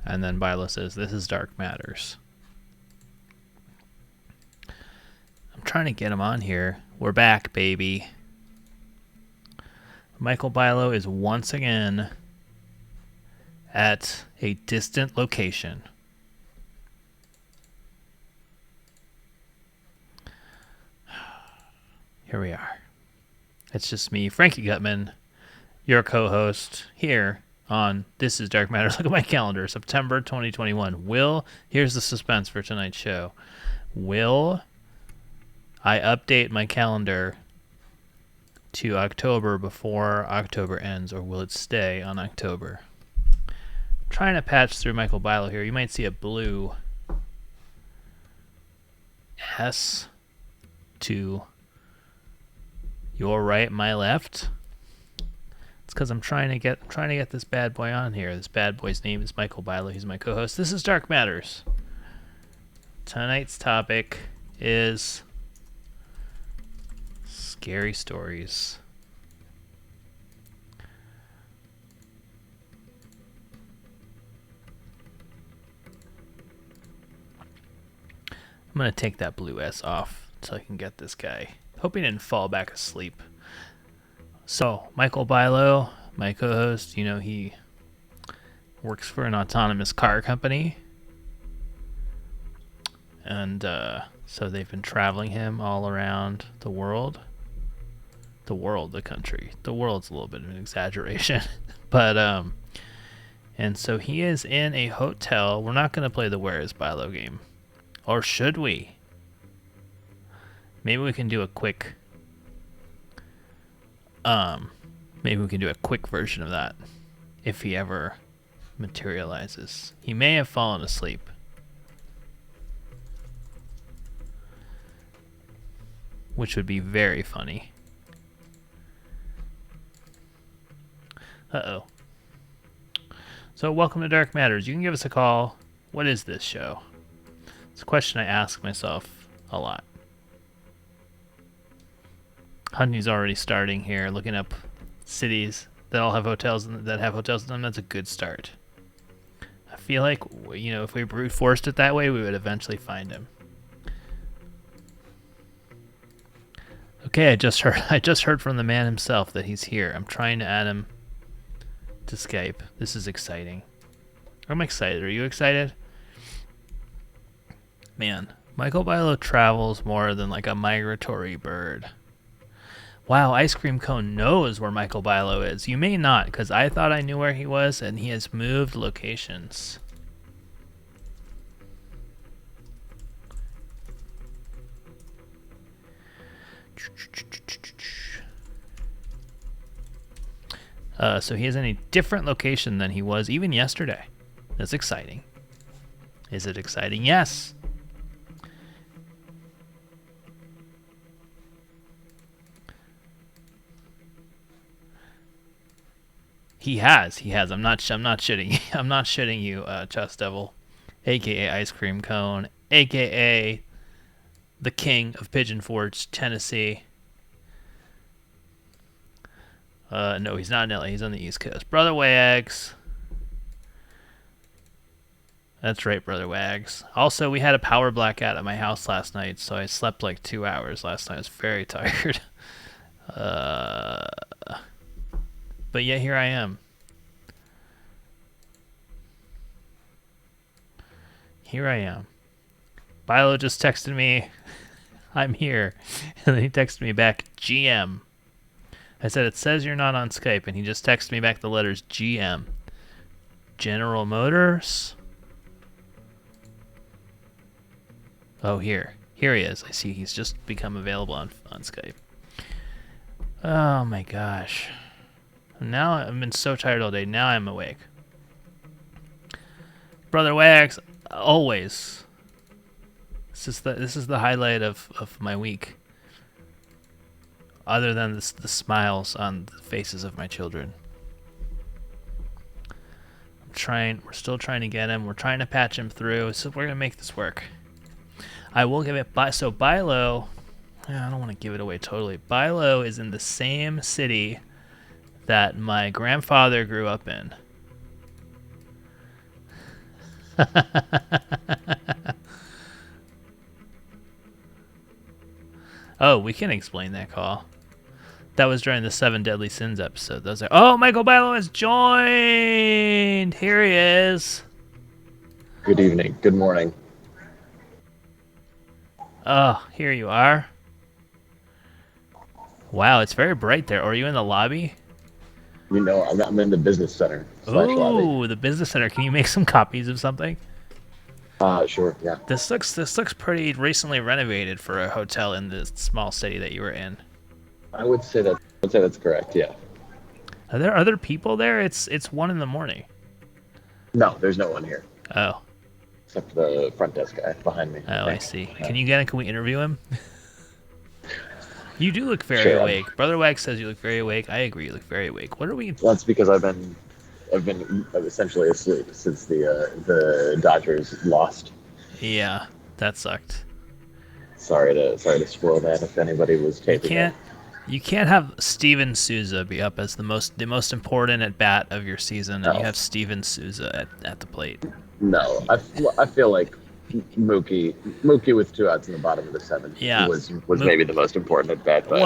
And then Bilo says, "This is Dark Matters." I'm trying to get him on here. We're back, baby. Michael Bilo is once again at a distant location. Here we are. It's just me, Frankie Gutman, your co-host here on This is Dark Matters. Look at my calendar, September 2021. Here's the suspense for tonight's show. Will I update my calendar to October before October ends, or will it stay on October? I'm trying to patch through Michael Bilo here. You might see a blue S to your right, my left. It's because I'm trying to get this bad boy on here. This bad boy's name is Michael Bilo. He's my co-host. This is Dark Matters. Tonight's topic is scary stories. I'm gonna take that blue S off so I can get this guy. Hope he didn't fall back asleep. So, Michael Bilo, my co-host, he works for an autonomous car company. And so they've been traveling him all around the world. The country. The world's a little bit of an exaggeration. But, and so he is in a hotel. We're not going to play the Where is Bilo game. Or should we? Maybe we can do a quick version of that if he ever materializes. He may have fallen asleep. Which would be very funny. Uh-oh. So welcome to Dark Matters. You can give us a call. What is this show? It's a question I ask myself a lot. Hunting's already starting here, looking up cities that all have hotels in them. That's a good start. I feel like, if we brute forced it that way, we would eventually find him. Okay, I just heard from the man himself that he's here. I'm trying to add him to Skype. This is exciting. I'm excited. Are you excited? Man, Michael Bilo travels more than like a migratory bird. Wow, Ice Cream Cone knows where Michael Bilo is. You may not, because I thought I knew where he was, and he has moved locations. So he is in a different location than he was even yesterday. That's exciting. Is it exciting? Yes. He has. I'm not shitting. I'm not shitting you, Chess Devil, aka Ice Cream Cone, aka the King of Pigeon Forge, Tennessee. No, he's not in LA. He's on the East Coast. Brother Wags. That's right, Brother Wags. Also, we had a power blackout at my house last night, so I slept like 2 hours last night. I was very tired. But yeah, here I am. Bilo just texted me, I'm here. And then he texted me back, GM. I said, it says you're not on Skype. And he just texted me back the letters GM. General Motors? Oh, here he is. I see he's just become available on Skype. Oh my gosh. Now I've been so tired all day. Now I'm awake. Brother Wags, always. This is the highlight of my week. Other than the smiles on the faces of my children. We're still trying to get him. We're trying to patch him through. So we're gonna make this work. I will give it so Bilo. I don't want to give it away totally. Bilo is in the same city that my grandfather grew up in. Oh, we can explain that call. That was during the Seven Deadly Sins episode. Those are. Oh, Michael Bilo has joined. Here he is. Good evening. Good morning. Oh, here you are. Wow, it's very bright there. Are you in the lobby? You know, I'm in the business center slash lobby. Ooh, the business center. Can you make some copies of something? Sure. Yeah. This looks pretty recently renovated for a hotel in the small city that you were in. I would say that's correct. Yeah. Are there other people there? It's 1 a.m. No, there's no one here Oh. except for the front desk guy behind me. Oh, I see. Can we interview him? You do look very Sure. awake. Brother Wag says you look very awake. I agree, you look very awake. What are we? Well, that's because I've been essentially asleep since the Dodgers lost. Yeah, that sucked. Sorry to spoil that if anybody was taping it. You can't have Steven Souza be up as the most important at bat of your season, and you have Steven Souza at the plate. No, I feel like Mookie with 2 outs in the bottom of the 7th was maybe the most important at bat. But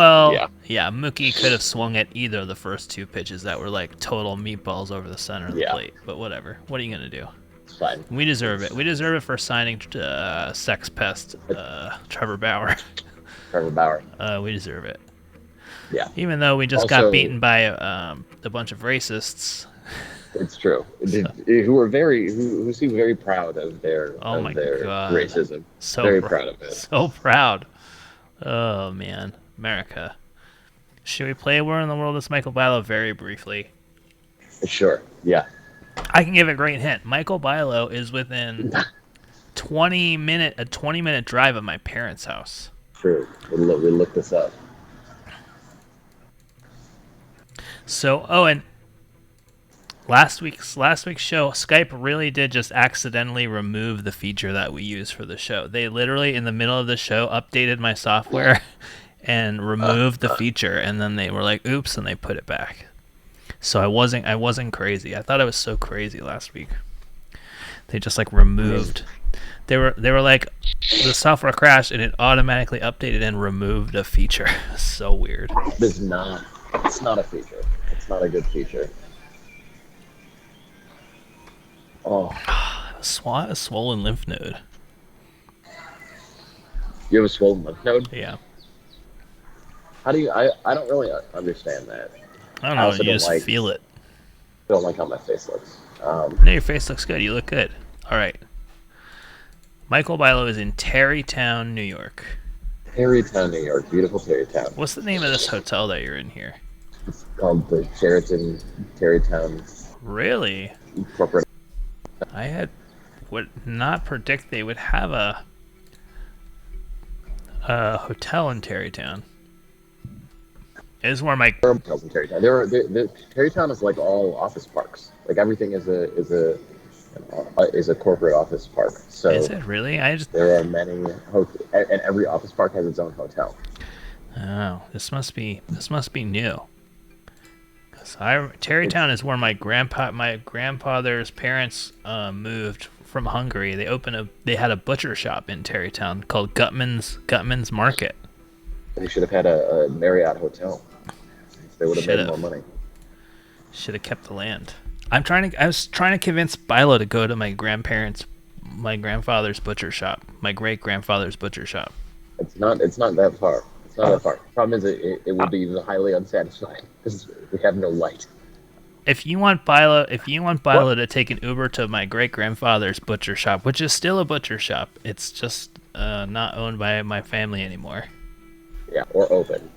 yeah, Mookie could have swung at either of the first 2 pitches that were like total meatballs over the center of the plate. But whatever. What are you gonna do? It's fine. We deserve it. We deserve it for signing sex pest Trevor Bauer. Trevor Bauer. We deserve it. Yeah. Even though we just got beaten by a bunch of racists. It's true. Who seem very proud of their racism. So very proud of it. So proud. Oh man, America. Should we play Where in the World is Michael Bilo very briefly? Sure. Yeah. I can give a great hint. Michael Bilo is within a 20-minute drive of my parents' house. True. We looked this up. So, and last week's show, Skype really did just accidentally remove the feature that we use for the show. They literally, in the middle of the show, updated my software and removed the feature, and then they were like, "Oops," and they put it back. So I wasn't crazy. I thought I was so crazy last week. They just like removed. They were like, the software crashed and it automatically updated and removed a feature. So weird. It's not a feature. It's not a good feature. Oh. A swollen lymph node. You have a swollen lymph node? Yeah. How do you? I don't really understand that. I don't know. You just feel it. I don't like how my face looks. No, your face looks good. You look good. All right. Michael Bilo is in Tarrytown, New York. Tarrytown, New York. Beautiful Tarrytown. What's the name of this hotel that you're in here? It's called the Sheraton Tarrytown. Really? Corporate. I would not predict they would have a hotel in Tarrytown. Is where my hotels in Tarrytown. Tarrytown is like all office parks. Like everything is a corporate office park. So is it really? There are many and every office park has its own hotel. Oh, this must be new. Tarrytown is where my grandfather's parents moved from Hungary. They had a butcher shop in Tarrytown called Gutman's Market. They should have had a Marriott hotel. They would have made more money. Should have kept the land. I was trying to convince Bilo to go to my grandfather's butcher shop, my great grandfather's butcher shop. It's not that far. It's not that far. Problem is, it would be highly unsatisfying because we have no light. If you want Bilo to take an Uber to my great grandfather's butcher shop, which is still a butcher shop, it's just not owned by my family anymore. Yeah, or open.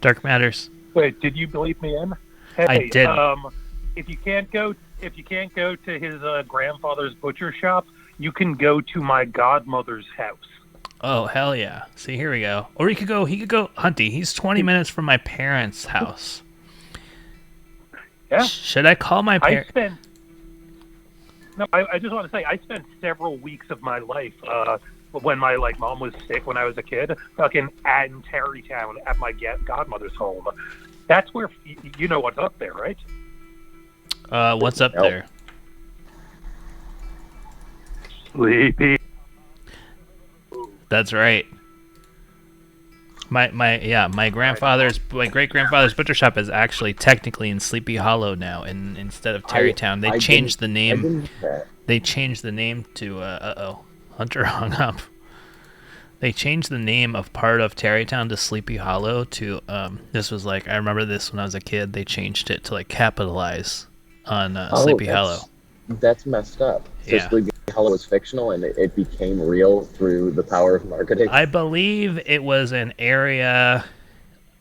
Dark Matters. Wait, did you bleep me in? Hey, I did. If you can't go to his grandfather's butcher shop, you can go to my godmother's house. Oh, hell yeah. See, here we go. Or he could go Hunty. He's 20 minutes from my parents' house. Yeah. Should I call my parents? I just want to say, I spent several weeks of my life when my mom was sick when I was a kid, fucking in Tarrytown at my godmother's home. That's where, you know what's up there, right? What's up there? Sleepy. That's right. My great grandfather's butcher shop is actually technically in Sleepy Hollow now, and instead of Tarrytown, they changed the I name. didn't know that. They changed the name to Hunter hung up. They changed the name of part of Tarrytown to Sleepy Hollow to this was like, I remember this when I was a kid. They changed it to like capitalize on Sleepy Hollow. That's messed up. So Yeah. Sleepy Hollow was fictional, and it became real through the power of marketing. I believe it was an area.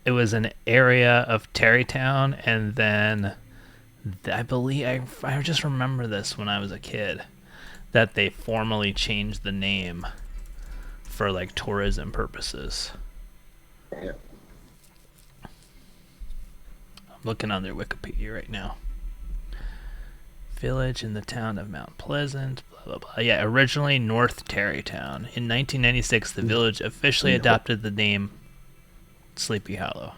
It was an area of Tarrytown, and then I believe I just remember this when I was a kid that they formally changed the name for like tourism purposes. Yeah. I'm looking on their Wikipedia right now. Village in the town of Mount Pleasant, blah, blah, blah. Yeah, originally North Tarrytown. In 1996, the village officially adopted the name Sleepy Hollow.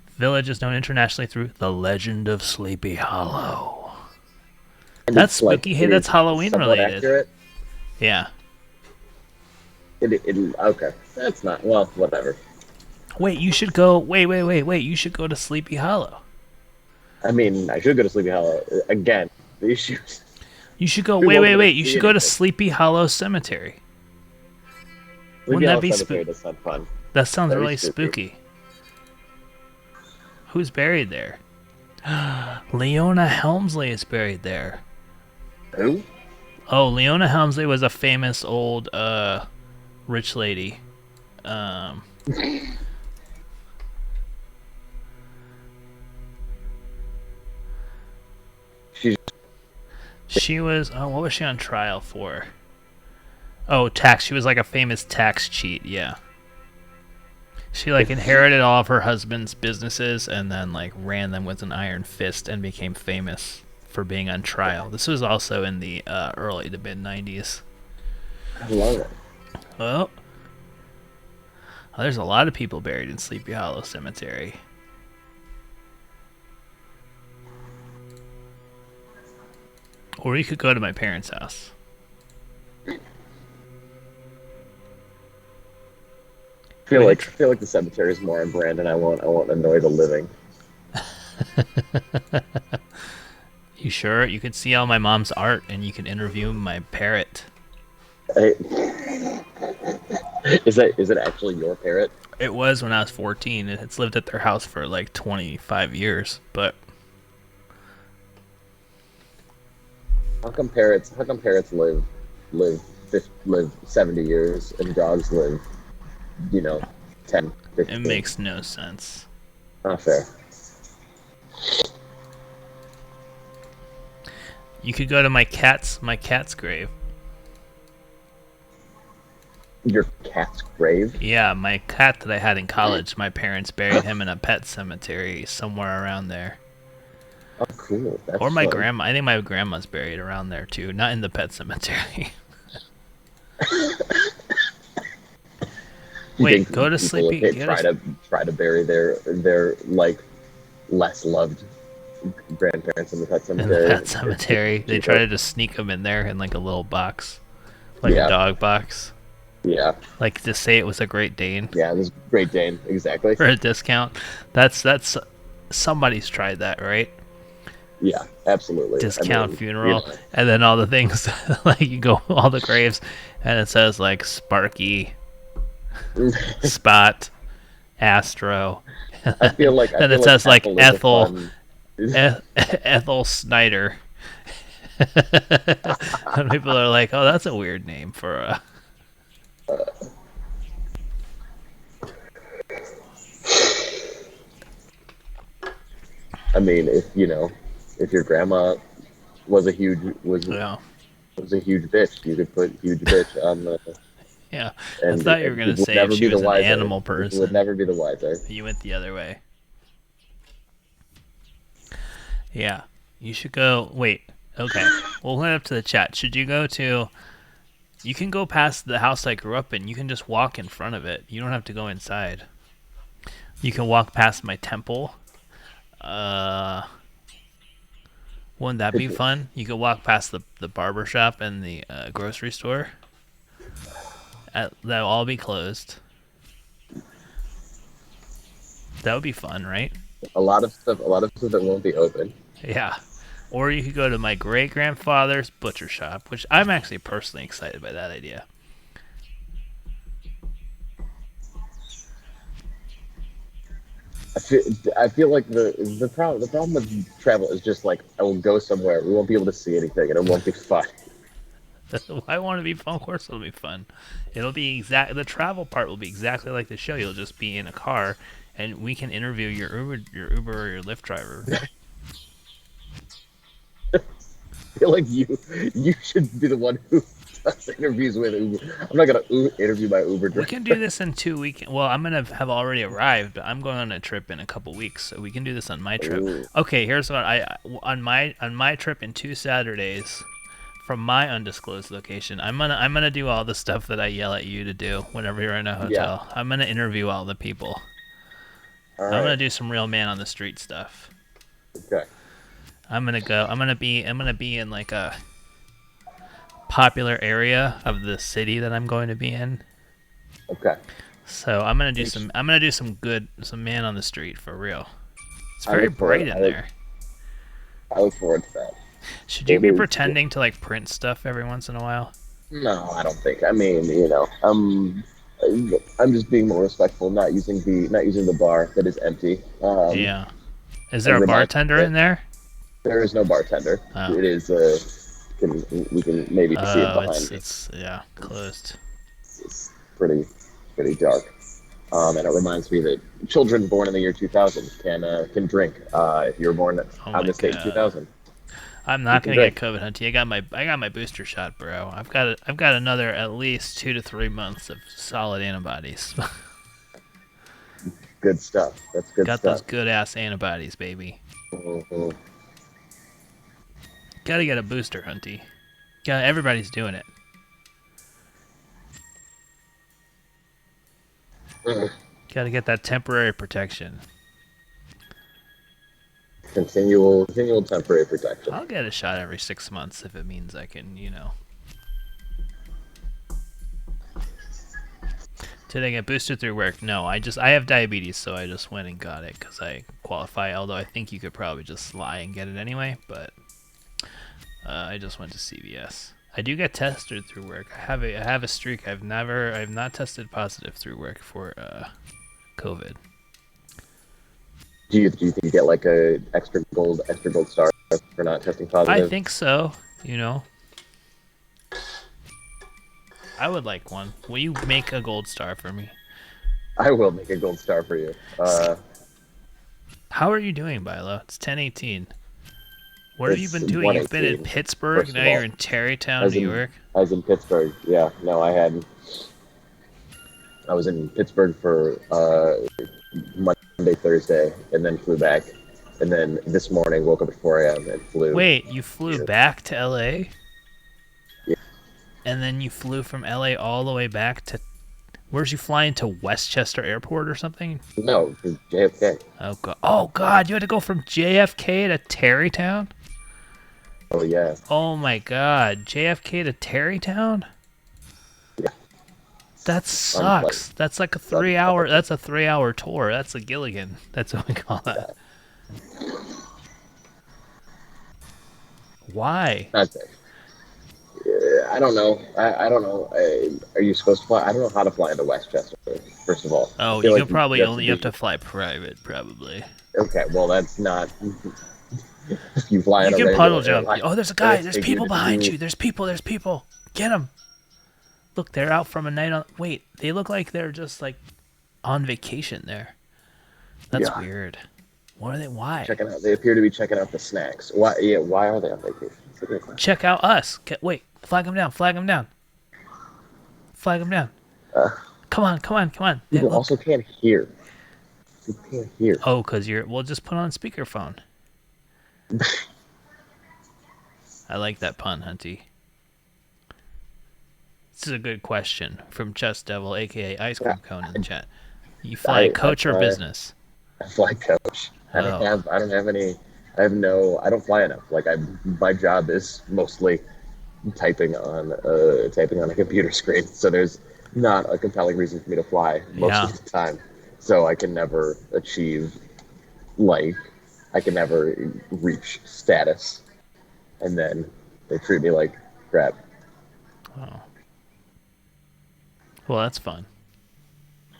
The village is known internationally through the Legend of Sleepy Hollow. And That's it's like, spooky. Hey, it that's is Halloween somewhat related. Accurate. Yeah. Okay. That's not, well, whatever. Wait, you should go. Wait. You should go to Sleepy Hollow. I mean, I should go to Sleepy Hollow. Again, the issues. You should go. We won't Wait. even You see should go to anything. Sleepy Hollow Cemetery. Sleepy Wouldn't that Hollow be Cemetery does sound fun. That sounds That'd be really spooky. spooky. Who's buried there? Leona Helmsley is buried there. Who? Oh, Leona Helmsley was a famous old rich lady. She's She was what was she on trial for? Oh, tax. She was like a famous tax cheat, yeah. She like inherited all of her husband's businesses and then like ran them with an iron fist and became famous for being on trial. This was also in the early to mid 90s. I love it. Well, there's a lot of people buried in Sleepy Hollow Cemetery. Or you could go to my parents' house. I feel like the cemetery is more on brand, and I won't annoy the living. You sure? You can see all my mom's art and you can interview my parrot. Is it actually your parrot? It was when I was 14. It's lived at their house for like 25 years, but How come parrots live 70 years and dogs live, 10, 15? it makes no sense. Not fair. You could go to my cat's grave. Your cat's grave? Yeah, my cat that I had in college, my parents buried him in a pet cemetery somewhere around there. Oh, cool. That's Or my fun. grandma. I think my grandma's buried around there too, not in the pet cemetery. You Wait, think go to people Sleepy. would try to bury their like less loved grandparents in the pet In the cemetery. pet cemetery. They try to just sneak them in there in like a little box, like Yeah. a dog box. Yeah, Like to say it was a Great Dane yeah. This Great Dane, exactly. for a discount. That's somebody's tried that, right? Yeah, absolutely. Discount funeral, and then all the things like you go all the graves, and it says like Sparky, Spot, Astro. I feel like Then it says like is a Ethel. fun- Ethel Snyder. And people are like, "Oh, that's a weird name for a." I mean, if your grandma was a huge Yeah, was a huge bitch, you could put huge bitch on the. yeah. And I thought you were gonna it would say never if she be the was an wiser. animal It person. would never be the wiser. You went the other way. Yeah, you should go. Wait, okay. We'll head up to the chat. Should you go to? You can go past the house I grew up in. You can just walk in front of it. You don't have to go inside. You can walk past my temple. Wouldn't that be fun? You could walk past the barber shop and the grocery store. That'll all be closed. That would be fun, right? A lot of stuff that won't be open. Yeah. Or you could go to my great grandfather's butcher shop, which I'm actually personally excited by that idea. I feel like the problem with travel is just like I will go somewhere, we won't be able to see anything, and it won't be fun. I want to be fun. Of course, it'll be fun. It'll be the travel part will be exactly like the show. You'll just be in a car, and we can interview your Uber or your Lyft driver. I feel like you should be the one who does interviews with Uber. I'm not gonna interview my Uber driver. We can do this in 2 weeks. Well, I'm gonna have already arrived, but I'm going on a trip in a couple weeks, so we can do this on my trip. Ooh. Okay, here's what on my trip in 2 Saturdays. From my undisclosed location, I'm gonna do all the stuff that I yell at you to do whenever you're in a hotel. Yeah. I'm gonna interview all the people. All I'm right. gonna do some real man on the street stuff. Okay. I'm gonna be in like a popular area of the city that I'm going to be in. Okay. So I'm gonna do some man on the street for real. It's very bright in there. I look forward to that. Should you be pretending to like print stuff every once in a while? No, I don't think. I mean, I'm just being more respectful, not using the bar that is empty. Yeah. Is there a bartender in there? There is no bartender. Oh. It is we can maybe see it behind me. It's closed. It's pretty dark. And it reminds me that children born in the year 2000 can drink. If you were born on this date 2000. I'm not gonna get COVID, Hunty. I got my booster shot, bro. I've got another at least 2 to 3 months of solid antibodies. Good stuff. That's good got stuff. Those good ass antibodies, baby. Mm-hmm. Gotta get a booster, Hunty. Everybody's doing it. Gotta get that temporary protection. Continual temporary protection. I'll get a shot every 6 months if it means I can, Did I get boosted through work? No, I have diabetes, so I just went and got it because I qualify. Although I think you could probably just lie and get it anyway. But I just went to CVS. I do get tested through work. I have a streak. I've not tested positive through work for COVID. Do you think you get like a extra gold star for not testing positive? I think so. I would like one. Will you make a gold star for me? I will make a gold star for you. How are you doing, Bilo? It's 10:18. What have you been doing? You've been in Pittsburgh. Now you're in Tarrytown, New York. I was in Pittsburgh. Yeah. No, I was in Pittsburgh for Monday, Thursday, and then flew back. And then this morning, woke up at 4 a.m. and flew. Wait, you flew back to LA? Yeah. And then you flew from LA all the way back to... Where'd you fly into Westchester Airport or something? No, JFK. Oh, God, you had to go from JFK to Tarrytown? Oh, yeah. Oh, my God. JFK to Tarrytown? Yeah. That sucks. That's like a 3-hour... That's a 3-hour tour. That's a Gilligan. That's what we call that. Why? That's it. I don't know. I don't know. Are you supposed to fly? I don't know how to fly into Westchester, first of all. Oh, you have to fly private, probably. Okay, well, that's not... You fly in a can puddle jump. Airline. Oh, there's a guy. There's people behind you. There's people. Get them. Look, they're out from a night on... Wait, they look like they're just, like, on vacation there. That's weird. What are they? Why? Checking out. They appear to be checking out the snacks. Why? Yeah. Why are they on vacation? That's a great question. Check out us. Wait. Flag them down. Come on. People also can't hear. You can't hear. Oh, because we'll just put on speakerphone. I like that pun, Hunty. This is a good question from Chess Devil, aka Ice Cream Cone, in the chat. You fly coach or business? I fly coach. I don't have any. I don't fly enough. Like my job is mostly typing on a computer screen. So there's not a compelling reason for me to fly most Yeah. of the time. So I can never achieve like I can never reach status, and then they treat me like crap. Oh. Well, that's fun.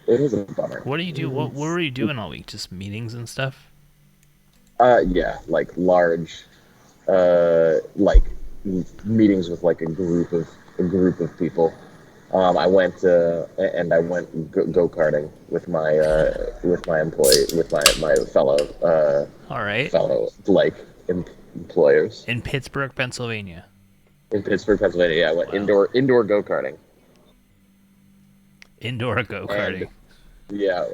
It is a bummer. What do you do? What were you doing all week? Just meetings and stuff? Yeah, like large, like meetings with like a group of people. I went and I went go karting with my employee with my All right. fellow like employers In Pittsburgh, Pennsylvania. in Pittsburgh, Pennsylvania. Yeah, I went Wow. indoor go karting, Indoor go and karting. yeah,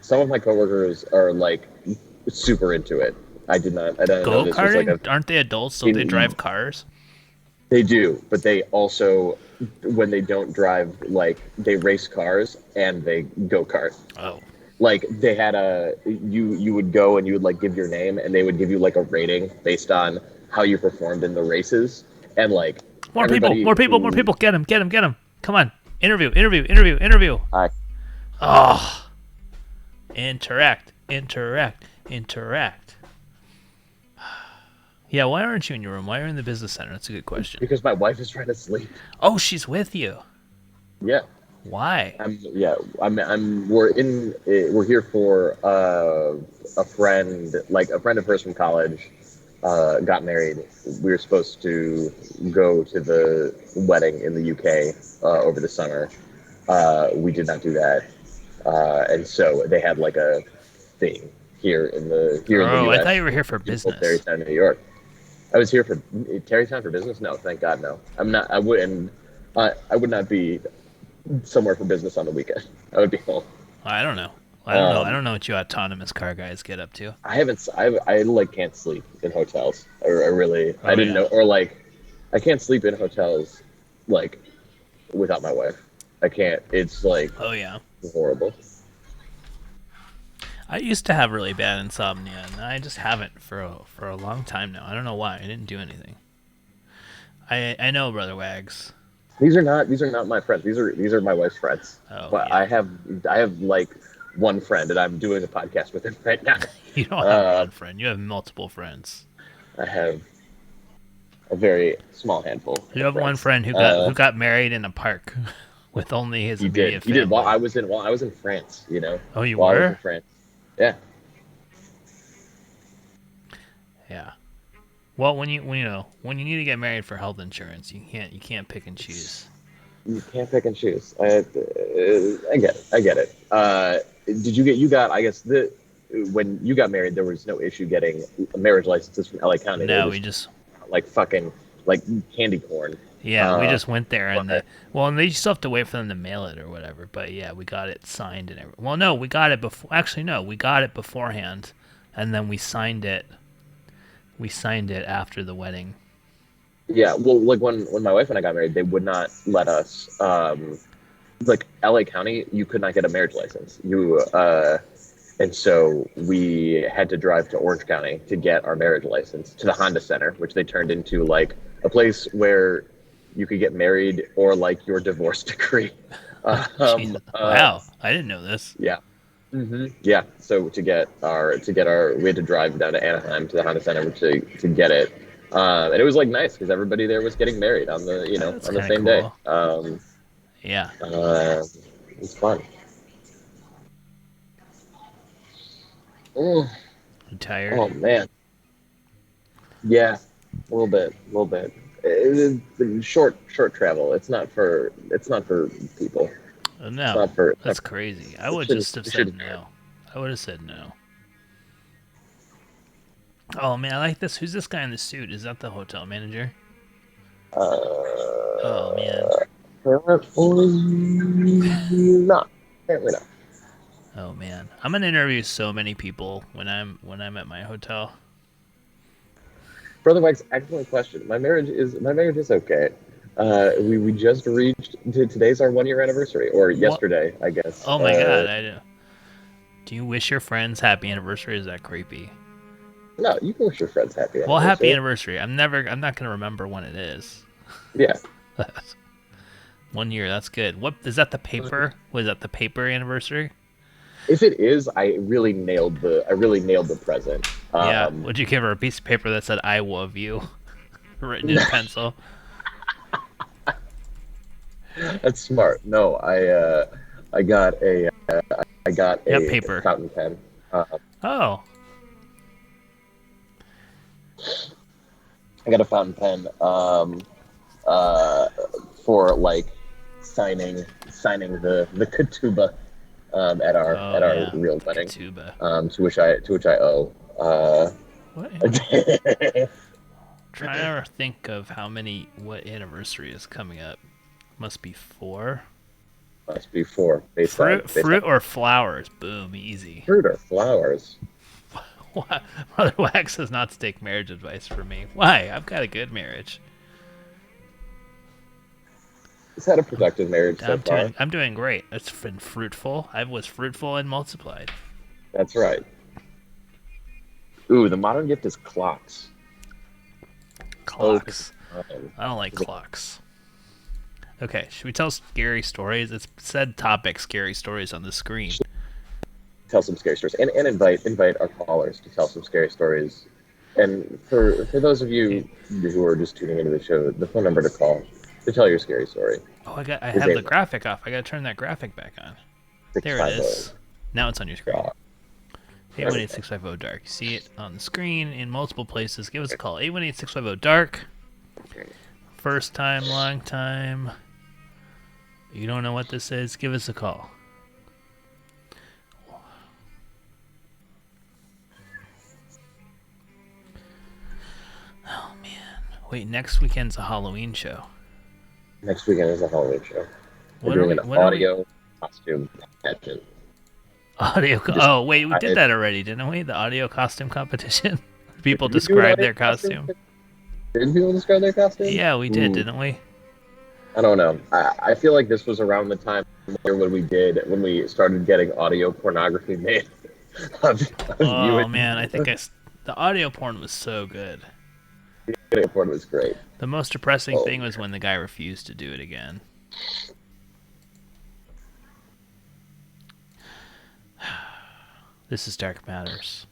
some of my coworkers are like super into it. I don't know. Go This was like karting? a Aren't they adults? Don't they drive cars? They do, but they also, when they don't drive, like they race cars and they go kart. Oh. Like they had you would go and you would like give your name and they would give you like a rating based on how you performed in the races and like More people, everybody more people, more who- people. Get him, get him, get him. Come on. Interview, interview, interview, interview. I Oh. Interact, interact, interact. Yeah, why aren't you in your room? Why are you in the business center? That's a good question. because my wife is trying to sleep. Oh, she's with you. Yeah, Why? we're here for a friend of hers from college got married. We were supposed to go to the wedding in the UK over the summer. We did not do that, and so they had like a thing in the Oh, US. I thought you were here for in business. Tarrytown, New York. I was here for Tarrytown for business. No, thank God, no. I'm not. I wouldn't. I would not be somewhere for business on the weekend. I would be home. I don't know. I don't know. I Um, don't know what you autonomous car guys get up to. I haven't. I like can't sleep in hotels. I really. Oh, I didn't yeah. know. Or like, I can't sleep in hotels like without my wife. I can't. It's like Oh, yeah. horrible. I used to have really bad insomnia, and I just haven't for a long time now. I don't know why. I didn't do anything. I know, Brother Wags. These are not my friends. These are my wife's friends. Oh, But yeah. I have like one friend, and I'm doing a podcast with him right now. You don't have one friend. You have multiple friends. I have a very small handful. You of have one friends. friend who got married in a park with only his He immediate did. He did. family. While I was in France. You know. Oh, you while I was in were? France. Yeah. Yeah. Well, when you need to get married for health insurance, you can't pick and choose. You can't pick and choose. I get it. I get it. Did you got? I guess when you got married, there was no issue getting marriage licenses from LA County. They No, were we just like fucking like candy corn. we just went there and they still have to wait for them to mail it or whatever. But yeah, we got it signed and everything. Well, no, we got it before. Actually, no, we got it beforehand, and then we signed it. We signed it after the wedding. Yeah, well, like when my wife and I got married, they would not let us. Like LA County, you could not get a marriage license. And so we had to drive to Orange County to get our marriage license to the Honda Center, which they turned into like a place where you could get married or like your divorce decree. Jesus. Wow, I didn't know this. Yeah. Yeah. So to get our, we had to drive down to Anaheim to the Honda Center to get it. And it was like nice because everybody there was getting married on the, That's on the kinda same cool. day. Yeah. It was fun. Oh, You tired? oh man. Yeah. A little bit. Short travel. It's not for people. It's No, not for, that's crazy. I would shouldn't- just have it said shouldn't no. I would have said no. Oh man, I like this. Who's this guy in the suit? Is that the hotel manager? Oh man. apparently not. Apparently not. Oh man. I'm gonna interview so many people when I'm at my hotel. Brother Wax, excellent question. My marriage is okay. We just reached today's our 1 year anniversary, or yesterday, I guess. Oh my god, I do. Do you wish your friends happy anniversary? Is that creepy? No, you can wish your friends happy Well, happy anniversary. anniversary. I'm not gonna remember when it is. Yeah. 1 year. That's good. What is that? The paper? Was that the paper anniversary? If it is, I really nailed the present. Yeah. Would you give her a piece of paper that said "I love you," written in pencil? That's smart. No, I got Yeah, a paper. fountain pen. Uh, Oh, I got a fountain pen. Uh, for like signing the ketubah at oh our yeah, real the wedding. Katuba. To which I owe. What? Must Trying to think of what anniversary is coming up. Must be 4. be four Fruit or flowers? Boom, easy. fruit or flowers. Brother Wax does not take marriage advice for me. Why? I've got a good marriage. Is that a productive marriage so far? I'm doing great. It's been fruitful. I was fruitful and multiplied. That's right. Ooh, the modern gift is clocks. Clocks. Oh, I don't like clocks. Okay, should we tell scary stories? It's said topic scary stories on the screen. tell some scary stories and invite our callers to tell some scary stories. And for those of you who are just tuning into the show, the phone number to call to tell your scary story Oh, I is have the graphic off. I gotta turn that graphic back on. There it is. Now it's on your screen. 818-650-DARK. You see it on the screen in multiple places. Give us a call. 818-650-DARK. First time, long time. You don't know what this is? Give us a call. Oh, man. Wait, next weekend's a Halloween show. Next weekend is a Halloween show. We're What doing are an we- audio costume pageant. Audio. Oh, wait, we did that already, didn't we? The audio costume competition. People Did we do an describe audio their costume. Did people describe their costume? Yeah, we did, Ooh. didn't we? I don't know. I feel like this was around the time when we started getting audio pornography made of you. Oh And man, I think the audio porn was so good. the audio porn was great. The most depressing thing was when the guy refused to do it again. This is Dark Matters.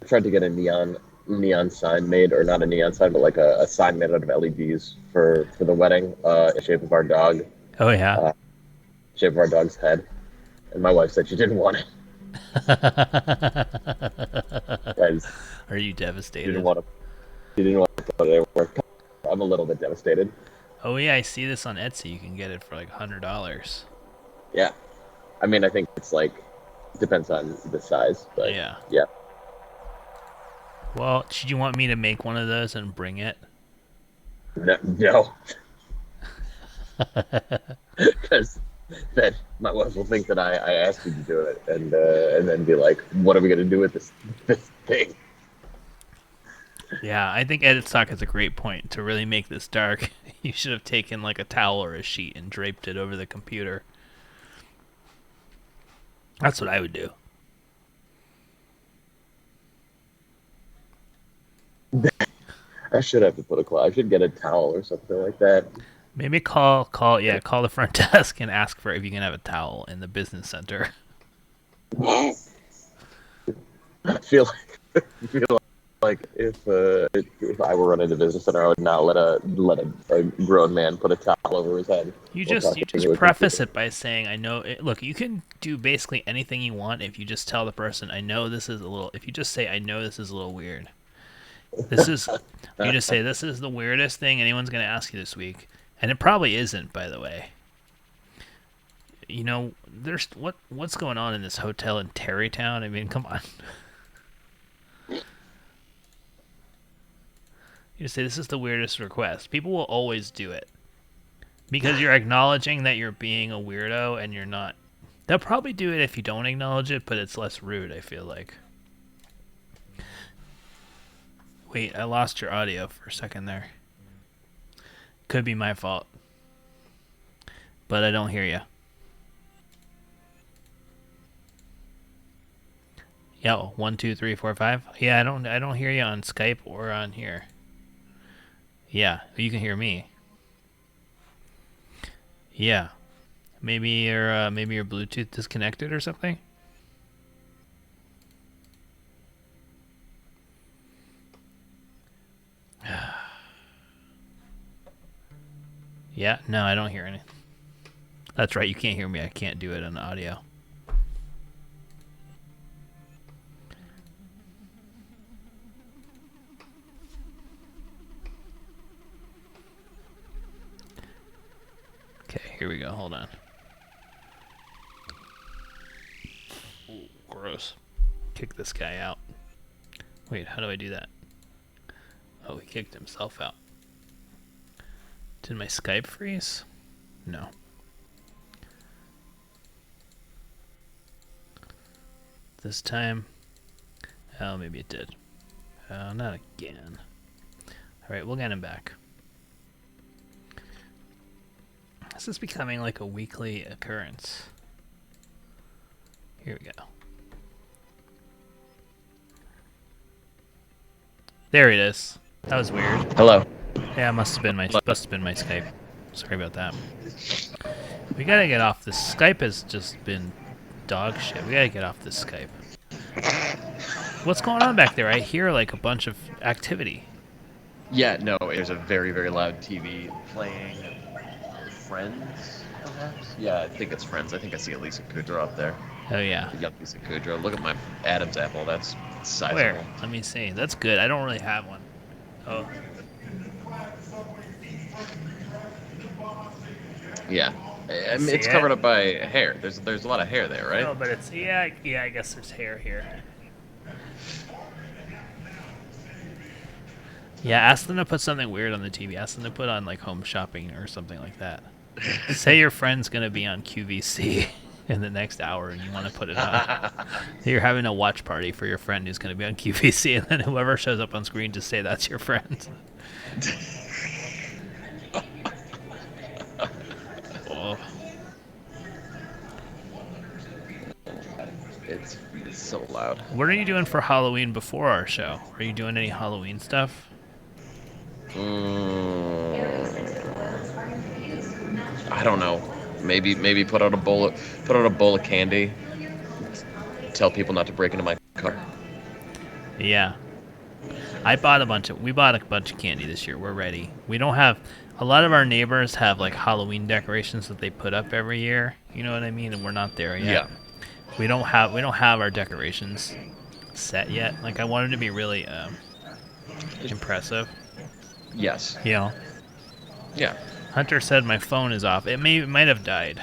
I tried to get a neon sign made, or not a neon sign, but like a sign made out of LEDs for the wedding, in the shape of our dog, Oh yeah. shape of our dog's head. And my wife said she didn't want it. Guys, Are you she devastated? didn't want to. She didn't want to put it anywhere. I'm a little bit devastated. Oh yeah, I see this on Etsy. You can get it for like $100. Yeah, I mean, I think it's like depends on the size, but Yeah. yeah. Well, should you want me to make one of those and bring it? No. Because then my wife will think that I asked you to do it, and then be like, "What are we gonna do with this thing?" Yeah, I think Edit Stock has a great point. To really make this dark, you should have taken like a towel or a sheet and draped it over the computer. That's what I would do. I should have to put a cloth. I should get a towel or something like that. Maybe call the front desk and ask for if you can have a towel in the business center. I feel like if I were running a business center, I would not let a grown man put a towel over his head. You while just talking to a preface computer. it by saying, "I know." Look, you can do basically anything you want if you just tell the person, "I know this is a little." If you just say, "I know this is a little weird," this is. You just say, "This is the weirdest thing anyone's gonna ask you this week," and it probably isn't, by the way. You know, there's what's going on in this hotel in Terrytown? I mean, come on. You just say, "This is the weirdest request." People will always do it. Because you're acknowledging that you're being a weirdo and you're not. They'll probably do it if you don't acknowledge it, but it's less rude, I feel like. Wait, I lost your audio for a second there. Could be my fault. But I don't hear you. Yo, 1 2 3 4 5. Yeah, I don't hear you on Skype or on here. Yeah, you can hear me. Yeah, maybe your Bluetooth disconnected or something. Yeah, no, I don't hear any. That's right, you can't hear me. I can't do it on audio. Okay, here we go. Hold on. Ooh, gross. Kick this guy out. Wait, how do I do that? Oh, he kicked himself out. Did my Skype freeze? No. This time? Oh, maybe it did. Oh, not again. Alright, we'll get him back. This is becoming like a weekly occurrence. Here we go. There it is. That was weird. Hello. Yeah, must have been my Skype. Sorry about that. We gotta get off this. Skype has just been dog shit. We gotta get off this Skype. What's going on back there? I hear like a bunch of activity. Yeah, no, there's a very, very loud TV playing Friends, perhaps? Yeah, I think it's Friends. I think I see Lisa Kudrow up there. Oh yeah. Young Lisa Kudrow. Look at my Adam's apple. That's sizable. Where? Let me see. That's good. I don't really have one. Oh. Yeah. I mean, See it's it? covered up by hair. There's a lot of hair there, right? No, but it's yeah. I guess there's hair here. Yeah, ask them to put something weird on the TV. Ask them to put on like home shopping or something like that. Say your friend's gonna be on QVC in the next hour, and you want to put it on. You're having a watch party for your friend who's gonna be on QVC, and then whoever shows up on screen, just say that's your friend. Oh. It's so loud. What are you doing for Halloween before our show? Are you doing any Halloween stuff? I don't know. Maybe put out a bowl of candy. Tell people not to break into my car. Yeah. We bought a bunch of candy this year. We're ready. We don't have a lot of our neighbors have like Halloween decorations that they put up every year. You know what I mean? And we're not there yet. Yeah. We don't have our decorations set yet. Like I wanted to be really impressive. Yes. You know. Yeah. Hunter said my phone is off. It might have died.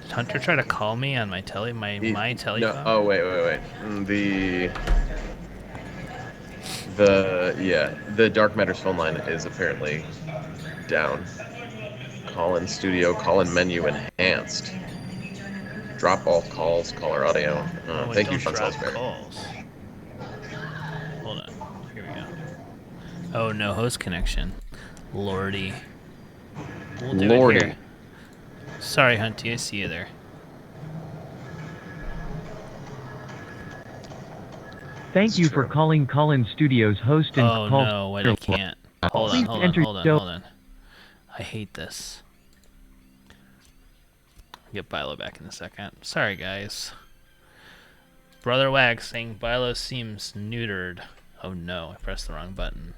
Did Hunter try to call me on my my telephone? No. Oh wait. The Dark Matters phone line is apparently down. Call-in studio, call-in menu enhanced. Drop all calls, caller audio. Oh, Thank you, don't Sean drop Salisbury. calls. Hold on. Here we go. Oh, no host connection. Lordy. We'll do Lordy. it here. Sorry, Hunty. I see you there. Thank It's you true. for calling Call-In Studios host and Oh, call. no. Wait, I can't. Hold Please on. enter your- Hold on. I hate this. I'll get Bilo back in a second. Sorry, guys. Brother Wag saying Bilo seems neutered. Oh, no. I pressed the wrong button.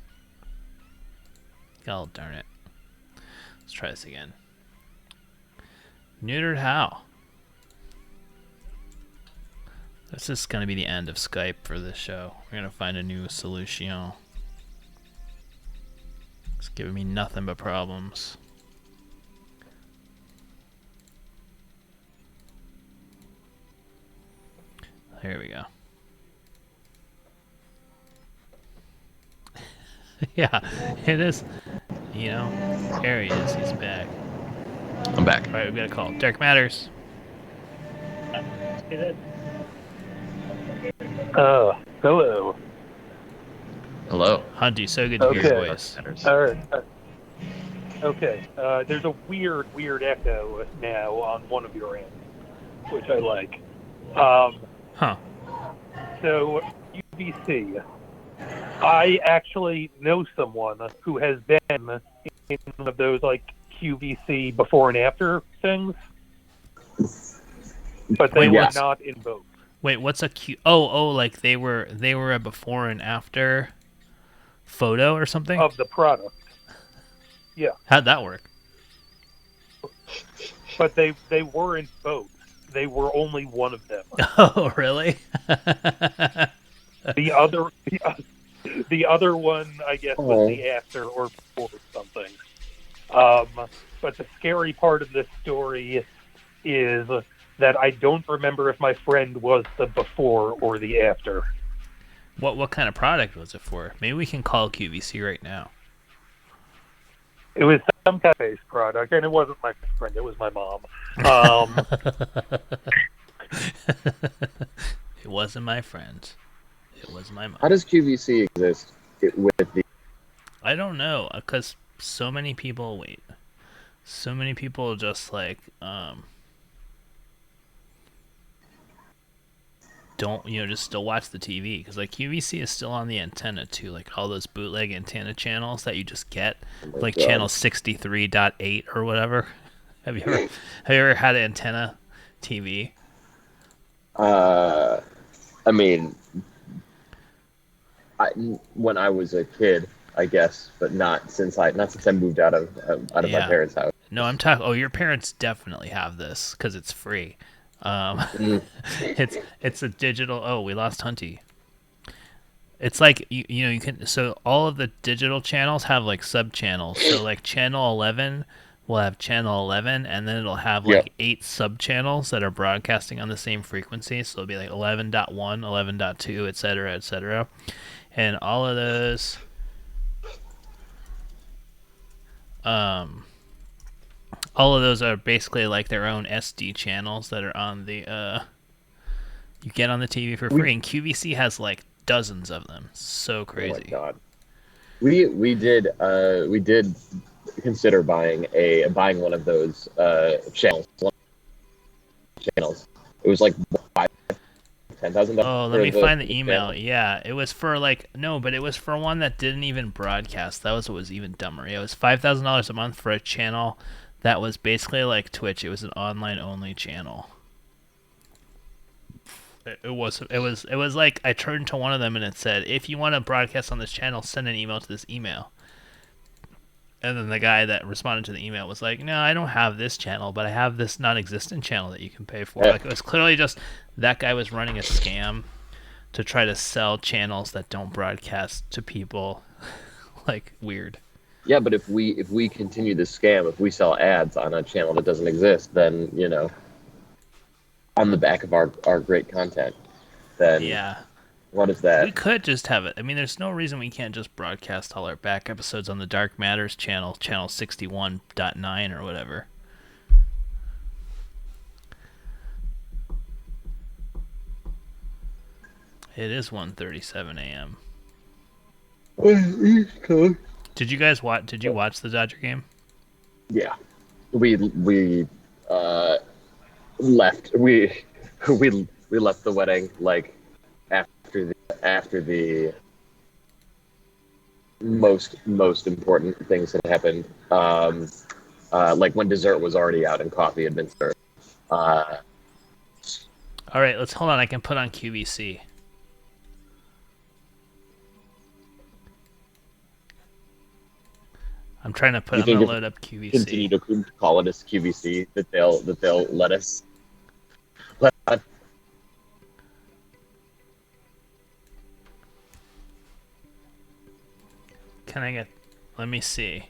Oh, darn it. Let's try this again. Neutered how? This is going to be the end of Skype for this show. We're going to find a new solution. It's giving me nothing but problems. Here we go. Yeah, it is. You know, there he is. He's back. I'm back. All right, we've got a call. Dark Matters. Hello. Hello. Hunty, so good to hear your Okay. voice. All right. Okay. There's a weird echo now on one of your ends, which I like. Huh. So, QVC. I actually know someone who has been in one of those like QVC before and after things, but they Wait, were yes. not in both. Wait, what's a Q? Oh, like they were a before and after photo or something? Of the product. Yeah, How'd that work? but they weren't both. They were only one of them. Oh, really? The other one, I guess, was the after or before something. But the scary part of this story is that I don't remember if my friend was the before or the after. What kind of product was it for? Maybe we can call QVC right now. It was some kind of face product, and it wasn't my friend. It was my mom. It wasn't my friend. It was my mom. How does QVC exist with the? I don't know, because so many people just like don't just still watch the TV, because like QVC is still on the antenna too, like all those bootleg antenna channels that you just get, like God. channel 63.8 or whatever. Have you ever had an antenna TV? I mean, when I was a kid, I guess, but not since I moved out of my Yeah. parents' house. No, I'm talking. Oh, your parents definitely have this because it's free. It's a digital. Oh, we lost Hunty. It's like you can. So all of the digital channels have like sub channels. So like channel 11 will have channel 11, and then it'll have like 8 sub channels that are broadcasting on the same frequency. So it'll be like 11.1, 11.2, etc., etc. And all of those. All of those are basically like their own SD channels that are on the you get on the TV for free, and QVC has like dozens of them. So crazy. Oh my God. We did consider buying one of those channels. It was like $10,000. Oh, let me find the email. Yeah, it was for but it was for one that didn't even broadcast. That was what was even dumber. Yeah, it was $5,000 a month for a channel that was basically like Twitch. It was an online only channel. It was like I turned to one of them and it said, if you want to broadcast on this channel, send an email to this email. And then the guy that responded to the email was like, no, I don't have this channel, but I have this non-existent channel that you can pay for. Like, it was clearly just that guy was running a scam to try to sell channels that don't broadcast to people. Like, weird. Yeah, but if we continue this scam, if we sell ads on a channel that doesn't exist, then on the back of our great content, then Yeah. What is that? We could just have it. I mean, there's no reason we can't just broadcast all our back episodes on the Dark Matters channel 61.9 or whatever. It is 1:37 a.m. Did you guys watch? Did you watch the Dodger game? Yeah, we left. We left the wedding like after the most important things had happened. Like when dessert was already out and coffee had been served. All right, let's hold on. I can put on QVC. I'm trying to I'm gonna load up QVC. Continue to call it as QVC that they'll let us. Can I get? Let me see.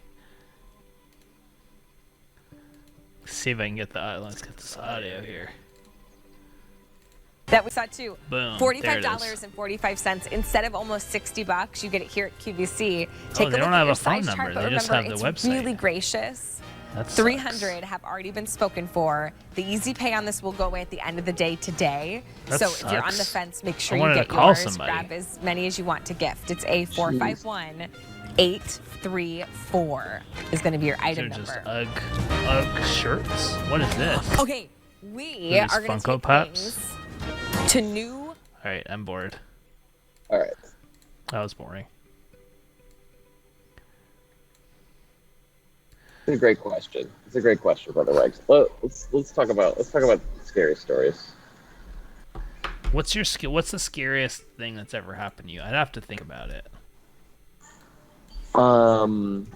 See if I can get the. Let's get this audio here. That we saw too. Boom. $45.45 instead of almost $60. You get it here at QVC. Take a they look don't at have your a phone size number. chart, They but just remember, have the it's website. really gracious. That 300 have already been spoken for. The easy pay on this will go away at the end of the day today. That so if you're on the sucks. fence, make sure I you wanted get to call yours. somebody. Grab as many as you want to gift. It's A451834 is going to be your item They're just number. UGG shirts. What is this? Okay, we These are going to Funko take Pops? things to new All right, I'm bored. All right. That was boring. It's a great question. It's a great question, Brother Legs. Let's talk about scary stories. What's the scariest thing that's ever happened to you? I'd have to think about it. On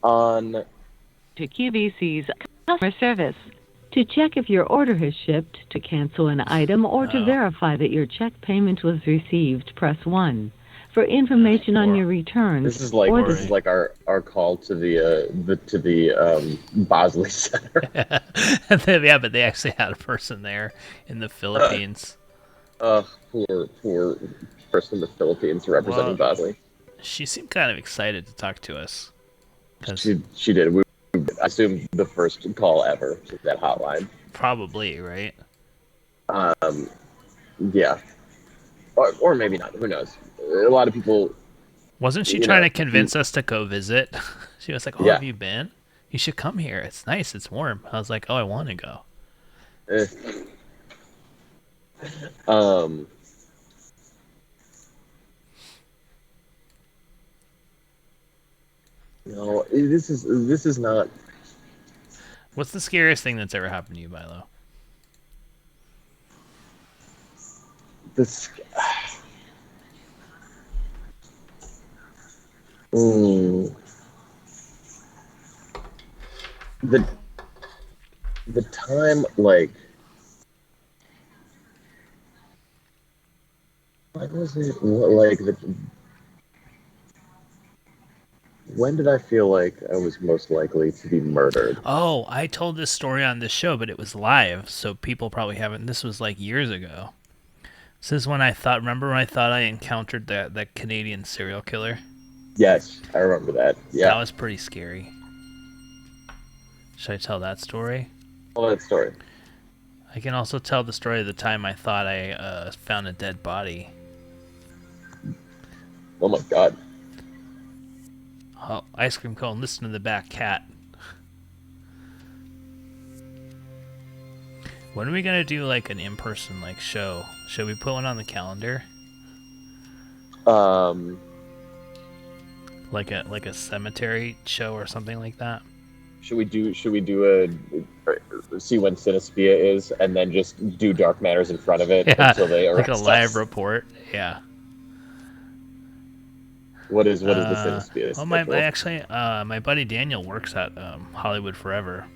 To QVC's customer service. To check if your order has shipped, to cancel an item, or to verify that your check payment was received, press 1. For information on your returns, this is like our call to the Bosley Center. Yeah, but they actually had a person there in the Philippines. Poor person in the Philippines representing Bosley. She seemed kind of excited to talk to us. She did. We assumed the first call ever to that hotline. Probably, right? Yeah. Or maybe not. Who knows? A lot of people. Wasn't she trying to convince us to go visit? She was like, "Oh, have you been? You should come here. It's nice. It's warm." I was like, "Oh, I want to go." No, this is not. What's the scariest thing that's ever happened to you, Milo? This. The time like. What was it? Like when did I feel like I was most likely to be murdered? Oh, I told this story on this show, but it was live, so people probably haven't. This was like years ago. This is when I thought. Remember when I thought I encountered that Canadian serial killer? Yes, I remember that. Yeah, that was pretty scary. Should I tell that story? Tell that story. I can also tell the story of the time I thought I found a dead body. Oh my god. Oh, ice cream cone, listen to the back cat. When are we gonna do like an in-person like show? Should we put one on the calendar? Like a cemetery show or something like that? Should we do a see when Cinespia is and then just do Dark Matters in front of it until they arrest like a live us? report? Yeah. What is the Cinespia? Oh, my buddy Daniel works at Hollywood Forever,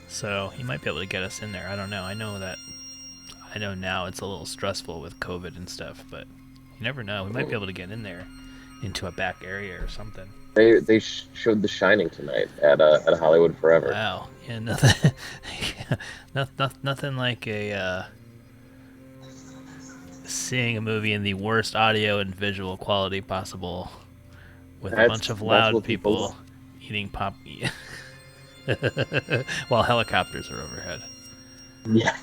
so he might be able to get us in there. I don't know. I know now it's a little stressful with COVID and stuff, but you never know. We might be able to get in there into a back area or something. They showed The Shining tonight at Hollywood Forever. Wow. Yeah, nothing. Nothing like seeing a movie in the worst audio and visual quality possible with a bunch of loud people eating pop while helicopters are overhead. Yeah.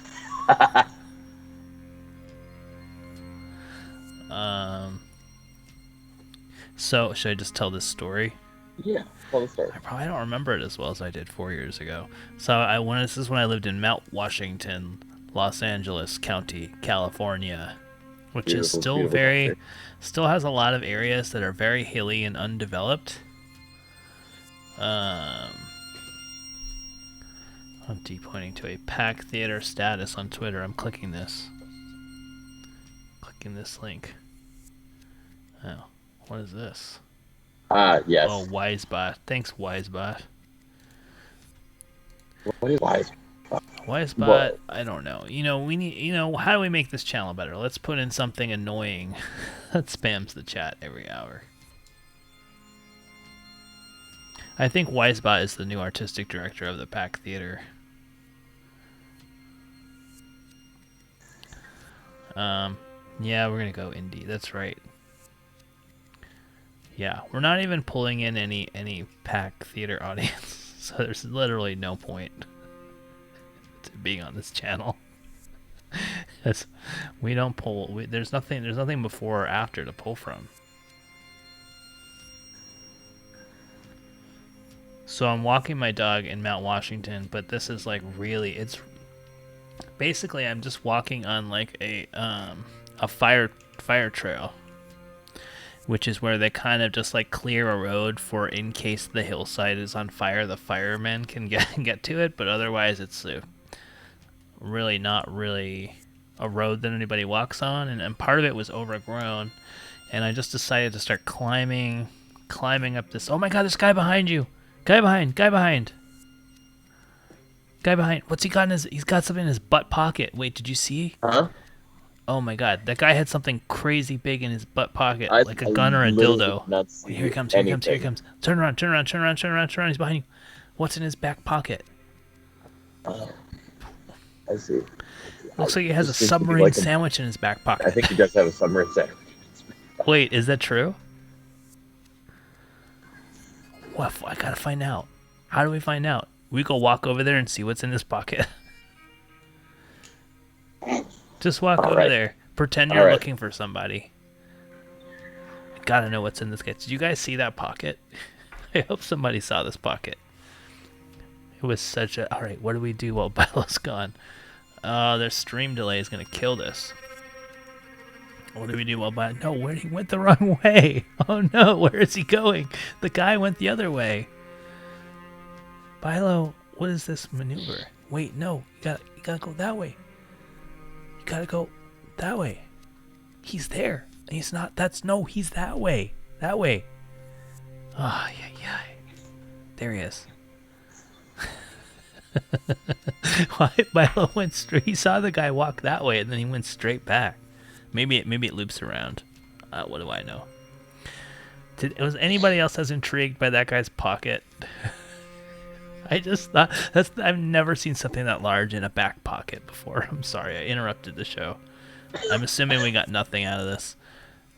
So should I just tell this story? Yeah, tell the story. I probably don't remember it as well as I did 4 years ago. So this is when I lived in Mount Washington, Los Angeles County, California, which is still still has a lot of areas that are very hilly and undeveloped. I'm pointing to a Pack Theater status on Twitter. I'm clicking this link. Oh, what is this? Yes. Oh, Wisebot. Thanks, Wisebot. What is Wisebot? Wisebot, I don't know. We need, how do we make this channel better? Let's put in something annoying that spams the chat every hour. I think Wisebot is the new artistic director of the Pack Theater. Yeah, we're gonna go indie. That's right. Yeah, we're not even pulling in any Pack Theater audience, so there's literally no point to being on this channel. We don't pull. There's nothing before or after to pull from. So I'm walking my dog in Mount Washington, but this is like really, basically I'm just walking on like a fire trail, which is where they kind of just like clear a road for in case the hillside is on fire, the firemen can get to it. But otherwise, it's really not really a road that anybody walks on, and part of it was overgrown, and I just decided to start climbing up this. Oh my God! There's a guy behind you! Guy behind! What's he got in his? He's got something in his butt pocket. Wait, did you see? Huh? Oh my God! That guy had something crazy big in his butt pocket, like a gun or a dildo. Wait, here he comes! Turn around! He's behind you. What's in his back pocket? Oh, I see. Looks like he has a Seems to be submarine like sandwich in his back I pocket. think he does have a submarine sandwich. Wait, is that true? What? I gotta find out. How do we find out? We go walk over there and see what's in his pocket. Just walk All over right. there. Pretend All you're right. looking for somebody. Gotta know what's in this guy. Did you guys see that pocket? I hope somebody saw this pocket. It was such a... Alright, what do we do while Bilo's gone? Their stream delay is gonna kill this. What do we do while Bilo... No, where he went the wrong way. Oh no, where is he going? The guy went the other way. Bilo, what is this maneuver? Wait, no, you gotta go that way. You gotta go that way. He's there. He's not. He's that way. That way. Oh, yeah. There he is. Why? Milo went straight. He saw the guy walk that way, and then he went straight back. Maybe it loops around. What do I know? Was anybody else as intrigued by that guy's pocket? I just thought I've never seen something that large in a back pocket before. I'm sorry, I interrupted the show. I'm assuming we got nothing out of this.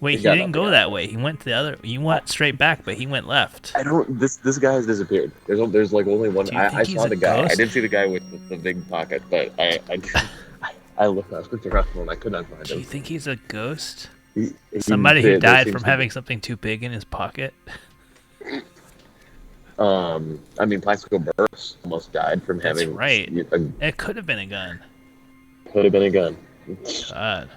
Wait, he didn't go that way. He went the other. You went straight back, but he went left. I don't. This guy has disappeared. There's like only one. Do you I think he's saw a the guy. ghost? I didn't see the guy with the big pocket, but I looked around and I could not find Do you him. think he's a ghost? He- Somebody there who died seems from to be- having something too big in his pocket? I mean, Plaxico Burress almost died from That's having. right. Could It could have been a gun. have been a gun. God.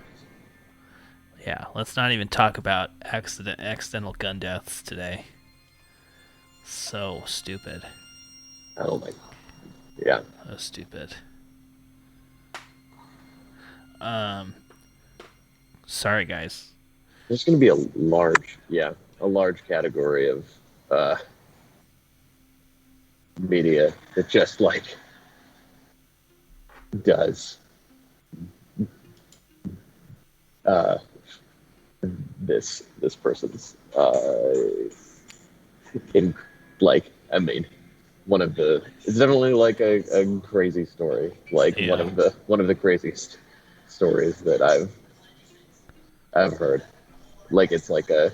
Yeah, let's not even talk about accidental gun deaths today. So stupid. Oh my. Yeah. So stupid. Sorry guys. There's going to be a large category of media that just like does this person's in like I mean it's definitely like a crazy story, like Yeah. one of the craziest stories that I've heard. Like it's like the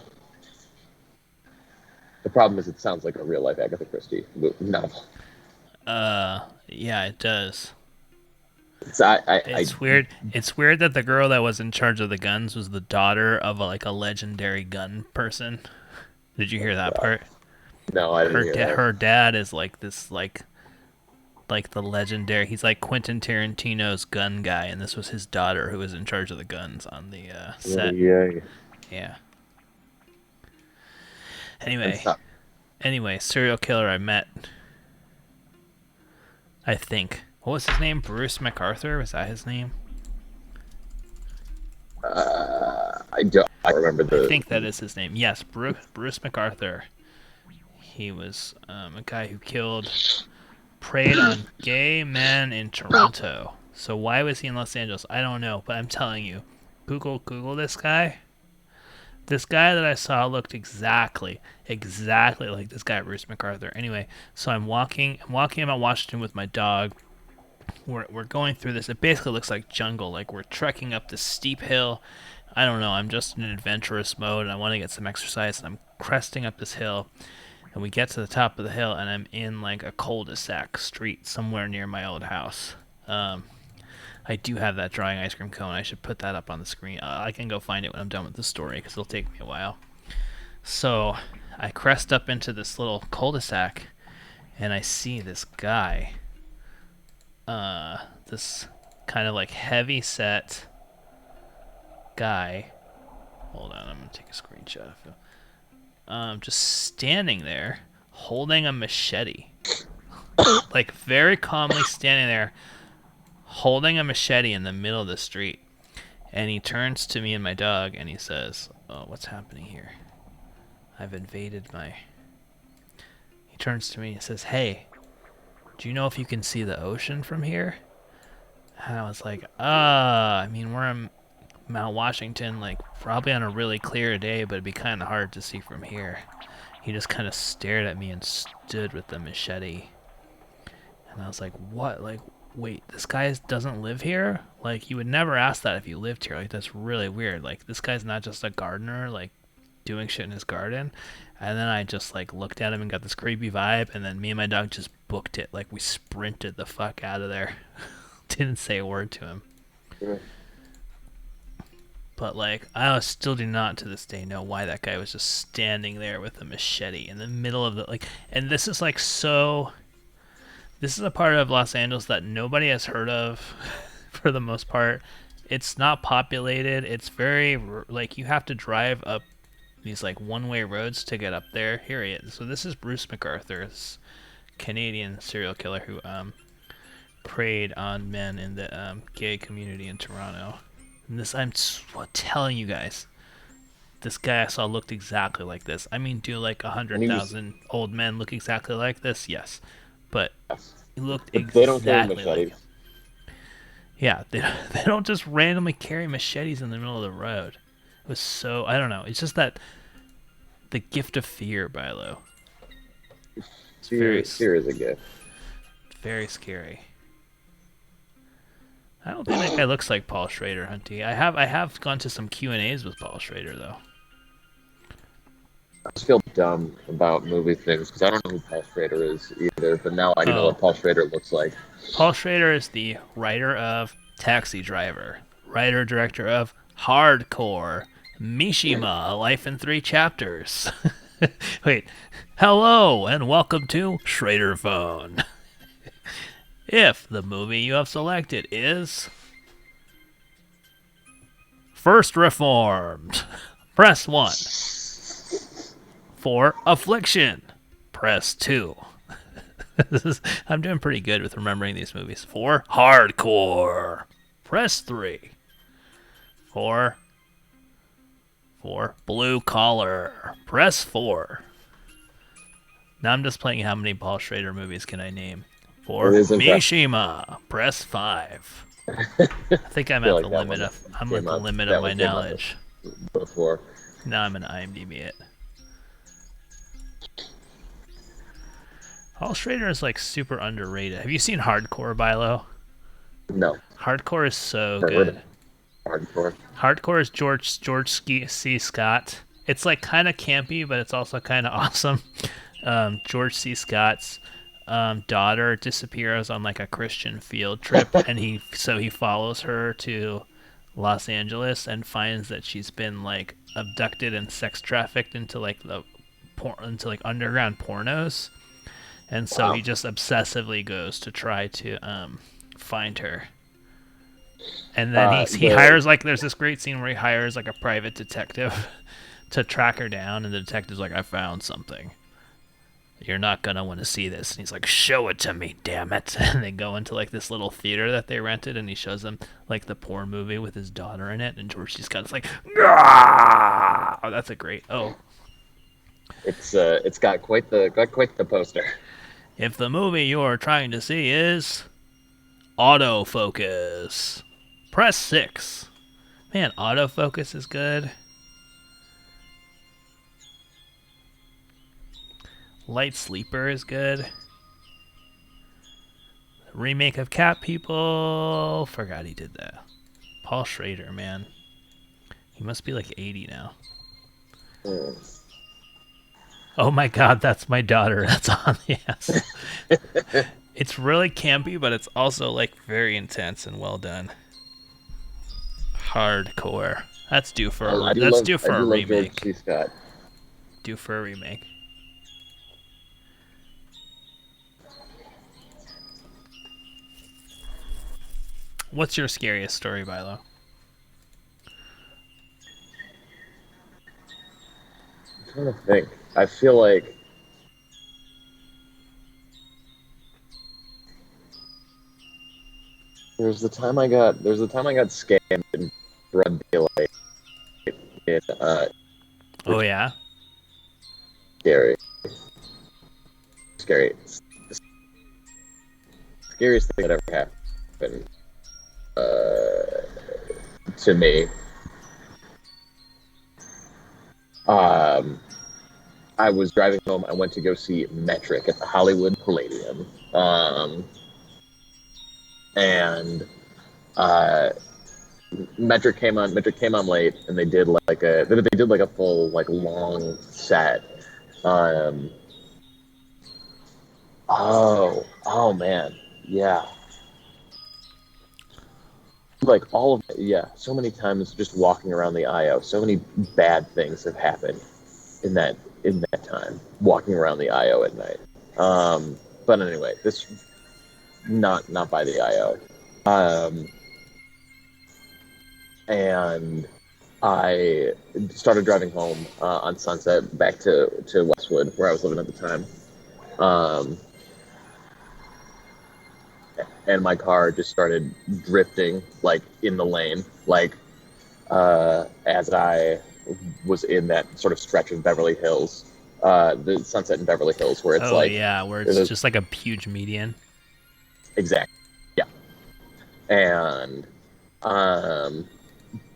problem is it sounds like a real life Agatha Christie novel. Yeah, it does. It's Weird. It's weird that the girl that was in charge of the guns was the daughter of a legendary gun person. Did you hear that part? No, I didn't hear that. Her dad is like this like the legendary. He's like Quentin Tarantino's gun guy, and this was his daughter who was in charge of the guns on the set. Yeah. Yeah. Anyway, serial killer I met. I think. What was his name? Bruce MacArthur? Was that his name? I don't remember I think that is his name. Yes, Bruce MacArthur. He was a guy who preyed on gay men in Toronto. So why was he in Los Angeles? I don't know, but I'm telling you, Google this guy. This guy that I saw looked exactly like this guy, Bruce MacArthur. Anyway, so I'm walking about Washington with my dog. We're going through this. It basically looks like jungle. Like we're trekking up this steep hill. I don't know. I'm just in adventurous mode, and I want to get some exercise. And I'm cresting up this hill, and we get to the top of the hill, and I'm in like a cul-de-sac street somewhere near my old house. I do have that drawing ice cream cone. I should put that up on the screen. I can go find it when I'm done with the story because it'll take me a while. So I crest up into this little cul-de-sac, and I see this guy. This kind of like heavy set guy. Hold on, I'm gonna take a screenshot of him. Just standing there holding a machete. Like very calmly standing there holding a machete in the middle of the street. And he turns to me and my dog and he says, "Oh, what's happening here? I've invaded my..." He turns to me and says, "Hey, do you know if you can see the ocean from here?" And I was like, I mean, we're in Mount Washington, like probably on a really clear day, but it'd be kind of hard to see from here. He just kind of stared at me and stood with the machete. And I was like, what? Like, wait, this guy doesn't live here? Like, you would never ask that if you lived here. Like, that's really weird. Like, this guy's not just a gardener, like, doing shit in his garden. And then I just, like, looked at him and got this creepy vibe, and then me and my dog just booked it. Like, we sprinted the fuck out of there. Didn't say a word to him. Yeah. But, like, I still do not to this day know why that guy was just standing there with a machete in the middle of the, like, and this is, like, so... This is a part of Los Angeles that nobody has heard of, for the most part. It's not populated. It's very, like, you have to drive up these, like, one-way roads to get up there. Here he is. So this is Bruce McArthur, this Canadian serial killer who preyed on men in the gay community in Toronto. And this, I'm telling you guys, this guy I saw looked exactly like this. I mean, do like 100,000 old men look exactly like this? Yes. But he looked But exactly they don't carry like machetes. him. Yeah, they don't just randomly carry machetes in the middle of the road. It was so, I don't know. It's just that the gift of fear, Bilo. Fear is a gift. Very scary. I don't think that guy looks like Paul Schrader, Hunty. I have gone to some Q&As with Paul Schrader, though. I just feel dumb about movie things because I don't know who Paul Schrader is either, but now I know what Paul Schrader looks like. Paul Schrader is the writer of Taxi Driver, writer-director of Hardcore, Mishima, A Life in 3 Chapters. Wait, hello and welcome to Schrader Phone. If the movie you have selected is First Reformed, press 1. For Affliction, press 2. I'm doing pretty good with remembering these movies. For Hardcore, press 3. For Blue Collar, press 4. Now I'm just playing how many Paul Schrader movies can I name. For Mishima, press 5. I think I'm at the limit of my knowledge. Before. Now I'm gonna IMDb it. Paul Schrader is like super underrated. Have you seen Hardcore, Bilo? No. Hardcore is so good. Hardcore. Hardcore is George C. Scott. It's like kind of campy, but it's also kind of awesome. George C. Scott's daughter disappears on like a Christian field trip, and he follows her to Los Angeles and finds that she's been like abducted and sex trafficked into like underground pornos. And so he just obsessively goes to try to find her. And then he hires, like, there's this great scene where he hires, like, a private detective to track her down. And the detective's like, I found something. You're not going to want to see this. And he's like, show it to me, damn it. And they go into, like, this little theater that they rented. And he shows them, like, the porn movie with his daughter in it. And George C. Scott's like, Gah! Oh, that's a great, It's got quite the poster. If the movie you're trying to see is Autofocus, press 6. Man, Autofocus is good. Light Sleeper is good. Remake of Cat People. Forgot he did that. Paul Schrader, man. He must be like 80 now. Oh my god, that's my daughter. That's on the ass. It's really campy, but it's also like very intense and well done. Hardcore. That's due for a remake. George C. Scott. Due for a remake. What's your scariest story, Bilo? I'm trying to think. I feel like there's the time I got scammed in broad daylight. In Oh yeah. scary. Scariest thing that ever happened to me. I was driving home. I went to go see Metric at the Hollywood Palladium, and Metric came on. Metric came on late, and they did like a full like long set. Oh man, yeah. Like all of it, yeah. So many times just walking around the IO, so many bad things have happened in that time walking around the IO at night. But anyway, this not by the IO. And I started driving home on Sunset back to Westwood, where I was living at the time. And my car just started drifting, like, in the lane, like, as I was in that sort of stretch of Beverly Hills, the Sunset in Beverly Hills, where it's where it's just like a huge median. Exactly. Yeah. And,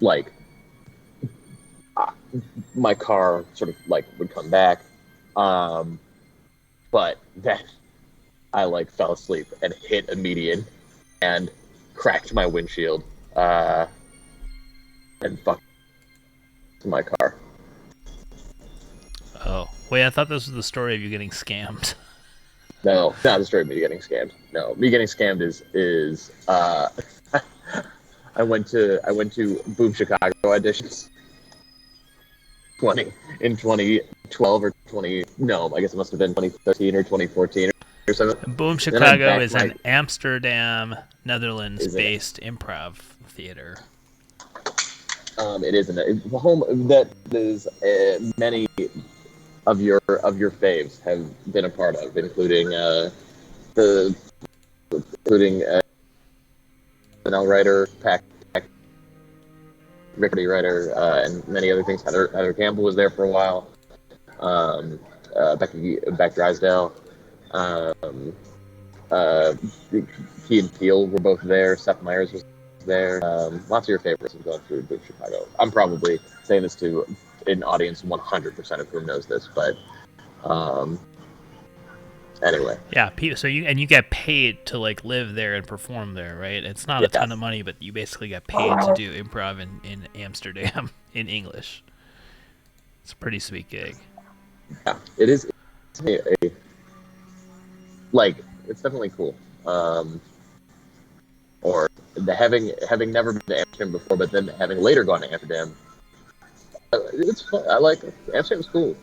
like, my car sort of, like, would come back, but then I, like, fell asleep and hit a median and cracked my windshield, and fucked my car. Oh, wait, I thought this was the story of you getting scammed. No, not the story of me getting scammed. No, me getting scammed is I went to Boom Chicago auditions in 2012 or 20. No, I guess it must have been 2013 or 2014 or something. Boom Chicago is an Amsterdam, Netherlands-based improv theater. It is a home that is many of your faves have been a part of, including SNL writer, Rickety writer, and many other things. Heather Campbell was there for a while. Beck Drysdale. Key and Peele were both there. Seth Meyers was there. Lots of your favorites have gone through Boom Chicago. I'm probably saying this to an audience 100% of whom knows this, but anyway. Yeah, so you get paid to like live there and perform there, right? It's not a ton of money, but you basically get paid to do improv in Amsterdam in English. It's a pretty sweet gig. Yeah, it is. It's definitely cool. Or having never been to Amsterdam before, but then having later gone to Amsterdam, it's fun. I like it. Amsterdam's cool.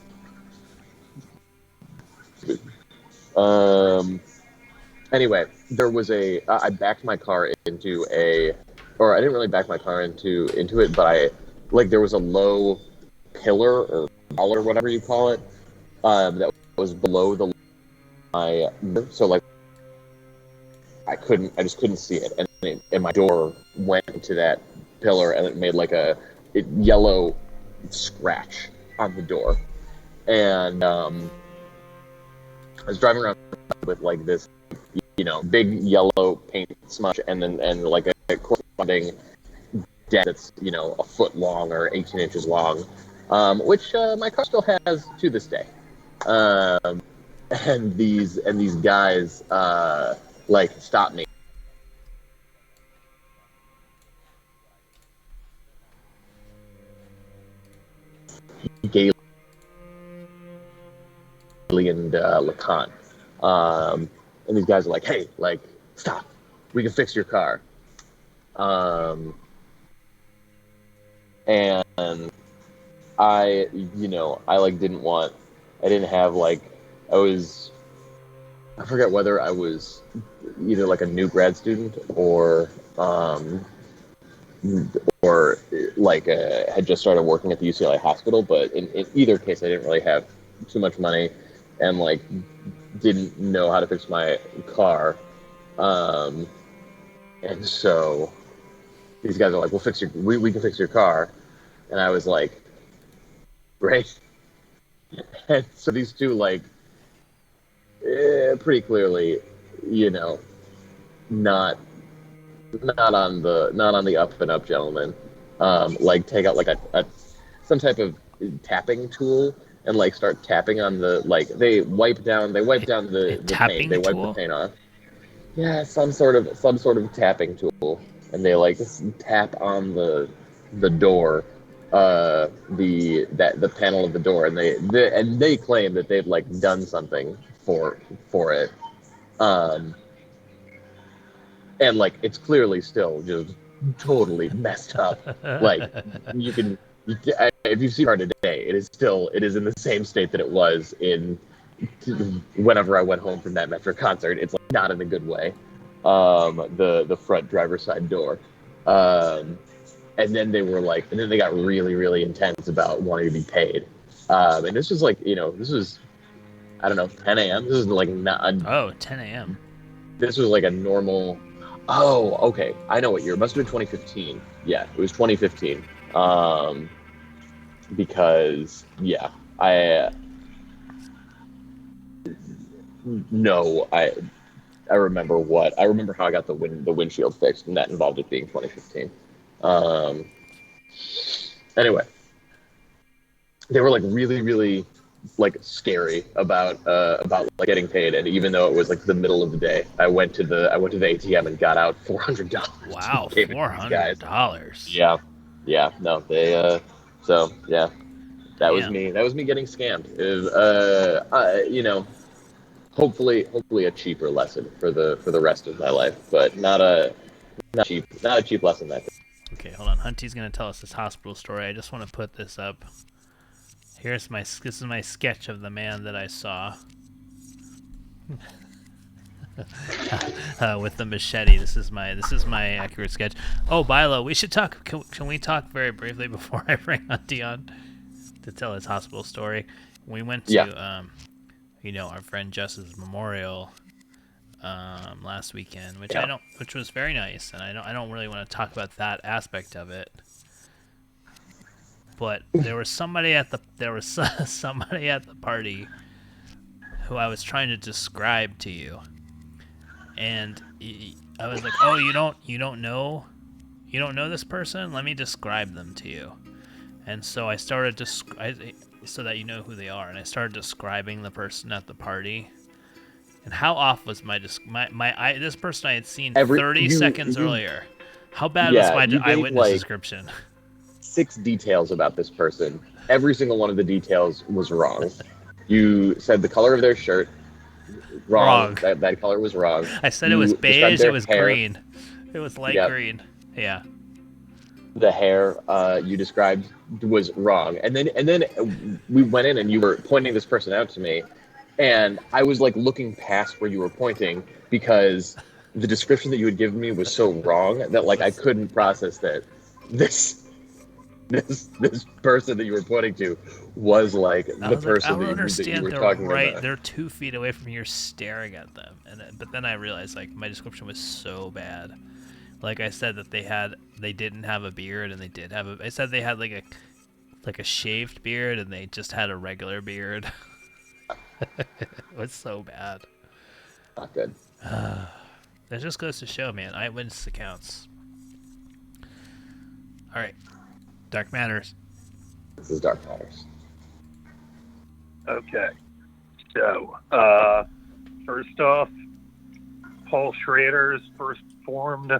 Anyway, there was I backed my car into or I didn't really back my car into it, but there was a low pillar or wall or whatever you call it, that was below so like I just couldn't see it, and my door went into that pillar, and it made like a yellow scratch on the door, and I was driving around with like this, big yellow paint smudge, and like a corresponding dent that's a foot long or 18 inches long, which my car still has to this day. And these guys stopped me. Gailey and Lacan. And these guys are like, hey, like, stop. We can fix your car. And I didn't have I forget whether I was either like a new grad student or or like had just started working at the UCLA hospital. But in either case, I didn't really have too much money, and like didn't know how to fix my car. And so these guys are like, we can fix your car. And I was like, great. And so these two, like, pretty clearly, you know, not on the up and up gentleman. Like take out like a some type of tapping tool and like start tapping on the, like, they wipe down the paint. They wipe the paint off. Yeah, some sort of tapping tool, and they like tap on the door, the panel of the door, and they claim that they've like done something for it, and like it's clearly still just totally messed up. Like you can, if you see her today, it is in the same state that it was in whenever I went home from that Metro concert. It's like not in a good way. The front driver's side door. And then they got really, really intense about wanting to be paid. And this was like, this was, I don't know, 10 a.m. This is like not. 10 a.m. This was like a normal. Oh, okay. I know what year. It must have been 2015. Yeah, it was 2015. Because yeah, I remember how I got the windshield fixed, and that involved it being 2015. Anyway, they were like really, really like scary about like getting paid, and even though it was like the middle of the day, I went to the ATM and got out $400. Wow, $400. Yeah. No, they. So yeah, that was me. That was me getting scammed. Hopefully a cheaper lesson for the rest of my life, but not a cheap lesson that. Okay, hold on. Hunty's gonna tell us his hospital story. I just want to put this up. This is my sketch of the man that I saw with the machete. This is my accurate sketch. Oh, Bilo, we should talk. Can we talk very briefly before I bring Hunty on to tell his hospital story? We went to our friend Jess's memorial last weekend, which was very nice, and I don't really want to talk about that aspect of it. But there was somebody at the party who I was trying to describe to you, and I was like, "Oh, you don't know this person? Let me describe them to you." And so I started so that you know who they are, and I started describing the person at the party. And how off was this person I had seen 30 seconds earlier? How bad was my eyewitness description? 6 details about this person. Every single one of the details was wrong. You said the color of their shirt. Wrong. That color was wrong. I said it was beige. It was green. It was light green. Yeah. The hair you described was wrong, and then we went in and you were pointing this person out to me, and I was like looking past where you were pointing because the description that you had given me was so wrong that like I couldn't process that this person that you were pointing to was like the person that you were talking about. They're 2 feet away from here, staring at them, but then I realized like my description was so bad. Like I said that they didn't have a beard, and they did have I said they had like a shaved beard, and they just had a regular beard. It was so bad. Not good. That just goes to show, man. Eyewitness accounts. All right. Dark Matters. This is Dark Matters. Okay. So, first off, Paul Schrader's First Reformed.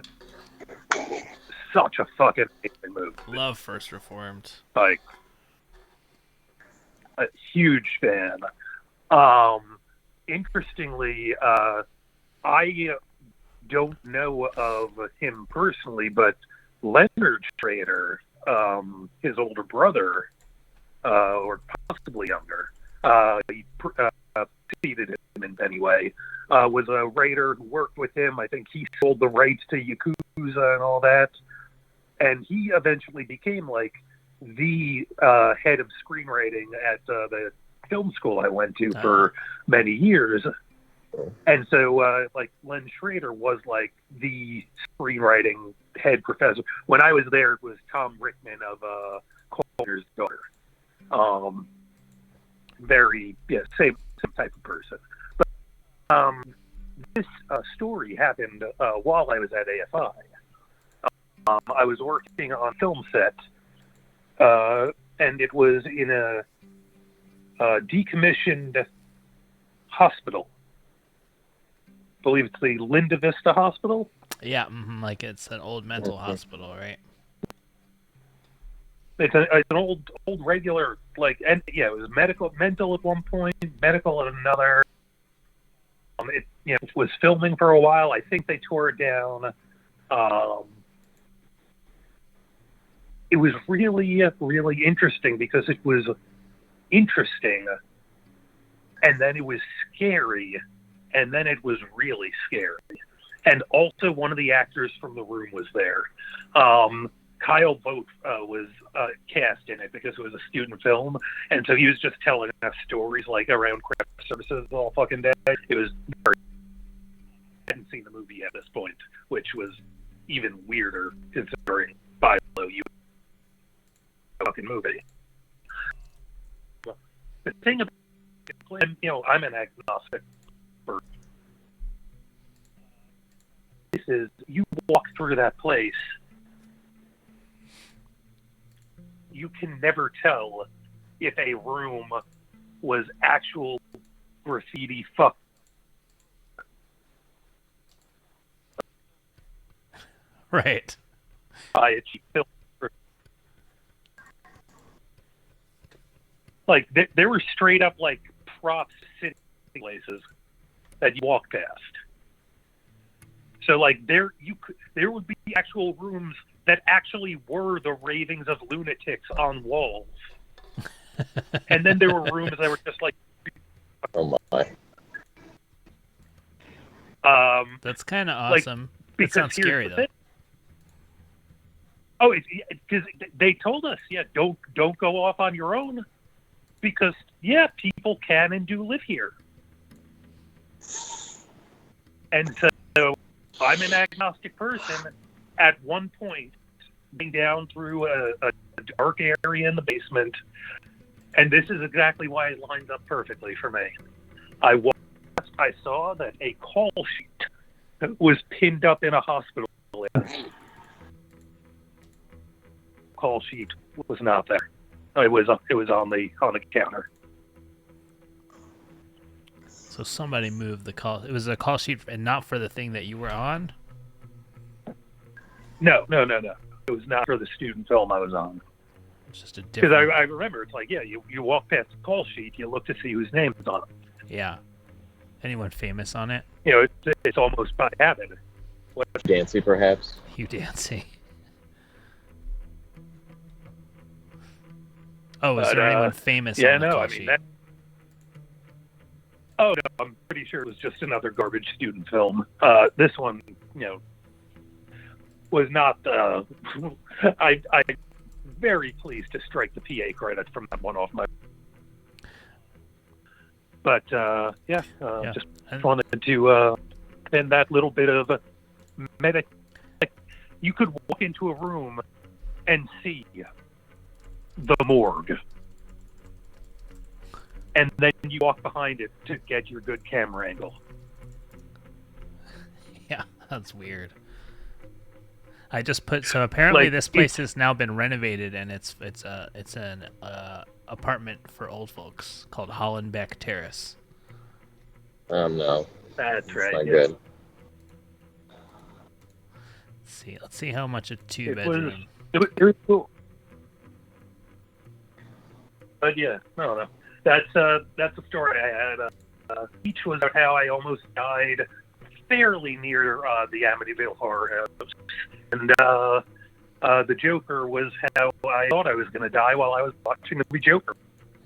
Such a fucking amazing movie. Love First Reformed. Like, a huge fan. Interestingly, I don't know of him personally, but Leonard Schrader, his older brother, or possibly younger, he preceded him in any way, was a writer who worked with him. I think he sold the rights to Yakuza and all that. And he eventually became like the head of screenwriting at the film school I went to for many years. And so, like, Len Schrader was like the screenwriting head professor. When I was there, it was Tom Rickman of Coulter's daughter. Same type of person. But this story happened while I was at AFI. I was working on a film set, and it was in a decommissioned hospital. I believe it's the Linda Vista Hospital. Yeah, like it's an old mental hospital, right? It's an old regular, like, and yeah, it was mental at one point, medical at another. It was filming for a while. I think they tore it down. It was really, really interesting because it was interesting, and then it was scary, and then it was really scary. And also, one of the actors from The Room was there. Kyle Vogt was cast in it because it was a student film, and so he was just telling us stories like around craft services all fucking day. It was very. I hadn't seen the movie at this point, which was even weirder considering Philo you fucking movie. The thing about I'm an agnostic person. This is you walk through that place. You can never tell if a room was actual graffiti fuck. Right. By a cheap film. Like there were straight up like props sitting places that you walk past. So like there would be actual rooms that actually were the ravings of lunatics on walls. And then there were rooms that were just like Oh my. That's kind of awesome. It sounds scary though. Oh, because they told us, don't go off on your own, because people can and do live here. And so I'm an agnostic person. At one point, being down through a dark area in the basement, and this is exactly why it lines up perfectly for me. I saw that a call sheet was pinned up in a hospital. Call sheet was not there. It was on the counter. So somebody moved the call. It was a call sheet, and not for the thing that you were on. No. It was not for the student film I was on. It's just a Because different. I remember it's like you walk past the call sheet, you look to see whose name is on it. Yeah. Anyone famous on it? It's almost by habit. Dancy, perhaps. Hugh Dancy. Oh, is there anyone famous on the call sheet? Oh no, I'm pretty sure it was just another garbage student film. This one, was not. I'm very pleased to strike the PA credit from that one off my. But just wanted to spend that little bit of you could walk into a room and see the morgue, and then you walk behind it to get your good camera angle. Yeah, that's weird. I just put apparently this place has now been renovated, and it's an apartment for old folks called Hollenbeck Terrace. No. That's right. Not good. Let's see how much a 2-bedroom. It was cool. But no. That's a story I had. Each was how I almost died fairly near the Amityville Horror House. And the Joker was how I thought I was going to die while I was watching the movie Joker.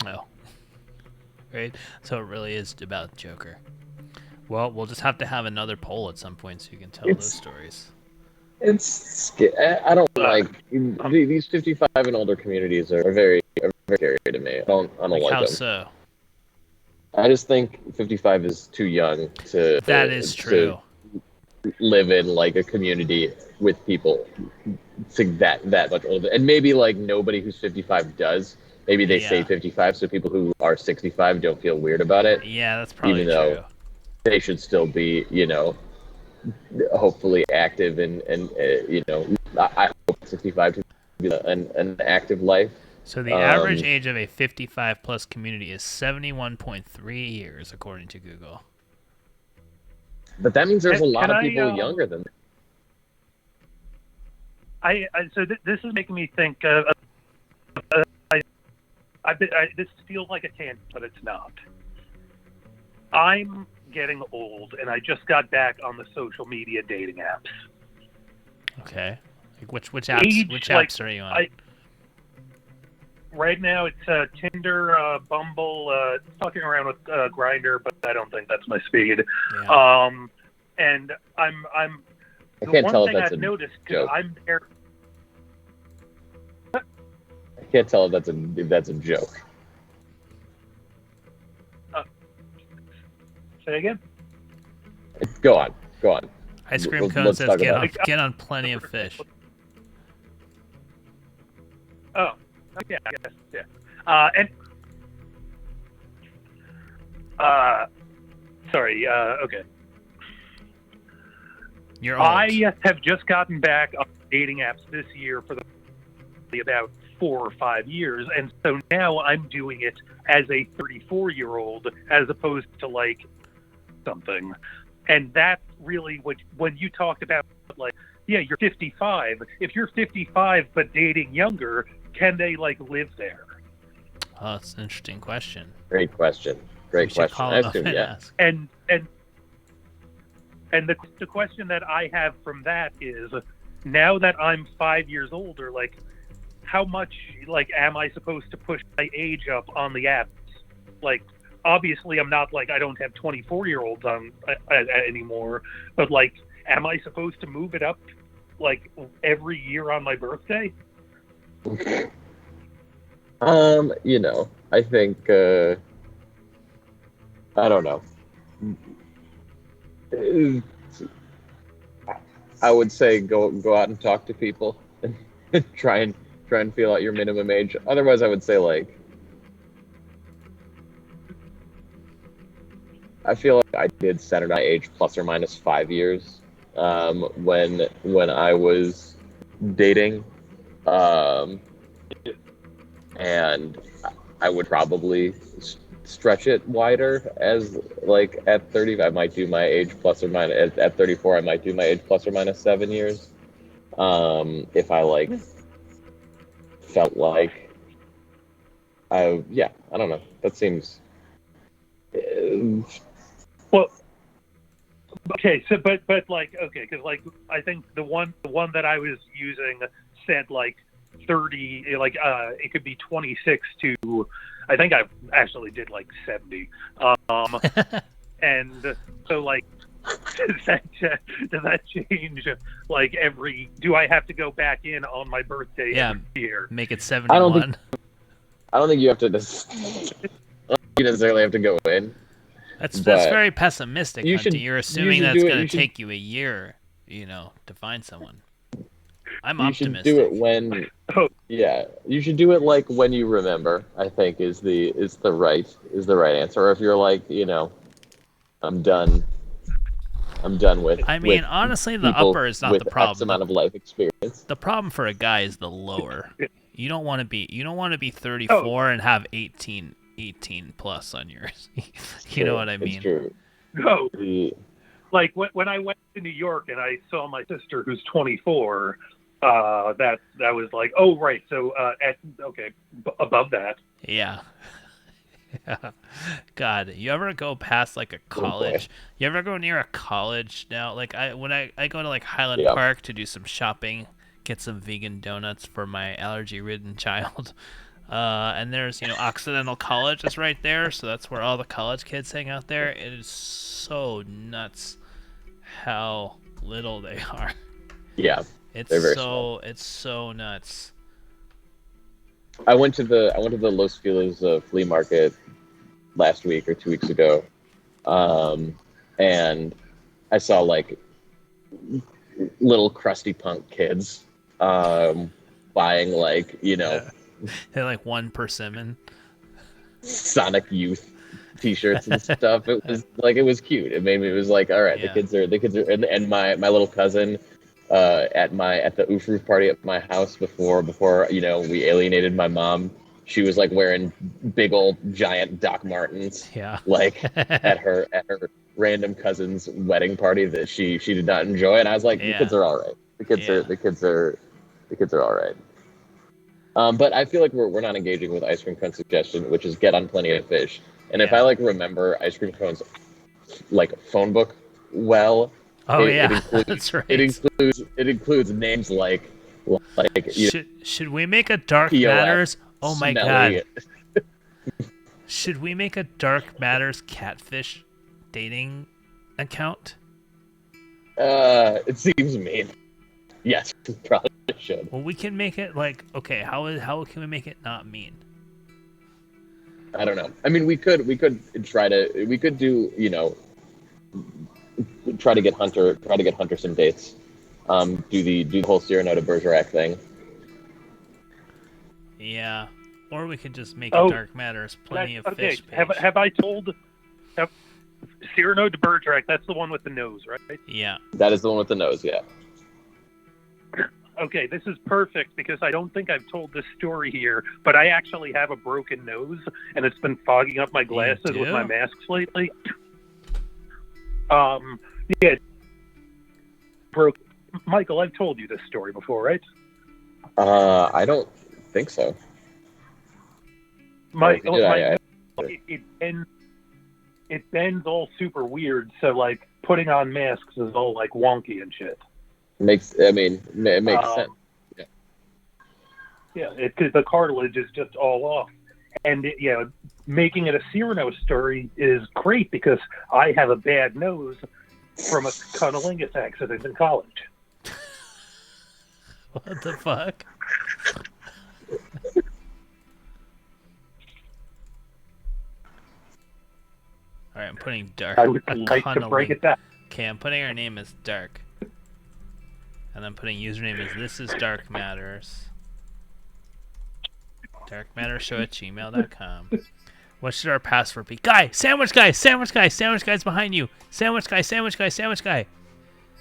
Oh. Right? So it really is about Joker. Well, we'll just have to have another poll at some point so you can tell those stories. I don't like these 55 and older communities are very scary to me. I don't Like like how them. so? I just think 55 is too young to That is true. live in like a community with people that much older. And maybe like nobody who's 55 does. Maybe they say Yeah. 55 so people who are 65 don't feel weird about it. Yeah, that's probably Even though true. they should still be, hopefully active and I hope 65 to be an active life. So the average age of a 55 plus community is 71.3 years, according to Google. But that means there's a lot Can of I, people younger than this is making me think. This feels like a tangent, but it's not. I'm getting old, and I just got back on the social media dating apps. Okay. Like which apps? Which apps are you on? Right now, it's Tinder, Bumble, fucking around with Grindr, but I don't think that's my speed. Yeah. And I'm. I The can't one tell if thing that's I've a noticed, because joke. I'm there. I can't tell if that's a joke. Say again. Go on. Ice cream cone Let's says talk get about on, get on plenty of fish. Oh, yeah, I guess, yeah. Sorry. Okay. You're old. I have just gotten back on dating apps this year for about 4 or 5 years, and so now I'm doing it as a 34-year-old as opposed to like something. And that's really when you talked about like, yeah, you're 55. If you're 55 but dating younger, can they like live there? Oh, that's an interesting question. Great question. We should call him up and ask. And the question that I have from that is, now that I'm 5 years older, like, how much like am I supposed to push my age up on the apps? Like, obviously, I'm not like I don't have 24-year-olds on anymore, but like, am I supposed to move it up like every year on my birthday? I think I don't know. I would say go out and talk to people and try and feel out your minimum age. Otherwise, I would say like I feel like I did set my age plus or minus 5 years when I was dating, and I would probably stretch it wider as like at 30 I might do my age plus or minus at 34 I might do my age plus or minus 7 years if I like felt like I don't know, that seems well, okay, so but like, okay, because like I think the one that I was using said like 30, like it could be 26 to, I think I actually did like 70, and so like does that change like do I have to go back in on my birthday every year? Make it 71. I don't think you have to you necessarily have to go in. That's very pessimistic, you Hunty. should- You're assuming you should that's do it- going you to should- take you a year, to find someone. I'm You optimistic. should do it when you should do it like when you remember, I think is the right answer. Or if you're like, I'm done with I mean, with honestly, the people upper is not with the problem. X amount of life experience. The problem for a guy is the lower. You don't want to be 34 and have 18 plus on yours. You know what I mean? It's true. No. Like when I went to New York and I saw my sister who's 24, that was like, oh right, so above that. Yeah. God, you ever go past like a college? You ever go near a college now? Like when I go to like Highland Park to do some shopping, get some vegan donuts for my allergy-ridden child. And there's, Occidental College is right there, so that's where all the college kids hang out there. It is so nuts how little they are. Yeah, It's they're very it's so nuts. I went to the Los Feliz flea market last week or 2 weeks ago, and I saw like little crusty punk kids buying like Yeah. They're like one persimmon. Sonic Youth T-shirts and stuff. It was cute. It was like, all right, Yeah. the kids are, and my little cousin at the oof roof party at my house before we alienated my mom. She was like wearing big old giant Doc Martens, Yeah. like at her random cousin's wedding party that she did not enjoy, and I was like, the Yeah. kids are all right. The kids are all right. But I feel like we're not engaging with ice cream cone suggestion, which is get on Plenty of Fish. And if Yeah. I like remember ice cream cones like phone book well, Oh it yeah, includes that's right. it includes names like Should we make a Dark POF, Matters? Oh my smelly. god. Should we make a Dark Matters catfish dating account? It seems mean. Yes, we probably should. Well, we can make it like, okay, how can we make it not mean? I don't know. I mean, we could do, try to get Hunter some dates. Do the whole Cyrano de Bergerac thing. Yeah. Or we could just make a Dark Matters Plenty of Fish page. Have I told Cyrano de Bergerac? That's the one with the nose, right? Yeah. That is the one with the nose. Yeah. Okay, this is perfect because I don't think I've told this story here, but I actually have a broken nose, and it's been fogging up my glasses with my masks lately. Yeah, broke. Michael, I've told you this story before, right? I don't think so. It bends all super weird, so like putting on masks is all like wonky and shit. It makes sense. Yeah, the cartilage is just all off. And making it a Cyrano story is great because I have a bad nose from a cunnilingus accident in college. What the fuck? Alright, I'm putting Dark. I would like to break it down. Okay, I'm putting our name as Dark. And I'm putting username as This is Dark Matters. darkmattershow@gmail.com. What should our password be? Guy! Sandwich guy! Sandwich guy! Sandwich guy's behind you! Sandwich guy! Sandwich guy! Sandwich guy!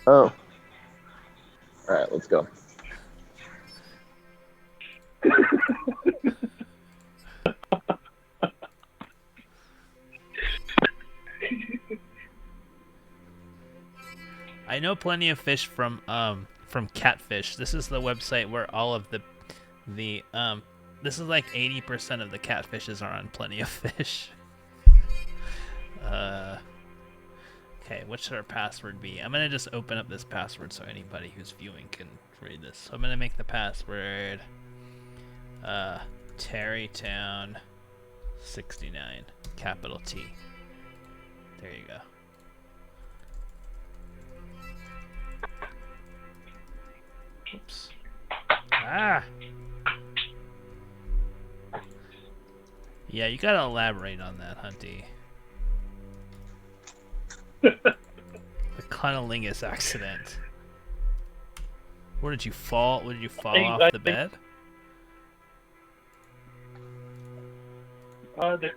Oh. Alright, let's go. I know Plenty of Fish from Catfish. This is the website where all of the this is like 80% of the catfishes are on Plenty of Fish. Okay, what should our password be? I'm gonna just open up this password so anybody who's viewing can read this. So I'm gonna make the password Terrytown 69, capital T. There you go. Oops. Ah! Yeah, you gotta elaborate on that, Hunty. The cunnilingus accident. Where did you fall? Did you fall off the bed? There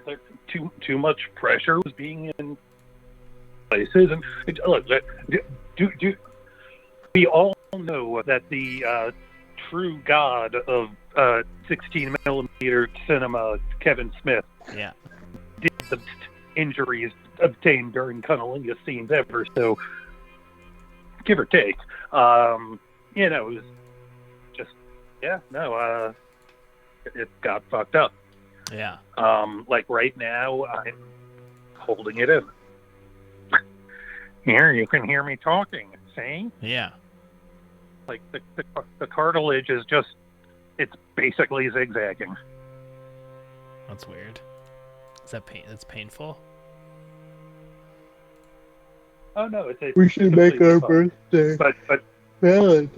too much pressure was being in places, and look, we all know that the true god of 16 millimeter cinema, Kevin Smith, did the injuries obtained during cunnilingus scenes ever. So, give or take, it was just it got fucked up. Yeah. Like right now, I'm holding it in. Here, you can hear me talking. See? Yeah. Like the cartilage is just, it's basically zigzagging. That's weird. Is that pain? That's painful. Oh no, it's we should make our fun. birthday. But No,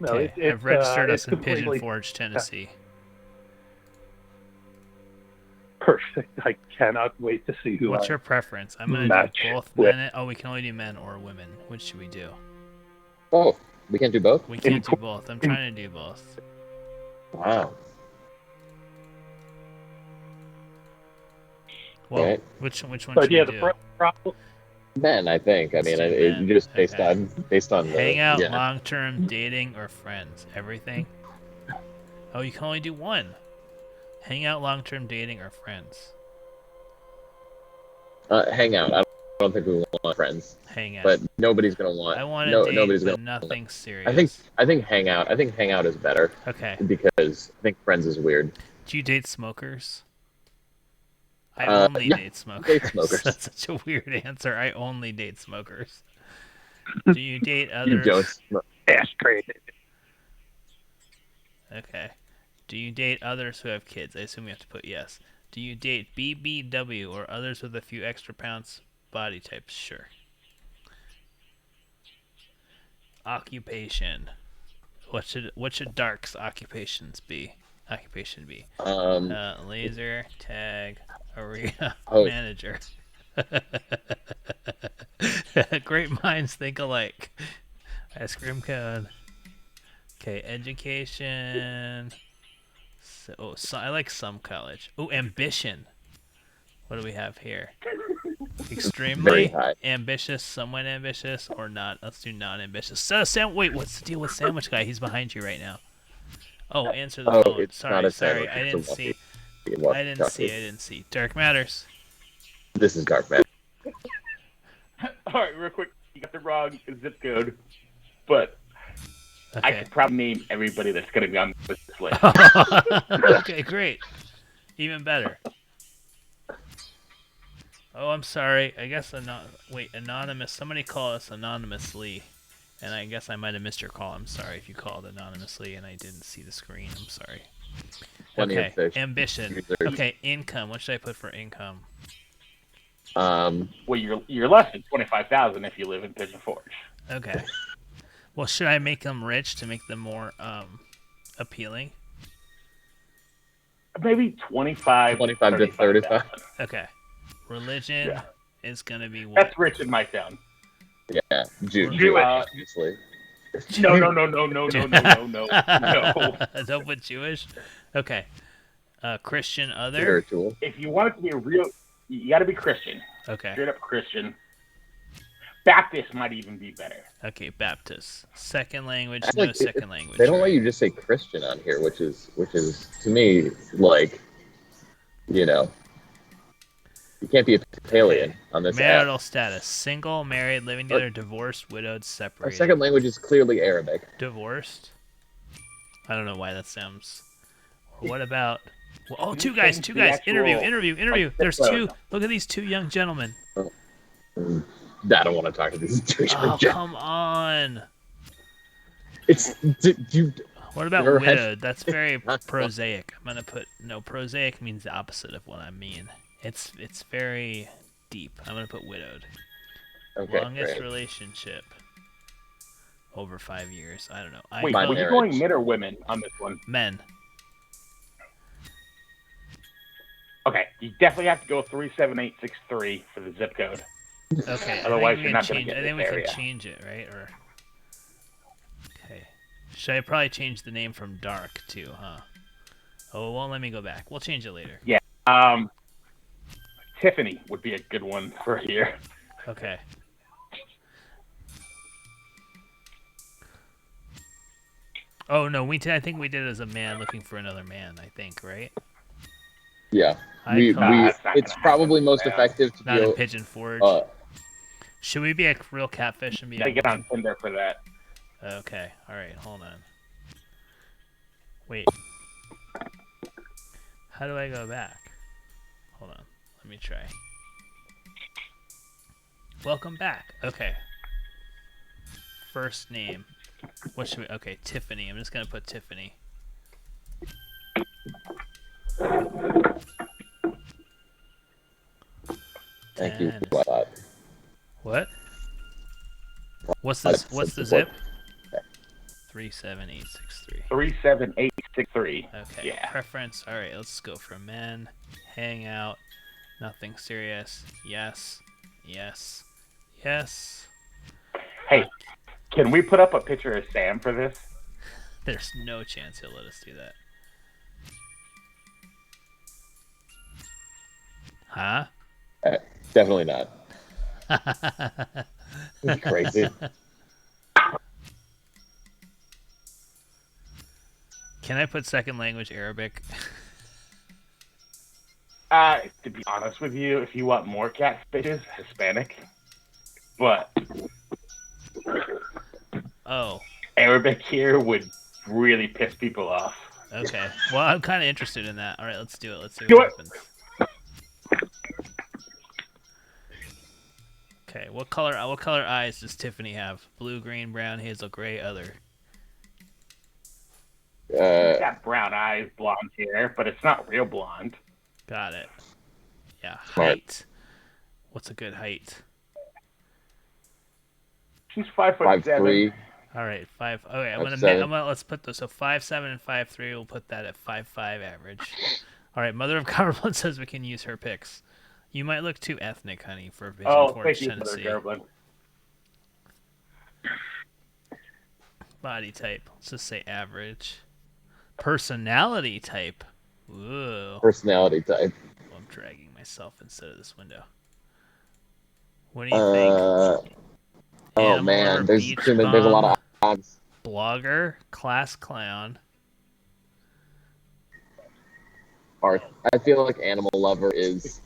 Okay, I've registered us in Pigeon completely Forge, Tennessee. perfect. I cannot wait to see who What's I your preference? I'm gonna match do both with. men. Oh, we can only do men or women. Which should we do? Oh, we can't do both? We can't do both. I'm trying to do both. Wow. Well, Right. which one But should yeah, we the do? problem. Men, I think. I Let's mean, do it men. just based Okay. on the Hang out, yeah. long-term, dating, or friends? Everything? Oh, you can only do one. Hang out, long-term, dating, or friends? Hang out. I don't think we want friends, Hang out. but nobody's gonna want. I want to No, date, nobody's but gonna. nothing serious. I think hang out. I think hang out is better Okay. because I think friends is weird. Do you date smokers? I Uh, only yeah, date smokers. date smokers. That's such a weird answer. I only date smokers. Do you date others? You don't. Smoke. Ashtray. Okay. Do you date others who have kids? I assume we have to put yes. Do you date BBW or others with a few extra pounds body types? Sure. Occupation. What should Dark's occupations be? Occupation be? Laser tag arena manager. Great minds think alike. Ice cream cone. Okay, education. So I like some college. Oh, ambition. What do we have here? Very Extremely high. ambitious, somewhat ambitious, or not? Let's do non-ambitious. So, wait, what's the deal with Sandwich Guy? He's behind you right now. Oh, answer the phone. It's Sorry, not a sorry, sandwich, I it's didn't a see. walkie-talkie. I didn't see. Dark Matters. This is Dark Man. All right, real quick. You got the wrong zip code, but I Okay. could probably name everybody that's going to be on this list. Okay, great. Even better. Oh, I'm sorry. I guess anonymous. Somebody call us anonymously, and I guess I might have missed your call. I'm sorry if you called anonymously and I didn't see the screen. I'm sorry. Plenty of Okay, fish. ambition. Users. Okay, income. What should I put for income? Um, Well, you're less than 25,000 if you live in Pigeon Forge. Okay. Well, should I make them rich to make them more appealing? Maybe 25 25 to 35. Okay. Religion Yeah. is gonna be what? That's rich in my town. yeah, Jewish, Jewish. obviously. No. Don't put Jewish. Okay. Christian other. Spiritual. If you want it to be a real, you got to be Christian. Okay. Straight up Christian. Baptist might even be better. Okay. Baptist. Second language. That's No like- second language. They don't let right? you just say Christian on here, which is to me like, you know, you can't be a Italian on this app. Marital status: single, married, living together, divorced, widowed, Our separated. second language is clearly Arabic. Divorced. I don't know why that sounds. What about? Well, oh, two guys. change the actual, Interview. like, There's zip two. code. Look at these two young gentlemen. I don't want to talk to these two. Oh, come on. It's you. What about Never had- widowed? That's very prosaic. I'm gonna put no. Prosaic means the opposite of what I mean. It's very deep. I'm gonna put widowed. Okay, Longest great. relationship. Over 5 years. I don't know. Wait, My were you marriage. going men or women on this one? Men. Okay, you definitely have to go 37863 for the zip code. Okay. Otherwise, I you're think not we gonna can change. get I think we this can area. change it, right? Or. Okay. Should I probably change the name from Dark too, huh? Oh, it won't let me go back. We'll change it later. Tiffany would be a good one for here. Okay. Oh no, I think we did it as a man looking for another man. I think, right? Yeah, I we call- That's not it's gonna probably happen, most man. effective to Not in deal. Pigeon Forge. Should we be a real catfish and be? You gotta get on Tinder for that. Okay. All right. Hold on. Wait. How do I go back? Hold on. Let me try. Welcome back. Okay. First name. What should we? Okay, Tiffany. I'm just gonna put Tiffany. Thank you. Ten. for that. What? What's this? That's What's the support. zip? 37863. 37863. Okay. Yeah. Preference. All right. Let's go for men. Hang out. Nothing serious. Yes. Yes. Yes. Hey, can we put up a picture of Sam for this? There's no chance he'll let us do that. Huh? Definitely not. Crazy. Can I put second language Arabic? To be honest with you, if you want more cat bitches, Hispanic. But Oh, Arabic here would really piss people off. okay. Well, I'm kind of interested in that. All right, let's do it. Let's see Do what it. happens. Okay, what color eyes does Tiffany have? Blue, green, brown, hazel, gray, other. She's got brown eyes, blonde hair, but it's not real blonde. Got it. Yeah, Smart. height. What's a good height? She's 5'7". 5'3". All right, 5. Okay, 5'7". Let's put those. So 5'7" and 5'3". We'll put that at 5'5" average. All right, Mother of Cumberland says we can use her picks. You might look too ethnic, honey, for Vision Oh, Forge, thank you, Mother Tennessee. Gerblin. Body type. Let's just say average. Personality type. Ooh. Personality type. Oh, I'm dragging myself instead of this window. What do you think? Oh Animal man, lover, there's beach too many. There's a lot bum, of odds. blogger, class clown. Art. I feel like animal lover is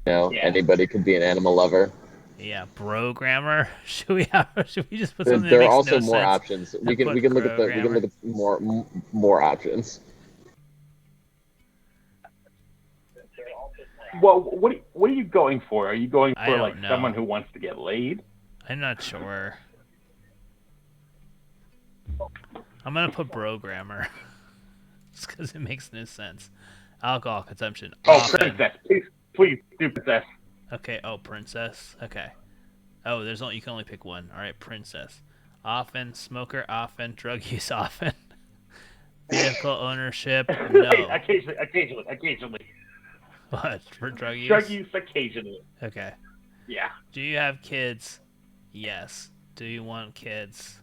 Yeah. anybody could be an animal lover. Yeah, programmer. Should we just put There, something that there are makes also no more sense? options. We can put look at programmer. more options. Well, what are you going for? Are you going I for don't like know. someone who wants to get laid? I'm not sure. I'm gonna put programmer. Just because it makes no sense. Alcohol consumption. Oh, Often. princess, please do princess. Okay. Oh, princess. Okay. Oh, you can only pick one. All right, princess. Often smoker. Often drug use. Often vehicle ownership. No. Occasionally. What for drug use? Drug use occasionally. Okay. Yeah. Do you have kids? Yes. Do you want kids?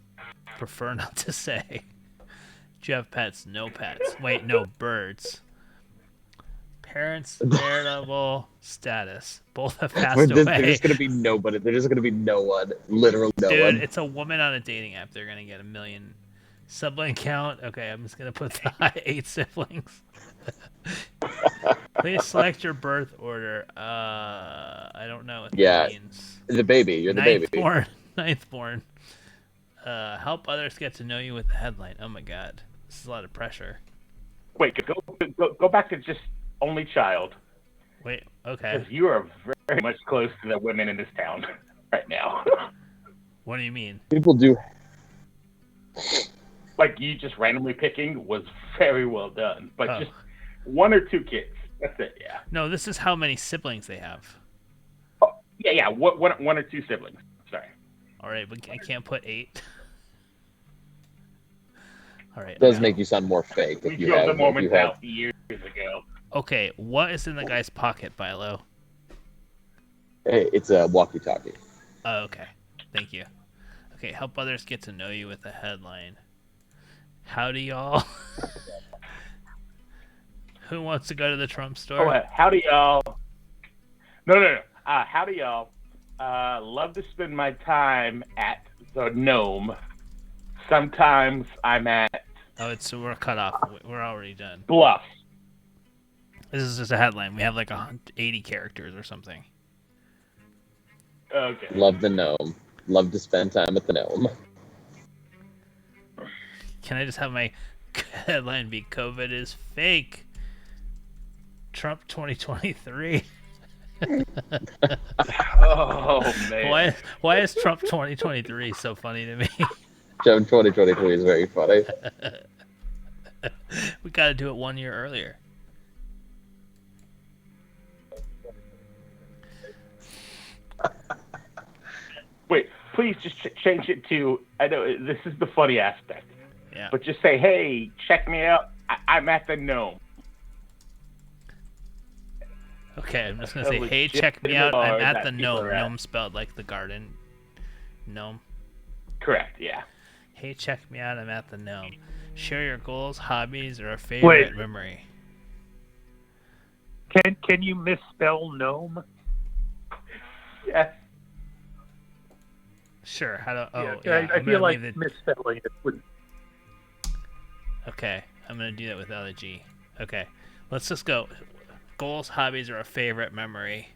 Prefer not to say. Do you have pets? No pets. Wait, no birds. Parents, marital status. Both have passed There's away. just gonna be nobody. There's just gonna be no one. Literally no Dude, one. it's a woman on a dating app. They're gonna get 1 million. Sibling count. Okay, I'm just gonna put the 8 siblings. Please select your birth order. I don't know what that means. The baby. You're the baby. Ninth born. Help others get to know you with the headline. Oh my god, this is a lot of pressure. Wait, go back to just only child. Wait, okay. Because you are very much close to the women in this town right now. What do you mean? People do. Like you just randomly picking was very well done, but Oh. just 1 or 2 kids. That's it. Yeah. No, this is how many siblings they have. Oh, yeah. One or 2 siblings. Sorry. All right, but I can't put 8. All right. It does okay. make you sound more fake We if you drove the have. If Mormons you have. out years ago. Okay, what is in the guy's pocket, Bilo? Hey, it's a walkie-talkie. Oh, okay. Thank you. Okay, help others get to know you with a headline. Howdy, y'all. Who wants to go to the Trump store? Oh, howdy, y'all. No. Howdy, y'all. Love to spend my time at the Gnome. Sometimes I'm at Oh, we're cut off. We're already done. Bluff. This is just a headline. We have like 80 characters or something. Okay. Love the gnome. Love to spend time at the gnome. Can I just have my headline be COVID is fake? Trump 2023. Oh man. Why is Trump 2023 so funny to me? Joe 2023 is very funny. We got to do it 1 year earlier. Wait, please just change it to. I know this is the funny aspect, Yeah. but just say, "Hey, check me out. I'm at the Gnome." Okay, I'm just gonna A say, hey, legit check me out. I'm bar at that the people Gnome. are at. Gnome spelled like the garden. Gnome. Correct. Yeah. Hey, check me out. I'm at the Gnome. Share your goals, hobbies, or a favorite memory. Can you misspell gnome? Yes. Sure. How do? Oh, Yeah, yeah. I I'm feel gonna like leave it. misspelling it would. Okay, I'm gonna do that without a G. Okay, let's just go. Goals, hobbies, or a favorite memory.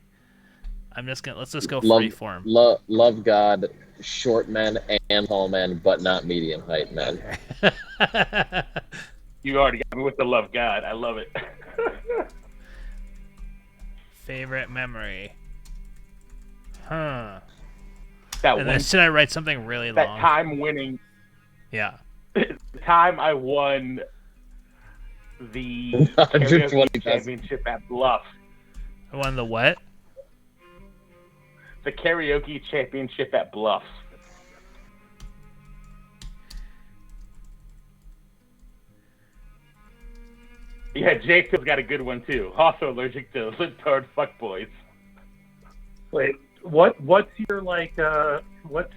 Let's just go free form. Love God, short men and tall men, but not medium height men. Okay. You already got me with the love God. I love it. Favorite memory. Huh. That And one, then should I write something really that long? time winning, Yeah. the time I won the karaoke 120,000. championship at Bluff. I won the what? The karaoke championship at Bluff. Yeah, Jacob's got a good one too. Also allergic to libtard fuckboys. Wait, what's your what's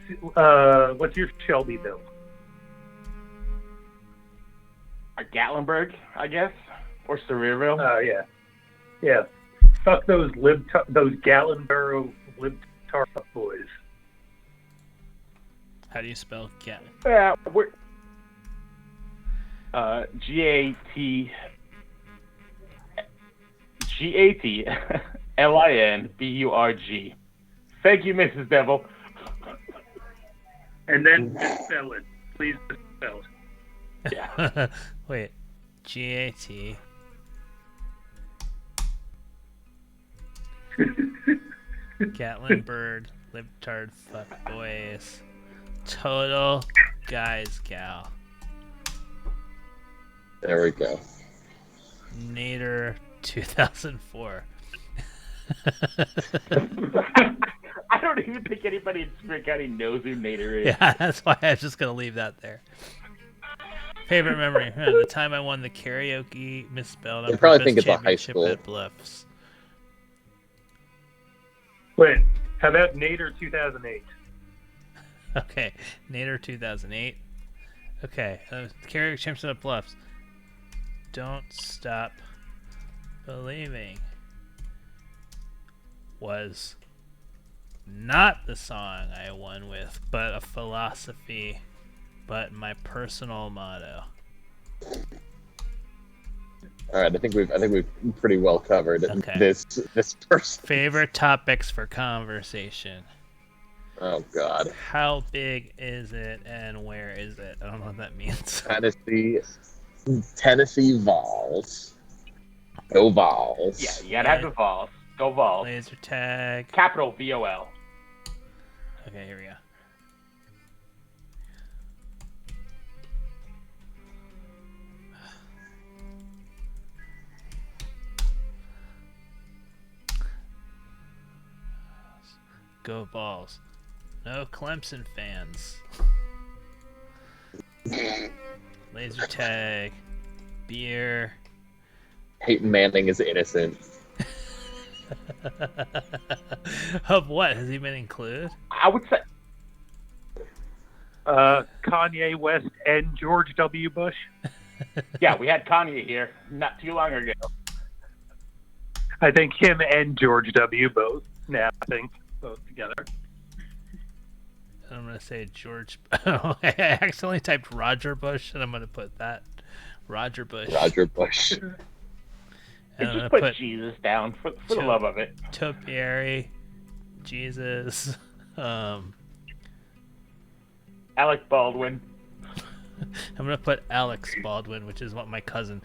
your Shelby build? Or Gatlinburg, I guess, or Cereerville. Oh yeah. Fuck those Gatlinboro libtard boys. How do you spell cat? Yeah, we're GATLINBURG. Thank you, Mrs. Devil. And then misspell it. Please misspell it. Yeah. Wait. GAT. Gatlin Bird. Libtard fuck boys. Total guys gal. There we go. Nader 2004. I don't even think anybody in Spirit County knows who Nader is. Yeah, that's why I was just gonna leave that there. Favorite memory? The time I won the karaoke misspelled on They probably purpose think it's a high championship school. at Bluffs. Wait, how about Nader 2008? Okay, Nader 2008. Okay, karaoke championship at Bluffs. Don't Stop Believing was not the song I won with, but a philosophy, but my personal motto. All right, I think we've pretty well covered Okay. this person. Favorite topics for conversation. Oh God, How big is it and where is it? I don't know what that means. Tennessee Vols. Go Vols. Yeah, you gotta have the Vols. Go Vols. Laser tag. Capital VOL. Okay, here we go. Go Balls. No Clemson fans. Laser tag. Beer. Peyton Manning is innocent. Of what? Has he been included? I would say Kanye West and George W. Bush. yeah, we had Kanye here not too long ago. I think him and George W. both. Now I think both together. I'm gonna say George. I accidentally typed Roger Bush, and I'm gonna put that Roger Bush. Roger Bush. And I'm Just gonna put Jesus down for the love of it. Topiary, Jesus. Alec Baldwin. I'm gonna put Alex Baldwin, which is what my cousin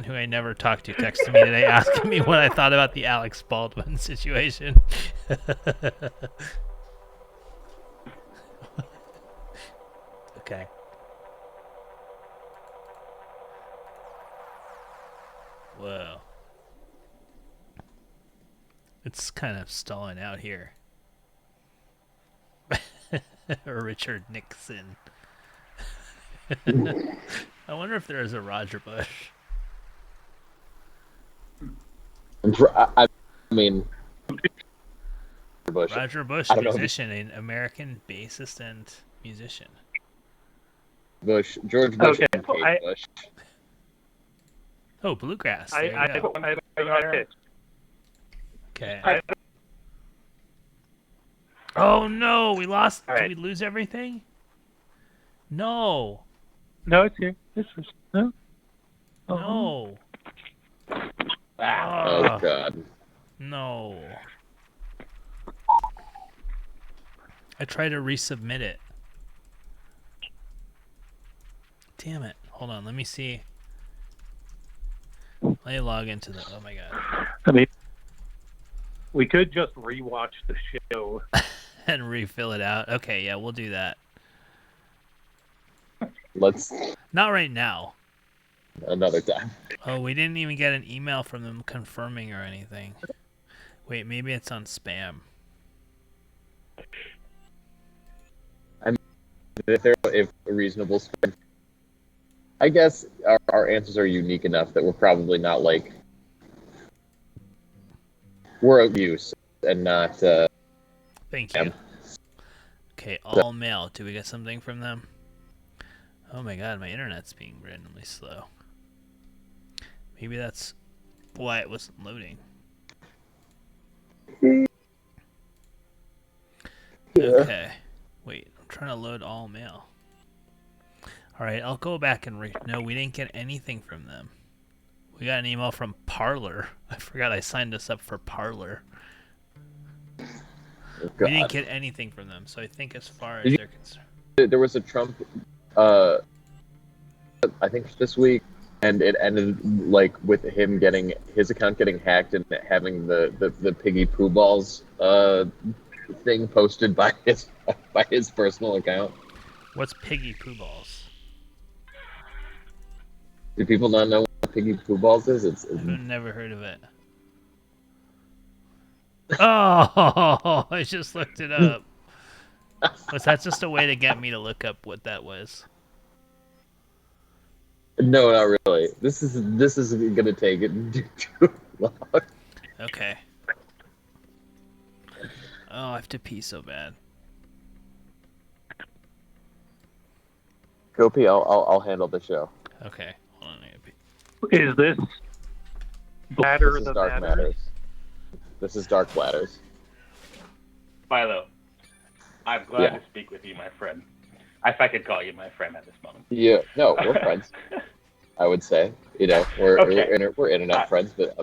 who I never talked to, texted me today asking me what I thought about the Alex Baldwin situation. Okay. Whoa. It's kind of stalling out here. or Richard Nixon. I wonder if there is a Roger Bush. I mean, Bush. Roger Bush, I don't know. musician, an American bassist and musician. George Bush, Okay, and Kate Bush. Oh, bluegrass. There you I go. put my pitch. Okay. Oh no, we lost. All right. Did we lose everything? No. No, it's here. This is no. No. Oh Ah, God. no. I tried to resubmit it. Damn it. Hold on, let me see. Let me log into the. Oh my God. I mean, we could just rewatch the show. And refill it out. Okay, yeah, we'll do that. Let's Not right now. another time. Oh, we didn't even get an email from them confirming or anything. Wait, maybe it's on spam. If a reasonable spend, I guess our answers are unique enough that we're probably not like we're of use and not. Thank you. Okay, all mail. Do we get something from them? Oh my God, my internet's being randomly slow. Maybe that's why it wasn't loading. Okay. Wait, I'm trying to load all mail. Alright, I'll go back and no, we didn't get anything from them. We got an email from Parler. I forgot I signed us up for Parler. We didn't get anything from them, so I think as far as they're concerned. There was a Trump, I think this week, and it ended like with him getting his account getting hacked and having the piggy poo balls thing posted by his personal account. What's piggy poo balls? Do people not know what piggy poo balls is? I've never heard of it. Oh, I just looked it up. Was that just a way to get me to look up what that was? No, not really. This is gonna take it too long. Okay. Oh, I have to pee so bad. Go pee. I'll handle the show. Okay, hold on, I gotta pee. Is this Bladder This is the Dark Matters? Matters. This is Dark Bladders. Philo, I'm glad Yeah. to speak with you, my friend. If I could call you my friend at this moment. Yeah, no, we're friends. I would say, we're Okay. we're internet friends, but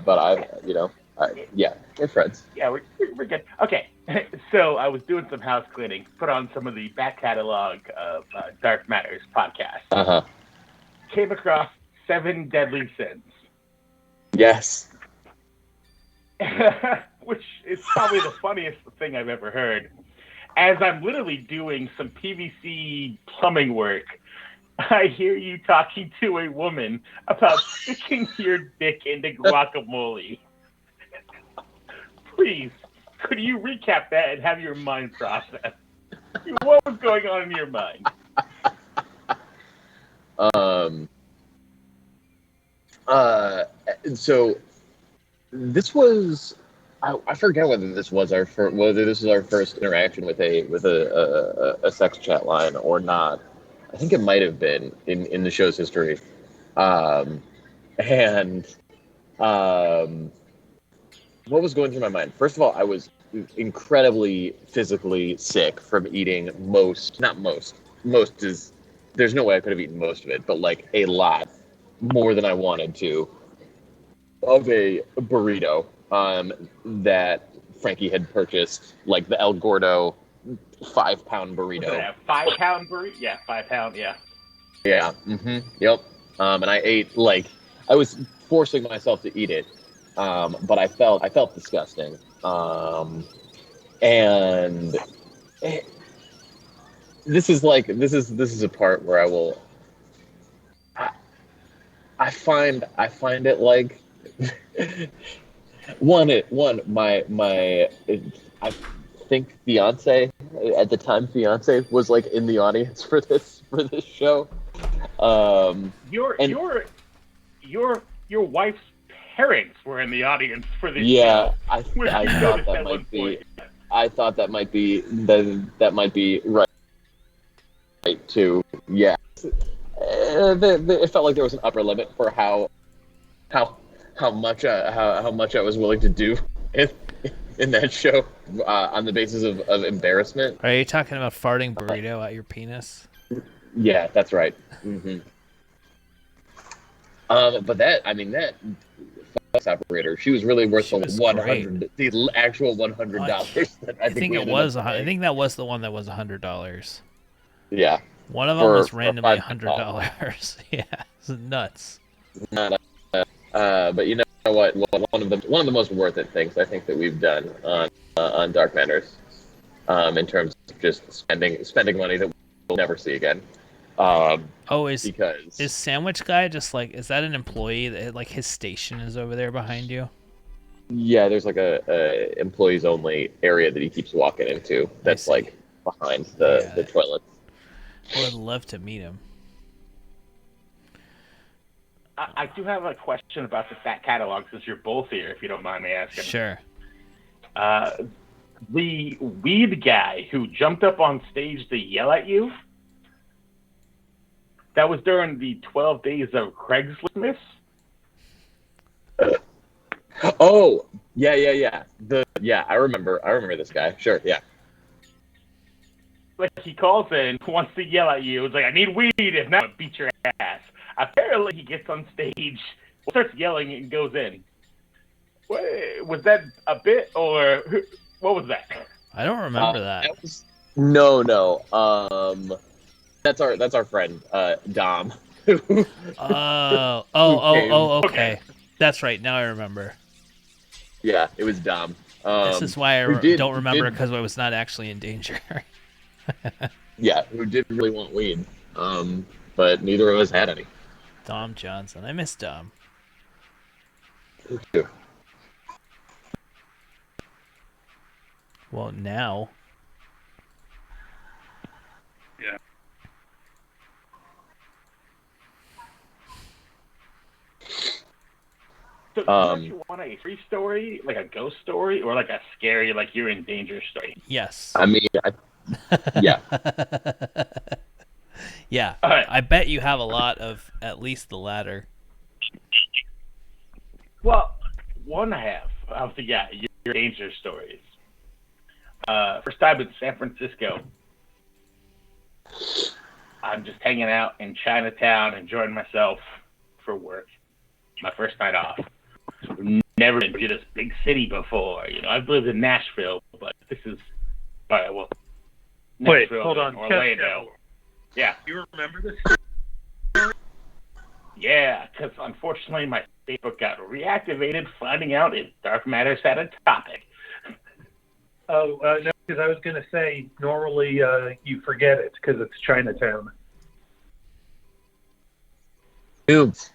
yeah, we're friends. Yeah, we're good. Okay, so I was doing some house cleaning, put on some of the back catalog of Dark Matters podcast. Uh-huh. Came across 7 Deadly Sins, Yes. which is probably the funniest thing I've ever heard. As I'm literally doing some PVC plumbing work, I hear you talking to a woman about sticking your dick into guacamole. Please, could you recap that and have your mind process? What was going on in your mind? So this was, I forget whether this was our first interaction with a sex chat line or not. I think it might have been in the show's history. What was going through my mind? First of all, I was incredibly physically sick from eating most is, there's no way I could have eaten most of it, but like a lot more than I wanted to of a burrito that Frankie had purchased, like the El Gordo 5-pound burrito. Was it a 5-pound burrito? Yeah, 5 pound, yeah. Yeah. Yep. And I ate, like, I was forcing myself to eat it, but I felt disgusting. And this is a part where I find it like I think fiance at the time, fiance was like in the audience for this show. Your and- your wife's parents were in the audience for this Yeah, show. I Which thought you that noticed at might one be. point. I thought that might be right too. Yeah, it felt like there was an upper limit for how much I was willing to do in that show on the basis of embarrassment. Are you talking about farting burrito at your penis? Yeah, that's right. But that operator, she was really worth She the was $100, the actual $100 that I think it was. I think that was the one that was $100. Yeah. One of them was randomly $5. $100. Yeah, it's nuts. Not but you know what? One of the most worth it things I think that we've done on Dark Matters, in terms of just spending money that we'll never see again. Is Sandwich Guy just like, is that an employee that like his station is over there behind you? Yeah, there's like a employees only area that he keeps walking into. That's like behind the toilet. I would love to meet him. I do have a question about the Fat Catalog since you're both here, if you don't mind me asking. Sure. The weed guy who jumped up on stage to yell at you, that was during the 12 days of Craigslist. Oh, yeah. I remember this guy. Sure, yeah. Like, he calls in, wants to yell at you. It's like, I need weed, if not, I'll beat your ass. Apparently, he gets on stage, starts yelling, and goes in. Was that a bit, or what was that? I don't remember that. No. That's our friend, Dom. Okay. That's right. Now I remember. Yeah, it was Dom. This is why I don't remember, because I was not actually in danger. Yeah, who did really want weed, but neither of us had any. Dom Johnson. I miss Dom. Me too. Well, now. Yeah. So, do you want a free story, like a ghost story, or like a scary, like you're in danger story? Yes. I mean, yeah. Yeah. Right. I bet you have a lot of at least the latter. Well, one half of the your danger stories. First time in San Francisco. I'm just hanging out in Chinatown, enjoying myself for work. My first night off. Never been to this big city before. You know, I've lived in Nashville, but this is Nashville, Wait, hold on. Orlando. Yeah. You remember this? Yeah, because unfortunately my Facebook got reactivated, finding out if Dark Matters had a topic. Oh, no, because I was going to say, normally you forget it because it's Chinatown. Oops.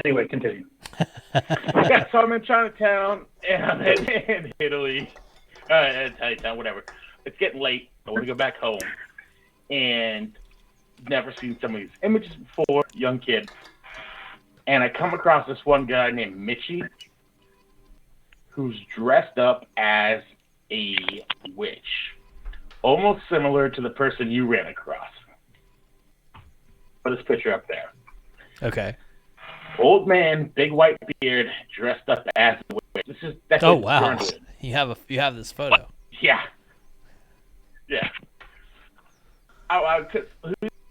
Anyway, continue. Yeah, so I'm in Chinatown, and I'm in Italy. Chinatown, whatever. It's getting late. I want to go back home. And never seen some of these images before, young kid. And I come across this one guy named Mitchie, who's dressed up as a witch. Almost similar to the person you ran across. Put his picture up there. Okay. Old man, big white beard, dressed up as a witch. That's Oh what wow. it's turned You have this photo. Yeah. Yeah. I was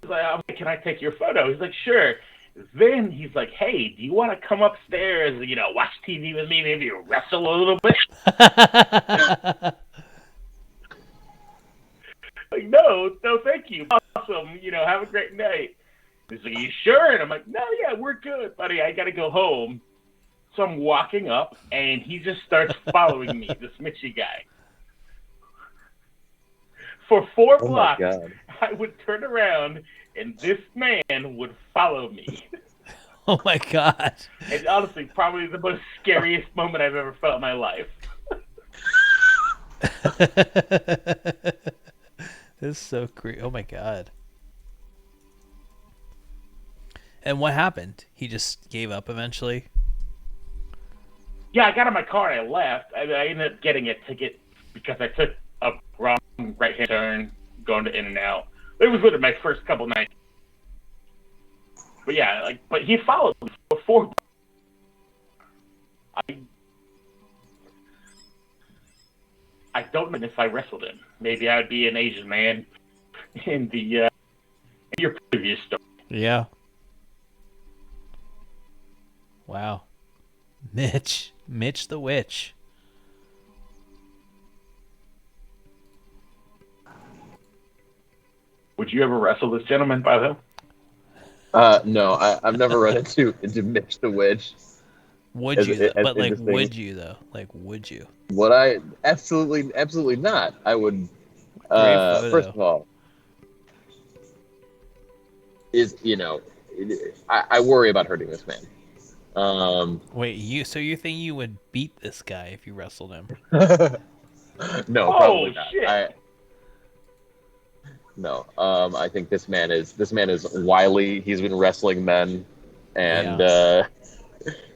like, can I take your photo? He's like, sure. Then he's like, hey, do you want to come upstairs, watch TV with me, maybe wrestle a little bit? Like, no, thank you. Awesome. Have a great night. He's like, you sure? And I'm like, no, yeah, we're good, buddy. I got to go home. So I'm walking up, and he just starts following me, this Mitchie guy. For 4 blocks, God. I would turn around, and this man would follow me. Oh my god. It's honestly probably the most scariest moment I've ever felt in my life. This is so creepy. Oh my god. And what happened? He just gave up eventually? Yeah, I got in my car and I left. I ended up getting a ticket because I took a wrong right-hand turn going to In-N-Out. It was literally my first couple nights. But yeah, but he followed me before. I don't know if I wrestled him. Maybe I'd be an Asian man in your previous story. Yeah. Wow. Mitch the Witch. Would you ever wrestle this gentleman, by the way? No, I've never run into Mitch the Witch. Would you though? But like, would you though? Like, would you? Would I? Absolutely not. I would. First of all, I worry about hurting this man. Wait, so you think you would beat this guy if you wrestled him? No, probably not. Shit. No. I think this man is wily. He's been wrestling men, and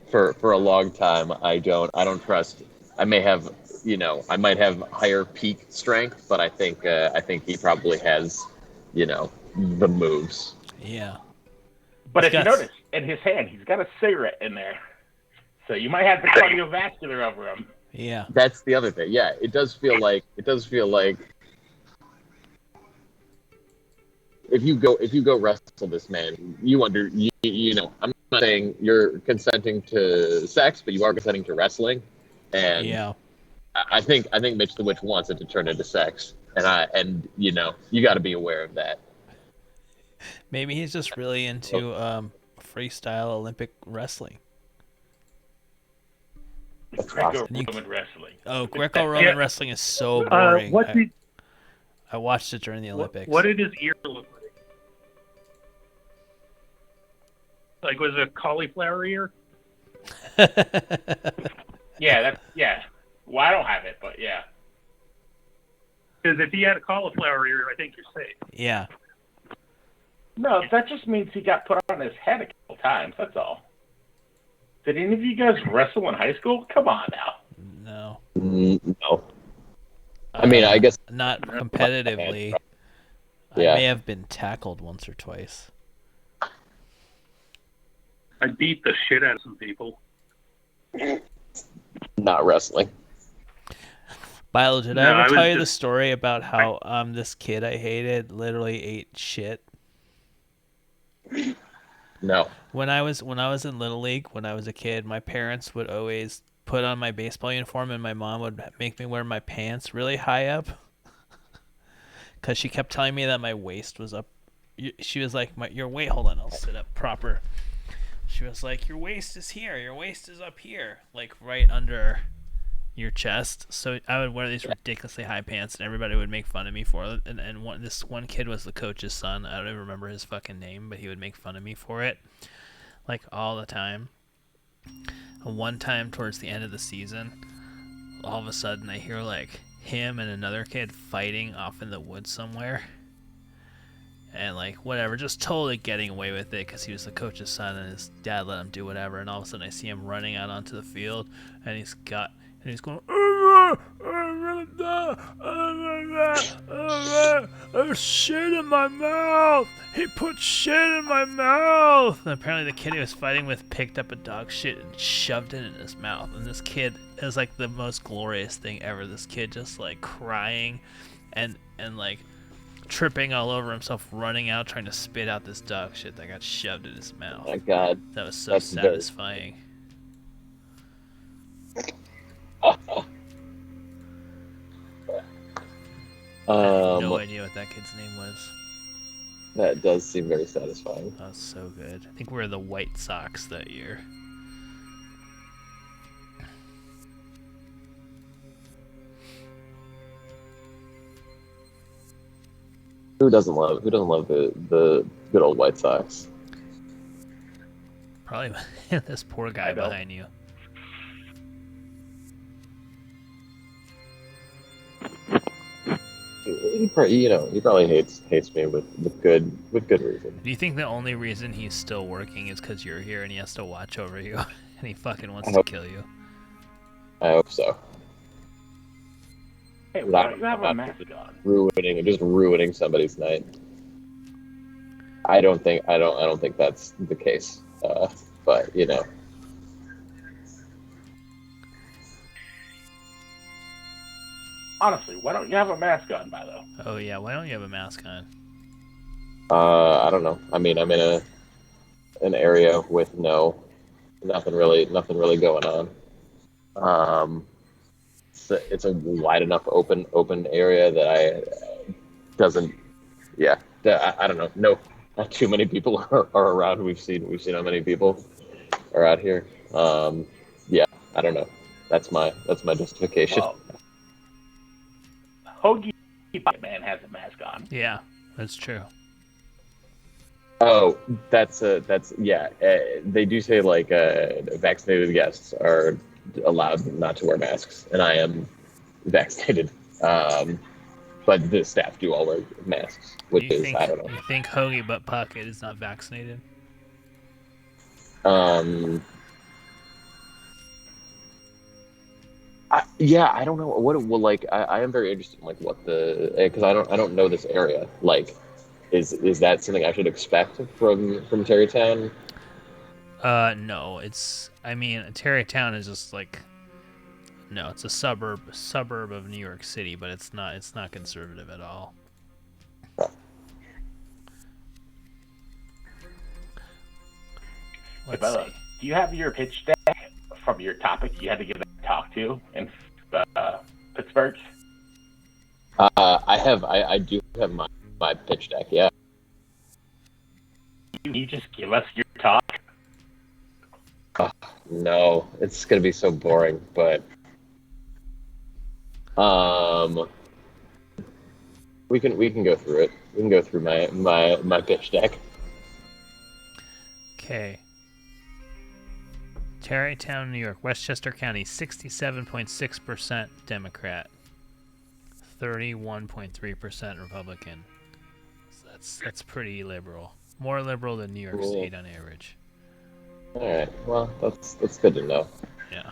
for a long time, I don't trust. I may have, I might have higher peak strength, but I think he probably has, the moves. Yeah. But if you notice, in his hand, he's got a cigarette in there. So you might have the cardiovascular over him. Yeah. That's the other thing. Yeah, it does feel like if you go wrestle this man, I'm not saying you're consenting to sex, but you are consenting to wrestling. And yeah. I think Mitch the Witch wants it to turn into sex. And you got to be aware of that. Maybe he's just really into freestyle Olympic wrestling. Greco-Roman wrestling. Oh, Greco-Roman wrestling is so boring. I watched it during the Olympics. What did his ear look like? Like, was it a cauliflower ear? Yeah. Well, I don't have it, but yeah. Because if he had a cauliflower ear, I think you're safe. Yeah. No, that just means he got put on his head a couple times. That's all. Did any of you guys wrestle in high school? Come on now. No. No. I mean, I guess not competitively. Yeah. I may have been tackled once or twice. I beat the shit out of some people. Not wrestling. Bilo, did I ever tell you the story about how this kid I hated literally ate shit? No. When I was in Little League, when I was a kid, my parents would always put on my baseball uniform, and my mom would make me wear my pants really high up, because she kept telling me that my waist was up. She was like, "Your waist, hold on, I'll sit up proper." She was like, "Your waist is here. Your waist is up here, like right under your chest." So I would wear these ridiculously high pants, and everybody would make fun of me for it. And this one kid was the coach's son. I don't even remember his fucking name, but he would make fun of me for it, like all the time. And one time towards the end of the season, all of a sudden I hear like him and another kid fighting off in the woods somewhere. And like whatever, just totally getting away with it because he was the coach's son and his dad let him do whatever. And all of a sudden I see him running out onto the field, and he's going, "There's shit in my mouth. He put shit in my mouth." And apparently the kid he was fighting with picked up a dog shit and shoved it in his mouth. And this kid, it was like the most glorious thing ever. This kid just like crying and like tripping all over himself, running out trying to spit out this dog shit that got shoved in his mouth. Oh my God. That was so satisfying. I have no idea what that kid's name was. That does seem very satisfying. That was so good. I think we were the White Sox that year. Who doesn't love the good old White Sox? Probably this poor guy I know. behind you. He probably hates me with good reason. Do you think the only reason he's still working is because you're here and he has to watch over you, and he fucking wants to kill you? I hope so. Hey, why don't you have a mask on? Ruining somebody's night. I don't think that's the case. But you know. Honestly, why don't you have a mask on, by though? Oh yeah, why don't you have a mask on? I don't know. I mean, I'm in an area with nothing really going on. It's a wide enough open area that I don't know. No, not too many people are around. We've seen how many people are out here. Yeah, I don't know. That's my justification. Well, Hoagie Man has a mask on. Yeah, that's true. Oh, yeah. They do say like vaccinated guests are allowed not to wear masks, and I am vaccinated. But the staff do all wear masks, which I don't know. You think Hoagie Butt Pocket is not vaccinated? I don't know what it will like. I am very interested in like what because I don't know this area. Like, is that something I should expect from Terrytown? No. Terrytown is just like, no, it's a suburb of New York City, but it's not conservative at all. Let's see. Do you have your pitch deck from your topic you had to give a talk to in Pittsburgh? I do have my pitch deck. Yeah. Can you just give us your talk? No, it's gonna be so boring. But we can go through it. We can go through my pitch deck. Okay. Tarrytown, New York, Westchester County, 67.6% Democrat, 31.3% Republican. So that's pretty liberal. More liberal than New York State on average. All right. Well, that's good to know. Yeah.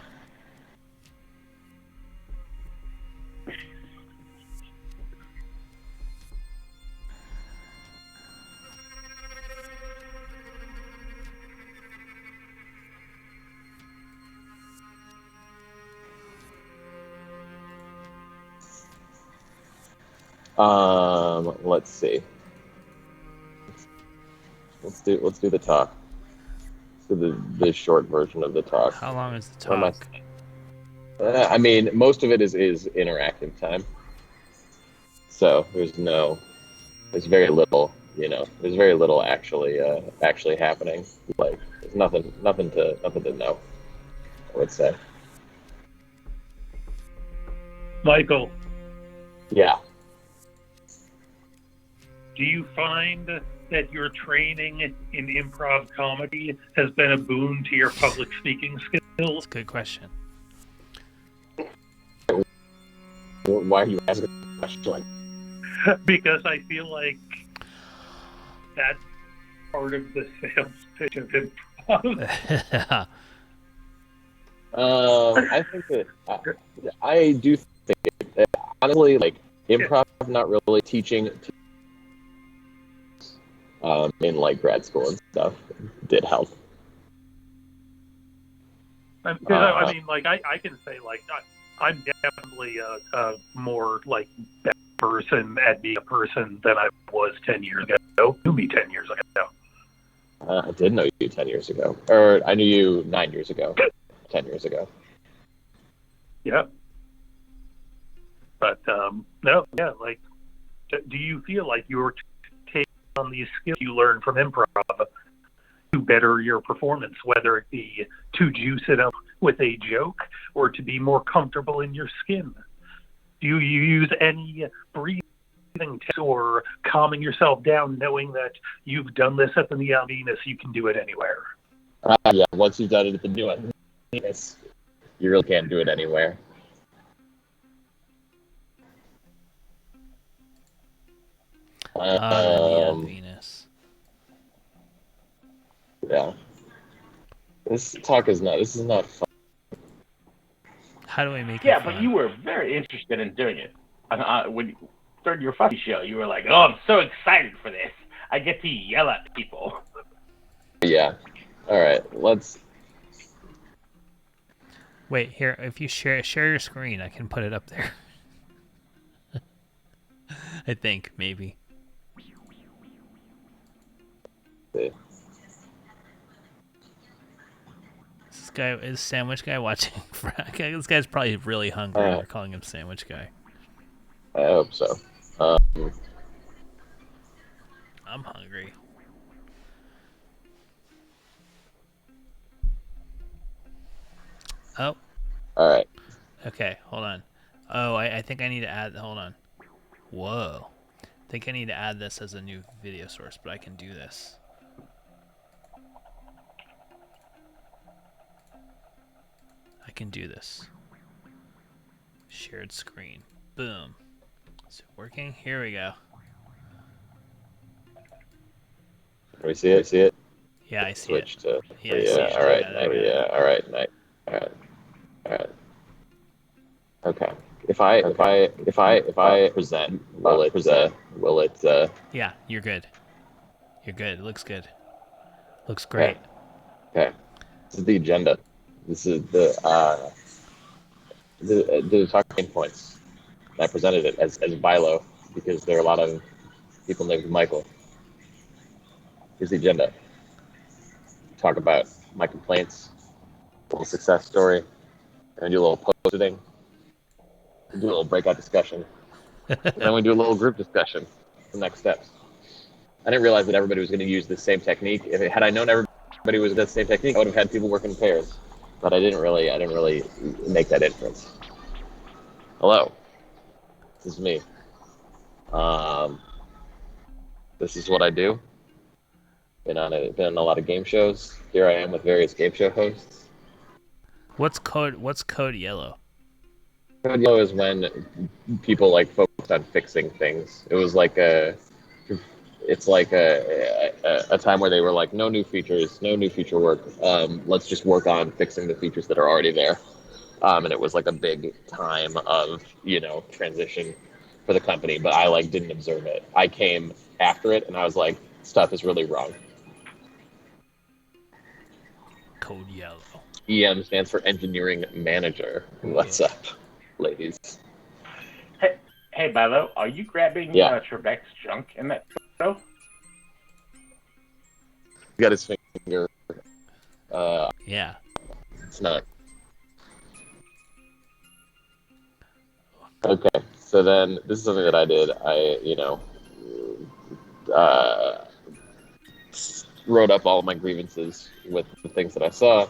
Let's see. Let's do the talk. Let's do the short version of the talk. How long is the talk? I mean, most of it is interactive time. So there's very little, there's very little actually happening. Like there's nothing to know, I would say. Michael, Yeah. do you find that your training in improv comedy has been a boon to your public speaking skills? Good question. Why are you asking a question like? Because I feel like that's part of the sales pitch of improv. I think that I do think that honestly, like improv, not really teaching. In like grad school and stuff, did help. I mean, like I can say, like I'm definitely a more like better person at being a person than I was 10 years ago. You knew me 10 years ago. I did know you 10 years ago, or I knew you 9 years ago, 10 years ago. Yeah. But no, yeah. Like, do you feel like you're taking on these skills you learn from improv to better your performance, whether it be to juice it up with a joke or to be more comfortable in your skin? Do you use any breathing tips or calming yourself down, knowing that you've done this at the Neon Venus, you can do it anywhere? Yeah, once you've done it at the new one, you really can't do it anywhere. The Neon Venus. Yeah. This talk is not. This is not fun. How do I make it Yeah, fun? but you were very interested in doing it. When you started your funny show, you were like, "Oh, I'm so excited for this! I get to yell at people." Yeah. All right. Let's. Wait, here. If you share your screen, I can put it up there. I think maybe. See. Is Sandwich Guy watching? This guy's probably really hungry. We're calling him Sandwich Guy. I hope so. I'm hungry. Oh. All right. Okay, hold on. Oh, I think I need to add. Hold on. Whoa. I think I need to add this as a new video source, but I can do this. I can do this. Shared screen. Boom. Is it working? Here we go. Can we see it? See it? Yeah, I see Switch it. to. Yeah, I see it. All right. I got it. Yeah. All right. Nice. All right. All right. Okay. If I present, will it? Yeah, you're good. You're good. It looks good. Looks great. Okay. This is the agenda. This is the talking points. I presented it as Bilo because there are a lot of people named Michael. Here's the agenda. Talk about my complaints, a little success story, and do a little posting, do a little breakout discussion, and then we do a little group discussion. The next steps. I didn't realize that everybody was going to use the same technique. Had I known everybody was the same technique, I would have had people work in pairs. But I didn't really make that inference. Hello, this is me. This is what I do. Been on a lot of game shows. Here I am with various game show hosts. What's code yellow? Code yellow is when people like focus on fixing things. It was like it's like a time where they were like, no new features, no new feature work. Let's just work on fixing the features that are already there. And it was like a big time of transition for the company, but I like didn't observe it. I came after it, and I was like, stuff is really wrong. Code yellow. EM stands for engineering manager. What's up, ladies? Hey, Bilo, are you grabbing Trebek's junk in that photo? He got his finger. Yeah. It's not. Okay, so then this is something that I did. I, wrote up all of my grievances with the things that I saw.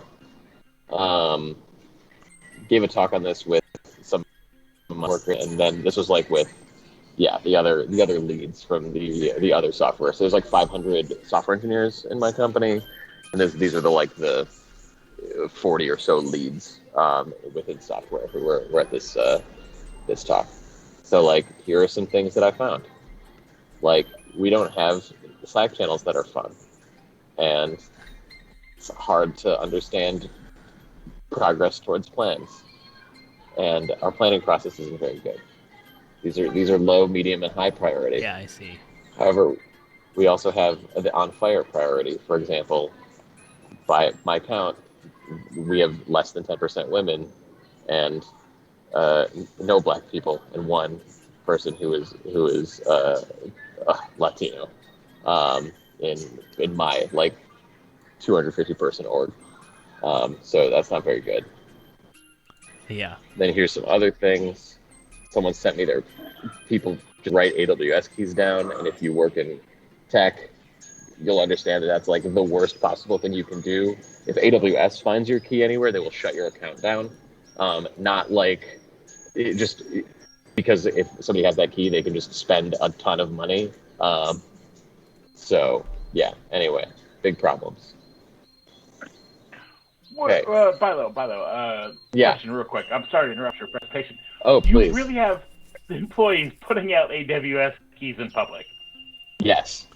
Gave a talk on this with some workers, and then this was like with the other leads from the other software. So there's like 500 software engineers in my company, and these are the 40 or so leads within software who were at this talk. So like, here are some things that I found. Like, we don't have Slack channels that are fun, and it's hard to understand progress towards plans, and our planning process isn't very good. These are low, medium, and high priority. Yeah, I see. However, we also have the on-fire priority. For example, by my count, we have less than 10% women, and no black people, and one person who is Latino in my 250 person org. So that's not very good. Yeah. Then here's some other things. Someone sent me their people just write AWS keys down, and if you work in tech, you'll understand that that's like the worst possible thing you can do. If AWS finds your key anywhere, they will shut your account down. Not just because if somebody has that key, they can just spend a ton of money. So yeah. Anyway, big problems. Okay. Bilo, Yeah. question real quick. I'm sorry to interrupt your presentation. Oh, You please. really have employees putting out AWS keys in public? Yes.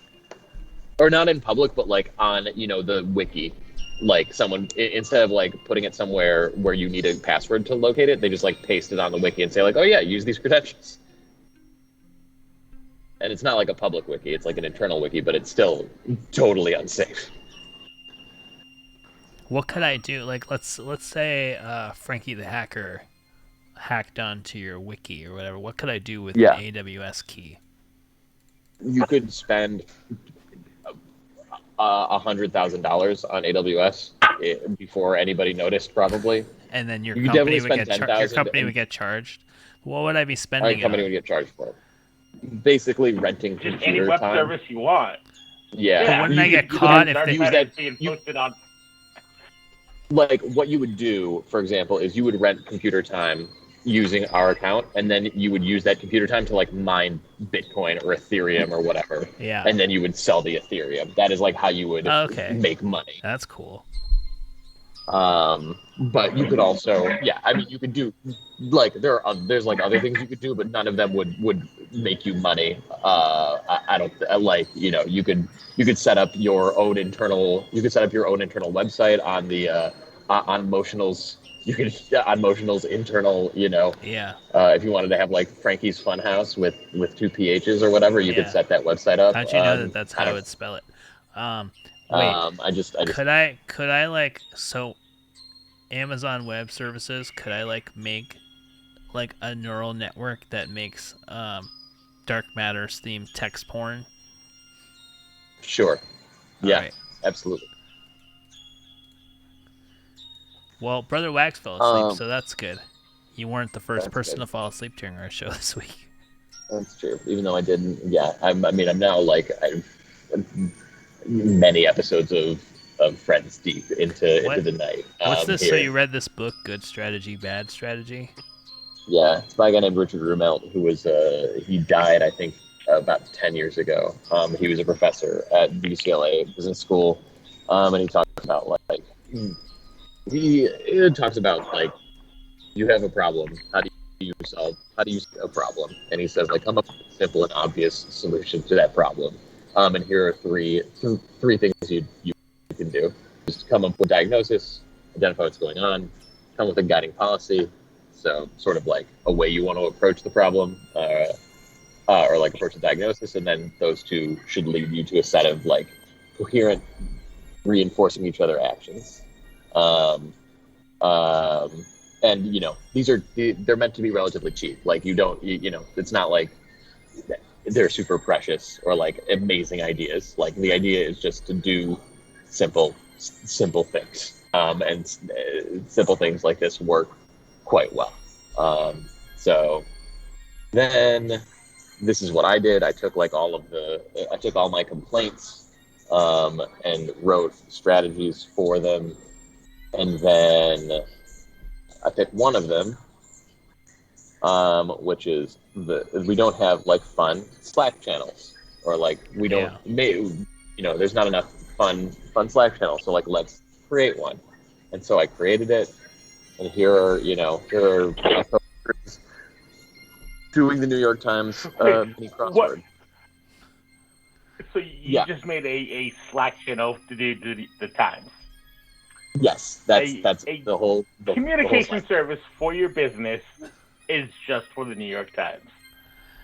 Or not in public, but like on, the wiki. Like someone, instead of like putting it somewhere where you need a password to locate it, they just like paste it on the wiki and say like, oh yeah, use these credentials. And it's not like a public wiki, it's like an internal wiki, but it's still totally unsafe. What could I do? Like, let's say Frankie the hacker hacked onto your wiki or whatever. What could I do with Yeah. an AWS key? You could spend $100,000 on AWS before anybody noticed, probably. And then your You company definitely would spend get your $10,000 company and- would get charged. What would I be Our spending it company on? would get charged for it. Basically renting Just any computer web time. service you want. Yeah. wouldn't I You- get you could caught have- if they- use that, being you- posted on? like what you would do, for example, is you would rent computer time using our account, and then you would use that computer time to like mine Bitcoin or Ethereum or whatever. Yeah. And then you would sell the Ethereum. That is like how you would Okay. make money. That's cool. But you could also, you could do like there's like other things you could do, but none of them would make you money. I don't like, you could set up your own internal website on the on Motional's. You could on Motional's internal, Yeah. if you wanted to have like Frankie's Funhouse with 2 PHs or whatever, you Yeah. could set that website up. How'd you know that's how I would spell it? Wait. I just Could I like, so Amazon Web Services, could I like make like a neural network that makes Dark Matter's themed text porn? Sure. Yeah, Alright. absolutely. Well, Brother Wax fell asleep, so Um, that's good. You weren't the first that's person good. to fall asleep during our show this week. That's true. Even though I didn't, I'm now like many episodes of Friends deep into What? the night. What's this? Here. So you read this book, Good Strategy, Bad Strategy? Yeah, it's by a guy named Richard Rumelt, who was he died, I think, about 10 years ago. He was a professor at UCLA Business School, and he talks about like he talks about like you have a problem. How do you solve a problem? And he says like come up with a simple and obvious solution to that problem. And here are three things you can do. Just come up with diagnosis, identify what's going on, come with a guiding policy. So sort of like a way you want to approach the problem, or like approach the diagnosis, and then those two should lead you to a set of like coherent, reinforcing each other actions. And they're meant to be relatively cheap. Like it's not like they're super precious or like amazing ideas. Like the idea is just to do simple things, and simple things like this work quite well. So then this is what I did. I took all my complaints, and wrote strategies for them. And then I picked one of them, which is we don't have like fun Slack channels, or like we don't, there's not enough fun Slack channels. So like, let's create one. And so I created it. And here are my coworkers doing the New York Times mini crossword. What? So you just made a Slack channel to do the Times. Yes, that's the whole communication service for your business is just for the New York Times.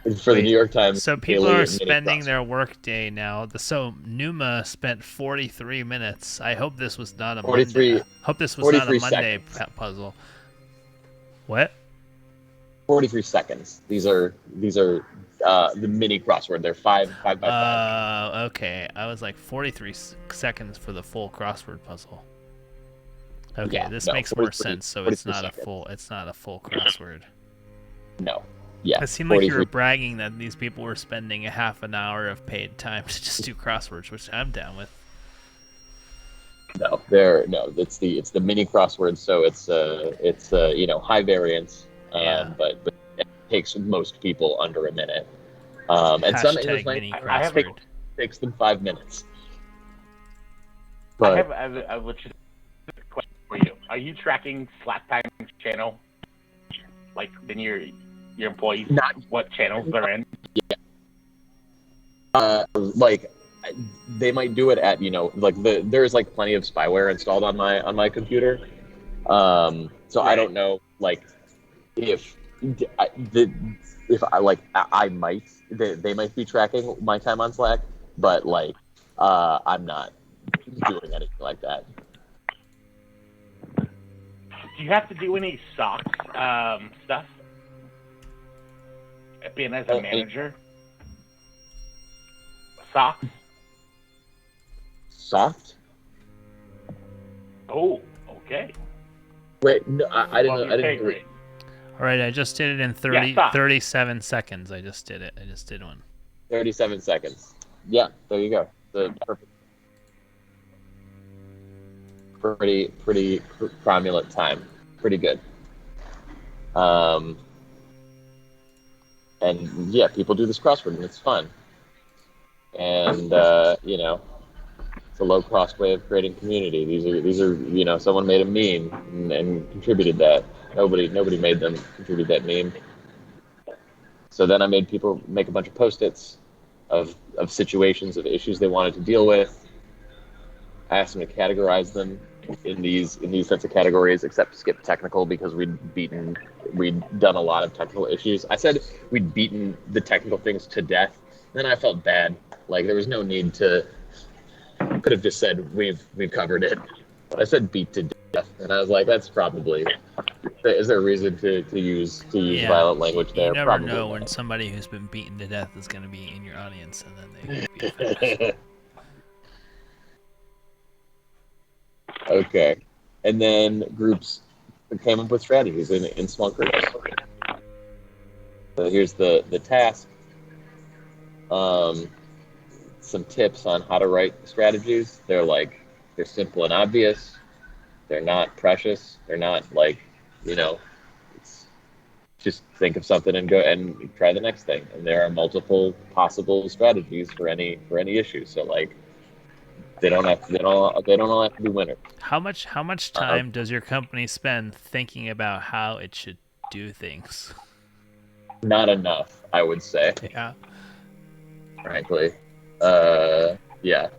It's for the New York Times. So people daily are mini spending crossword. their workday now. So Numa spent 43 minutes. I hope this was not a 43 Monday. Hope this was not a 43 Monday seconds. puzzle. What? 43 seconds. These are the mini crossword. They're 5 by 5. Okay. I was like 43 seconds for the full crossword puzzle. Okay, Yeah, this no, makes more 43 sense. So it's 43 not seconds. it's not a full crossword. No. Yeah. It seemed like you were 43 bragging that these people were spending a half an hour of paid time to just do crosswords, which I'm down with. No, it's the mini crossword, so it's high variance, but it takes most people under a minute. And some Hashtag English mini language crossword. takes them 5 minutes. I But have a legitimate question for you. Are you tracking Slack time channel? Like, then your employees, Not- what channels they're in? Like they might do it at like there's like plenty of spyware installed on my computer. So I don't know like if I might they might be tracking my time on Slack, but like I'm not doing anything like that. Do you have to do any SOX stuff? Being as a manager? SOX? Soft? Oh, okay. Wait, no, I didn't. I didn't. Great. All right, I just did it in 37 seconds. I just did it. I just did one. 37 seconds. Yeah, there you go. The perfect. Pretty cromulent time. Pretty good. And yeah, people do this crossword and it's fun. And it's a low cost way of creating community. These are someone made a meme and contributed that. Nobody made them contribute that meme. So then I made people make a bunch of post-its of situations, of issues they wanted to deal with. I asked them to categorize them in these sets of categories, except skip technical because we'd done a lot of technical issues. I said we'd beaten the technical things to death. Then I felt bad. Like there was no need to. Could have just said we've covered it. But I said beat to death, and I was like, that's probably. Is there a reason to use violent language there? You never probably know not. when somebody who's been beaten to death is going to be in your audience, and then they could be offended. Okay, and then groups came up with strategies in small groups. So here's the task. Some tips on how to write strategies. They're simple and obvious. They're not precious. They're not it's just think of something and go and try the next thing. And there are multiple possible strategies for any issue. So they don't all have to be winners. How much time does your company spend thinking about how it should do things? Not enough, I would say. Yeah. Frankly. Yeah.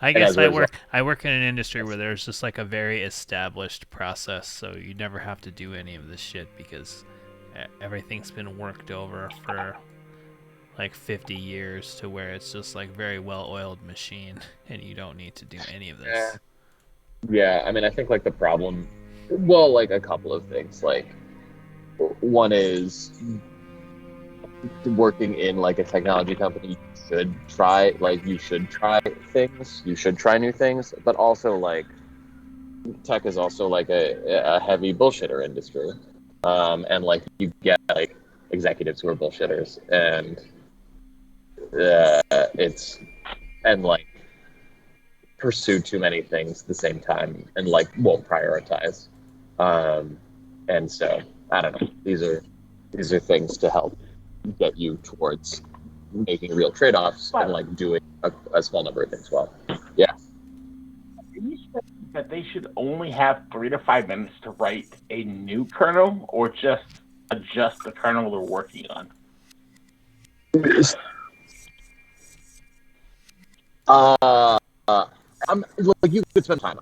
I guess I work in an industry where there's just like a very established process, so you never have to do any of this shit because everything's been worked over for like 50 years to where it's just like very well-oiled machine and you don't need to do any of this. Yeah, I mean, I think the problem, well, a couple of things. One is working in a technology company, you should try things, you should try new things, but also tech is also a heavy bullshitter industry. And you get executives who are bullshitters and pursue too many things at the same time and won't prioritize. And so I don't know. These are things to help get you towards making real trade-offs and doing a small number of things well. Yeah. You said that they should only have 3 to 5 minutes to write a new kernel, or just adjust the kernel they're working on. You could spend time.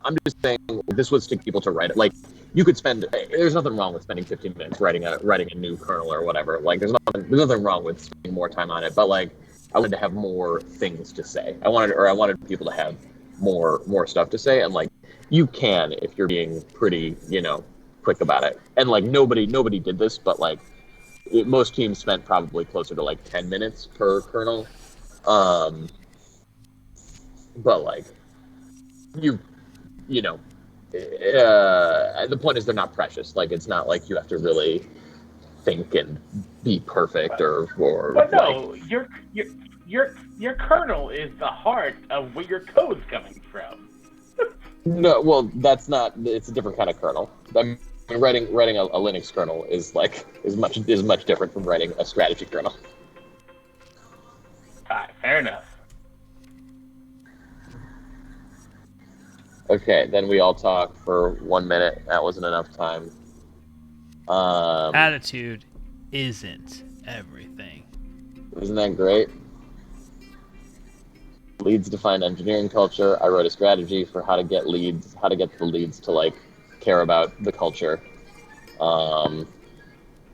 I'm just saying this would stick people to write it. You could spend. There's nothing wrong with spending 15 minutes writing a new kernel or whatever. There's nothing wrong with spending more time on it. But I wanted to have more things to say. I wanted people to have more stuff to say. And you can if you're being pretty quick about it. And nobody did this, but most teams spent probably closer to 10 minutes per kernel. But the point is they're not precious. It's not you have to really think and be perfect or. But no, your kernel is the heart of where your code's coming from. No, well, that's not. It's a different kind of kernel. I mean, writing a Linux kernel is much different from writing a strategy kernel. All right, fair enough. Okay, then we all talk for 1 minute. That wasn't enough time. Attitude isn't everything. Isn't that great? Leads define engineering culture. I wrote a strategy for how to get the leads to like care about the culture.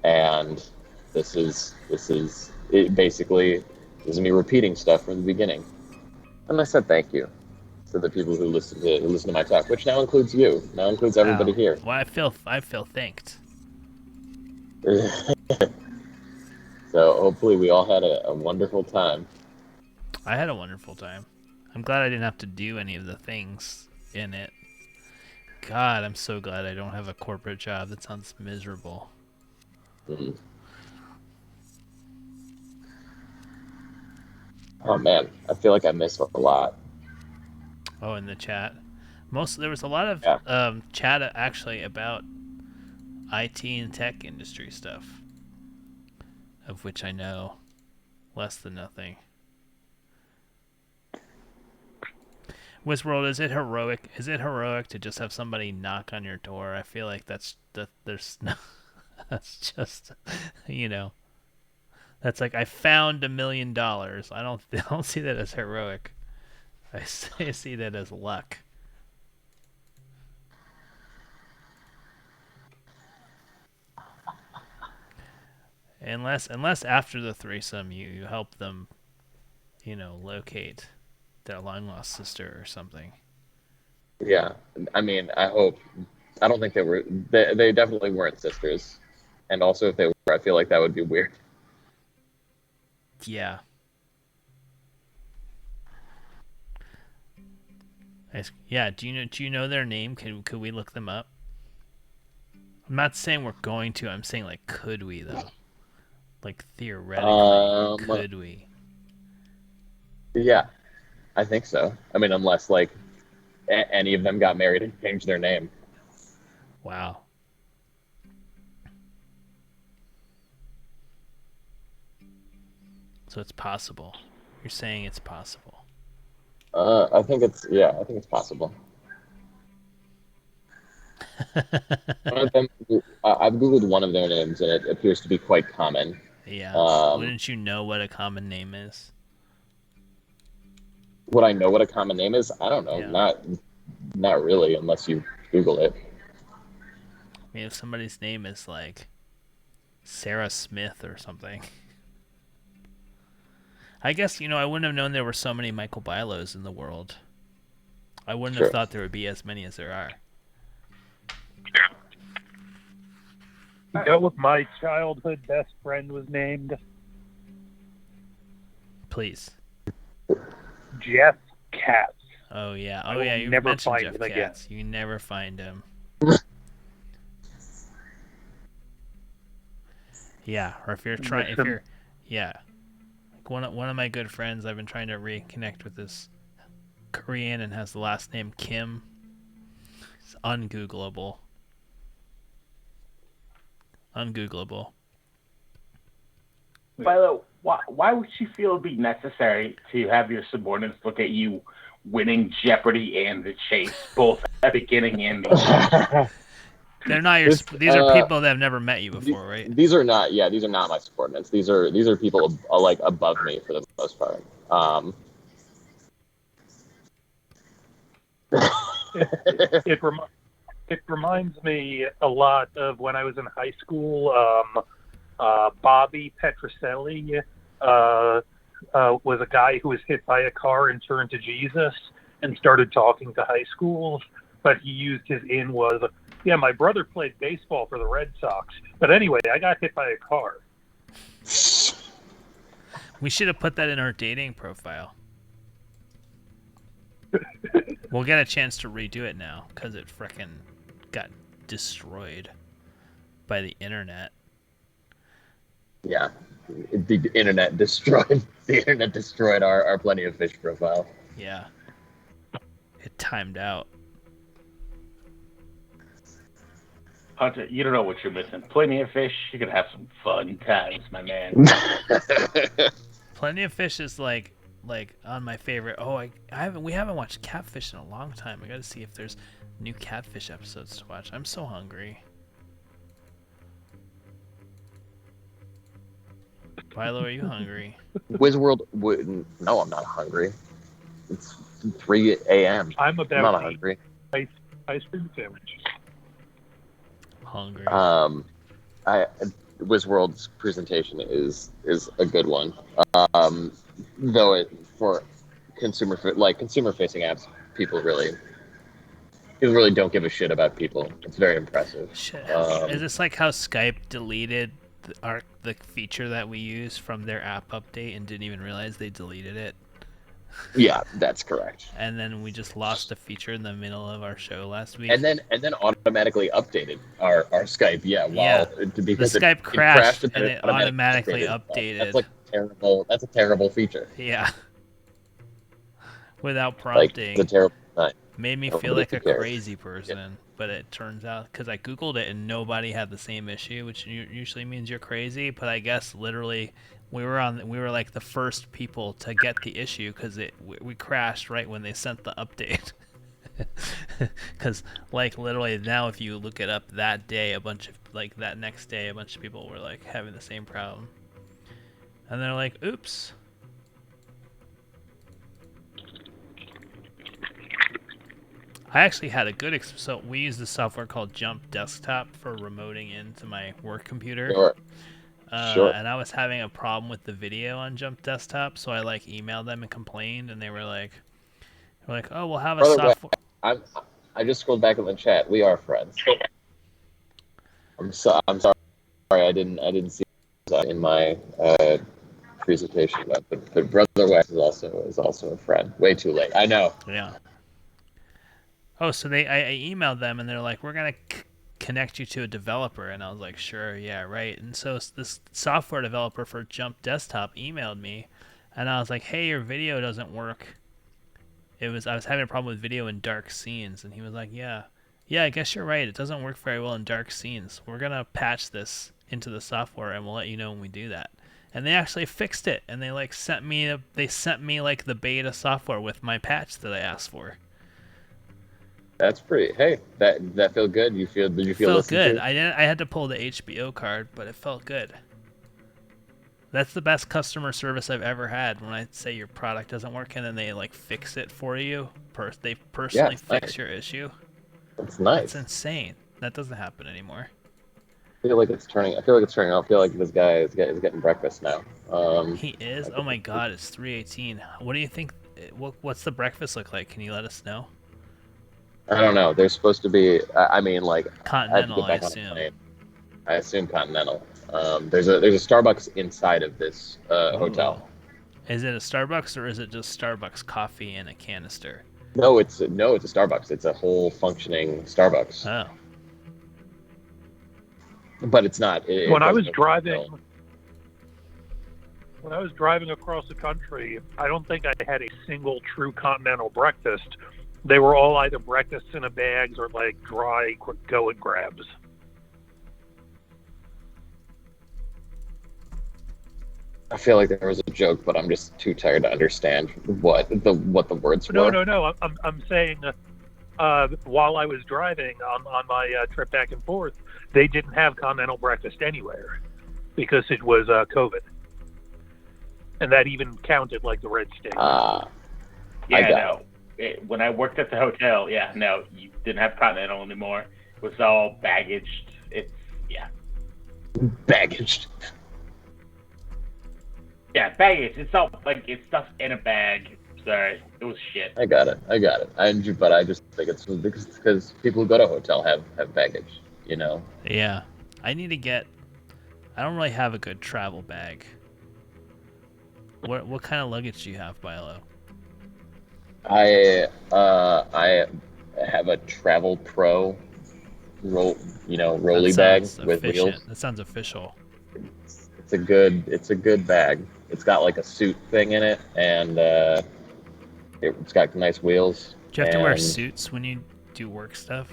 And this is it. Basically, this is me repeating stuff from the beginning. And I said thank you to the people who listen to my talk, which now includes you. Now includes everybody Wow. here. Well, I feel thanked. So hopefully we all had a wonderful time. I had a wonderful time. I'm glad I didn't have to do any of the things in it. God, I'm so glad I don't have a corporate job. That sounds miserable. Mhm. Oh man, I feel like I missed a lot. Oh, in the chat. There was a lot of Yeah. chat actually about IT and tech industry stuff, of which I know less than nothing. Wizworld, is it heroic? Is it heroic to just have somebody knock on your door? I feel like there's no, that's just, you know, that's like I found $1 million. I don't see that as heroic. I see that as luck. Unless after the threesome you help them, locate their long lost sister or something. Yeah, I mean, I hope. I don't think they were. They definitely weren't sisters, and also if they were, I feel like that would be weird. Yeah. Yeah. Do you know their name? Could we look them up? I'm not saying we're going to. I'm saying like, could we though? Like theoretically, could we? Yeah, I think so. I mean, unless like any of them got married and changed their name. Wow. So it's possible. You're saying it's possible. I think it's possible. One of them, I've googled one of their names, and it appears to be quite common. Yeah. Wouldn't you know what a common name is? Would I know what a common name is? I don't know. Yeah. Not really, unless you Google it. I mean, if somebody's name is like Sarah Smith or something. I guess, I wouldn't have known there were so many Michael Bilos in the world. I wouldn't have thought there would be as many as there are. You know what my childhood best friend was named? Please. Jeff Katz. Oh yeah. I Oh will yeah. You never mentioned find Jeff him again. Katz. You never find him. Yeah. Or if you're trying, yeah. Like one of my good friends, I've been trying to reconnect with this Korean and has the last name Kim. It's ungoogleable. Ungoogleable. By the way, why would you feel it'd be necessary to have your subordinates look at you winning Jeopardy and the chase, both at the beginning and the end? They're not your. These are people that have never met you before, right? These are not. Yeah, these are not my subordinates. These are people like above me for the most part. It reminds me a lot of when I was in high school. Bobby Petroselli was a guy who was hit by a car and turned to Jesus and started talking to high schools. But he used his in was, yeah, my brother played baseball for the Red Sox. But anyway, I got hit by a car. We should have put that in our dating profile. We'll get a chance to redo it now because it frickin' got destroyed by the internet. Yeah, the internet destroyed. The internet destroyed our Plenty of Fish profile. Yeah, it timed out. Hunter, you don't know what you're missing. Plenty of Fish. You're gonna have some fun times, my man. Plenty of Fish is like like on my favorite. Oh, we haven't watched Catfish in a long time. I got to see if there's new Catfish episodes to watch. I'm so hungry. Philo, are you hungry? Wizworld would. No, I'm not hungry. It's 3 a.m. I'm I'm about not to eat hungry. ice cream sandwich. Hungry. Wizworld's presentation is a good one. Though for consumer facing apps, people really don't give a shit about people. It's very impressive. Shit. Is this like how Skype deleted the feature that we use from their app update and didn't even realize they deleted it? Yeah, that's correct. And then we just lost a feature in the middle of our show last week. And then automatically updated our Skype. Because the Skype crashed and it automatically updated. That's like terrible. That's a terrible feature. Yeah. Without prompting. It's a terrible night. Made me feel like a crazy person, but it turns out because I googled it and nobody had the same issue, which usually means you're crazy. But I guess literally we were like the first people to get the issue because we crashed right when they sent the update. Because like literally now, if you look it up that day, that next day, a bunch of people were like having the same problem, and they're like, "Oops." I actually had a good so we use this software called Jump Desktop for remoting into my work computer. Sure. And I was having a problem with the video on Jump Desktop, so I like emailed them and complained, and they were like, "Oh, we'll have a software." I just scrolled back in the chat. We are friends. I'm sorry. I didn't see that in my presentation, but Brother Wax is also a friend. Way too late. I know. Yeah. Oh, so I emailed them and they're like, "We're gonna connect you to a developer," and I was like, "Sure, yeah, right." And so this software developer for Jump Desktop emailed me, and I was like, "Hey, your video doesn't work." I was having a problem with video in dark scenes, and he was like, "Yeah, I guess you're right. It doesn't work very well in dark scenes. We're gonna patch this into the software, and we'll let you know when we do that." And they actually fixed it, and they sent me like the beta software with my patch that I asked for. That's pretty. Hey, that felt good. Did you feel felt good. I had to pull the HBO card, but it felt good. That's the best customer service I've ever had. When I say your product doesn't work and then they fix it for you, they personally fix your issue. That's nice. That's insane. That doesn't happen anymore. I feel like it's turning. I feel like this guy is getting breakfast now. He is. Oh my God! It's 3:18. What do you think? What's the breakfast look like? Can you let us know? I don't know. There's supposed to be. Continental, I assume. I assume Continental. There's a Starbucks inside of this hotel. Is it a Starbucks or is it just Starbucks coffee in a canister? No, it's a Starbucks. It's a whole functioning Starbucks. Oh. But it's not. When I was driving across the country, I don't think I had a single true continental breakfast. They were all either breakfasts in a bags or dry, quick go and grabs. I feel like there was a joke, but I'm just too tired to understand what the words were. No. I'm saying while I was driving on my trip back and forth, they didn't have continental breakfast anywhere because it was COVID, and that even counted like the red state. When I worked at the hotel, you didn't have continental anymore. It was all baggaged. Baggaged. Yeah, baggage. It's all it's stuff in a bag. Sorry, it was shit. I got it. But I just think it's because people who go to a hotel have baggage, you know. Yeah, I need to get. I don't really have a good travel bag. What kind of luggage do you have, Bilo? I have a Travel Pro rolly bag with wheels. That sounds official. It's a good bag. It's got like a suit thing in it, and it's got nice wheels. Do you have to wear suits when you do work stuff?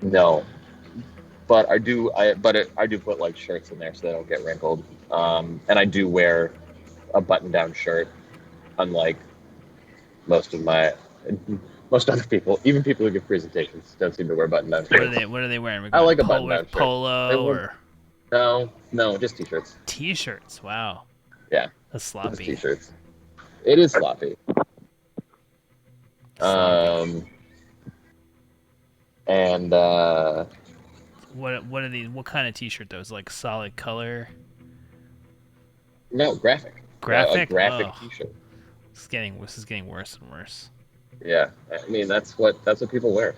No, but I do put shirts in there so they don't get wrinkled. And I do wear a button-down shirt unlike most other people, even people who give presentations, don't seem to wear button-down shirts. What are they wearing? We're I like a going button-down shirt. polo or No, just t-shirts. t-shirts. Wow. Yeah, That's just sloppy. t-shirts. It is sloppy. And what are these? What kind of t-shirt though? Is it like solid color? no, graphic. Graphic? A graphic Oh. t-shirt. This is getting worse and worse. Yeah, I mean that's what people wear.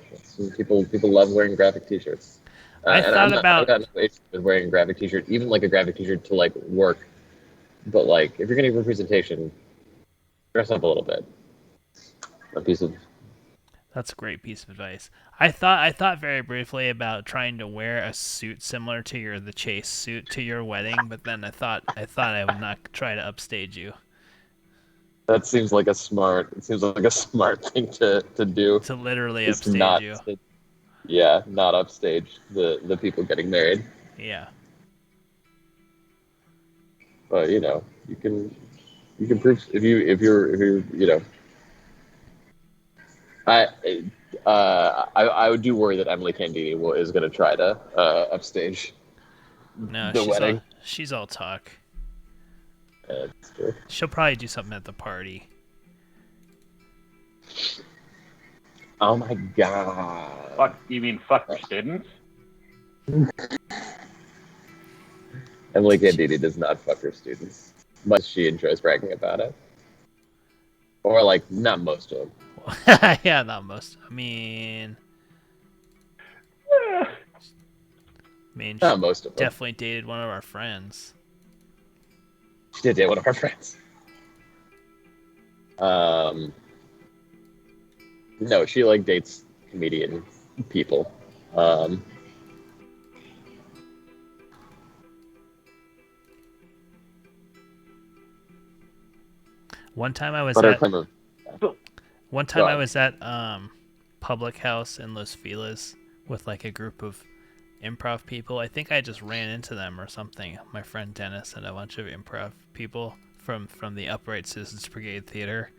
People love wearing graphic T-shirts. I thought about- I've got no issue with wearing a graphic T-shirt, even like a graphic T-shirt to like work. But like, if you're gonna give a presentation, dress up a little bit. A piece of. That's a great piece of advice. I thought very briefly about trying to wear a suit similar to the chase suit to your wedding, but then I thought I would not try to upstage you. That seems like a smart. It seems like a smart thing to do. To literally Is upstage not you. not upstage the people getting married. Yeah. But you know, you can prove if you're I would do worry that Emily Candini is going to try to upstage No, the wedding. she's all talk. That's true. She'll probably do something at the party. Oh my god! Fuck, you mean fuck your students? Emily Candini does not fuck her students, but she enjoys bragging about it. Or like, not most of them. Yeah, not most. I mean, Not most of them. definitely dated one of our friends. She did date one of our friends. No, she like dates comedian people. One time I was But her at claim of One time Go I on. was at Public House in Los Feliz with like a group of improv people. I think I just ran into them or something. My friend Dennis and a bunch of improv people from the Upright Citizens Brigade Theater.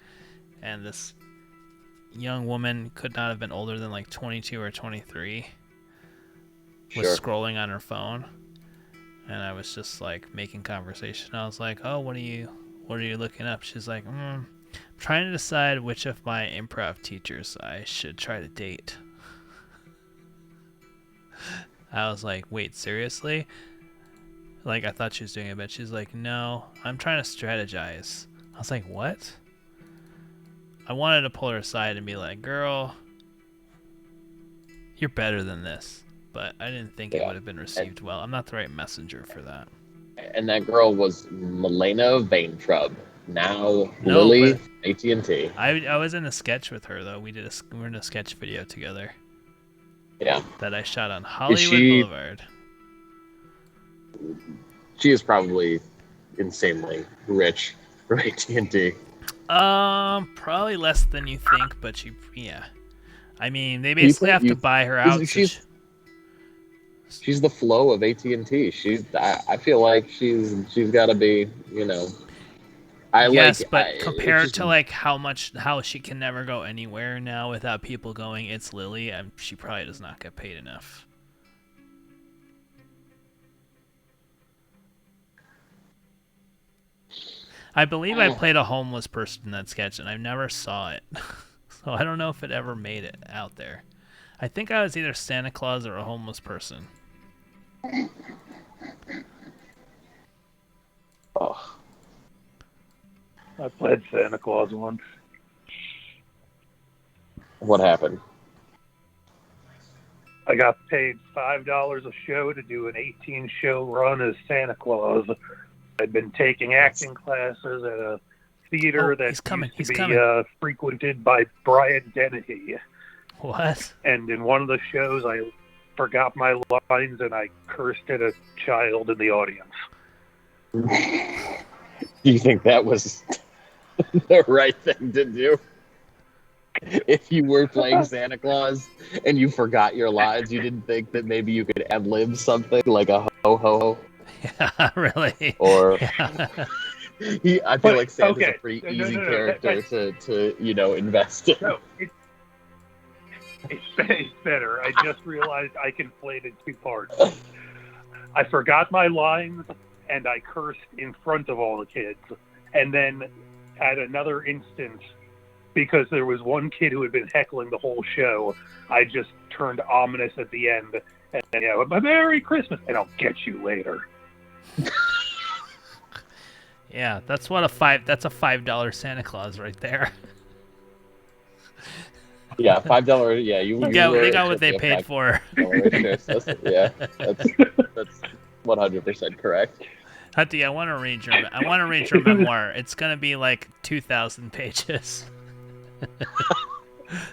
And this young woman could not have been older than like 22 or 23. Was Sure. scrolling on her phone. And I was just like making conversation. I was like, "Oh, what are you looking up?" She's like, I'm trying to decide which of my improv teachers I should try to date." I was like, "Wait, seriously?" Like, I thought she was doing it, but she's like, "No, I'm trying to strategize." I was like, "What?" I wanted to pull her aside and be like, "Girl, you're better than this." But I didn't think it Yeah. would have been received well. I'm not the right messenger for that. And that girl was Milena Vaintrub. Now No, Lily but- AT&T. I was in a sketch with her though. We were in a sketch video together Yeah, that I shot on Hollywood she- Boulevard. she is probably insanely rich for AT&T. Probably less than you think, but yeah. I mean, they basically have to buy her out. She's the flow of AT&T. I feel like she's got to be, Yes, but it's compared just- to like how she can never go anywhere now without people going, "It's Lily," she probably does not get paid enough. I believe I played a homeless person in that sketch, and I never saw it, so I don't know if it ever made it out there. I think I was either Santa Claus or a homeless person. Oh, I played Santa Claus once. what happened? I got paid $5 a show to do an 18-show run as Santa Claus. I'd been taking acting classes at a theater Oh, he's that coming, used he's to be coming. frequented by Brian Dennehy. What? And in one of the shows, I forgot my lines and I cursed at a child in the audience. Do you think that was the right thing to do? If you were playing Santa Claus and you forgot your lines, you didn't think that maybe you could ad-lib something like a ho ho ho? Yeah, really? Or Yeah. I feel like Santa's okay. a pretty No, easy no, character to invest in. No, it's better. I just realized I conflated two parts. I forgot my lines, and I cursed in front of all the kids. And then at another instance, because there was one kid who had been heckling the whole show, I just turned ominous at the end. And Merry Christmas, and I'll get you later. Yeah, that's a $5 Santa Claus right there. Yeah, $5. Yeah, They got what they paid for. Yeah, that's 100% correct. Hutty, I want to read your memoir. It's gonna be like 2,000 pages,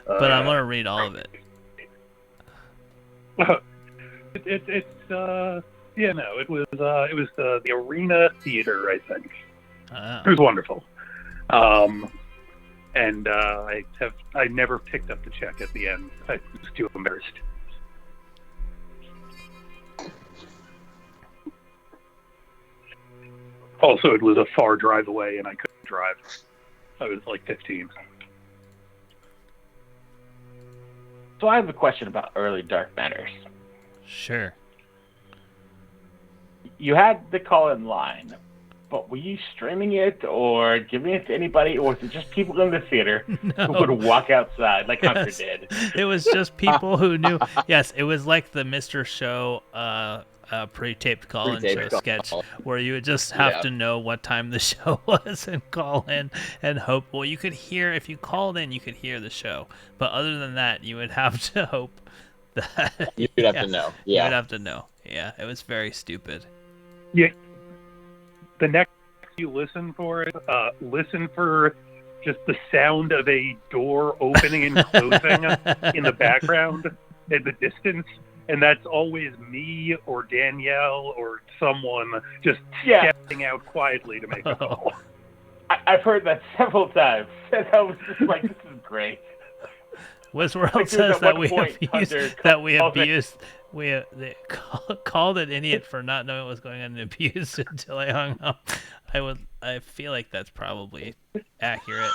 but I'm gonna read all of it. It was the Arena Theater, I think. Oh. It was wonderful. And I never picked up the check at the end. I was too embarrassed. Also, it was a far drive away, and I couldn't drive. I was like 15. So I have a question about early Dark Matters. Sure. You had the call-in line, but were you streaming it or giving it to anybody, or was it just people in the theater who would walk outside like Hunter did? It was just people who knew. Yes, it was like the Mr. Show pre-taped call-in show sketch where you would just have to know what time the show was and call in and hope. Well, you could hear, if you called in, you could hear the show. But other than that, you would have to hope that... You'd have to know. Yeah. You would have to know. Yeah, it was very stupid. Yeah. The next you listen for it, listen for just the sound of a door opening and closing in the background in the distance. And that's always me or Danielle or someone just stepping out quietly to make a call. I've heard that several times. And I was just like, this is great. Westworld says they called an idiot for not knowing what was going on and abused until I hung up. I feel like that's probably accurate.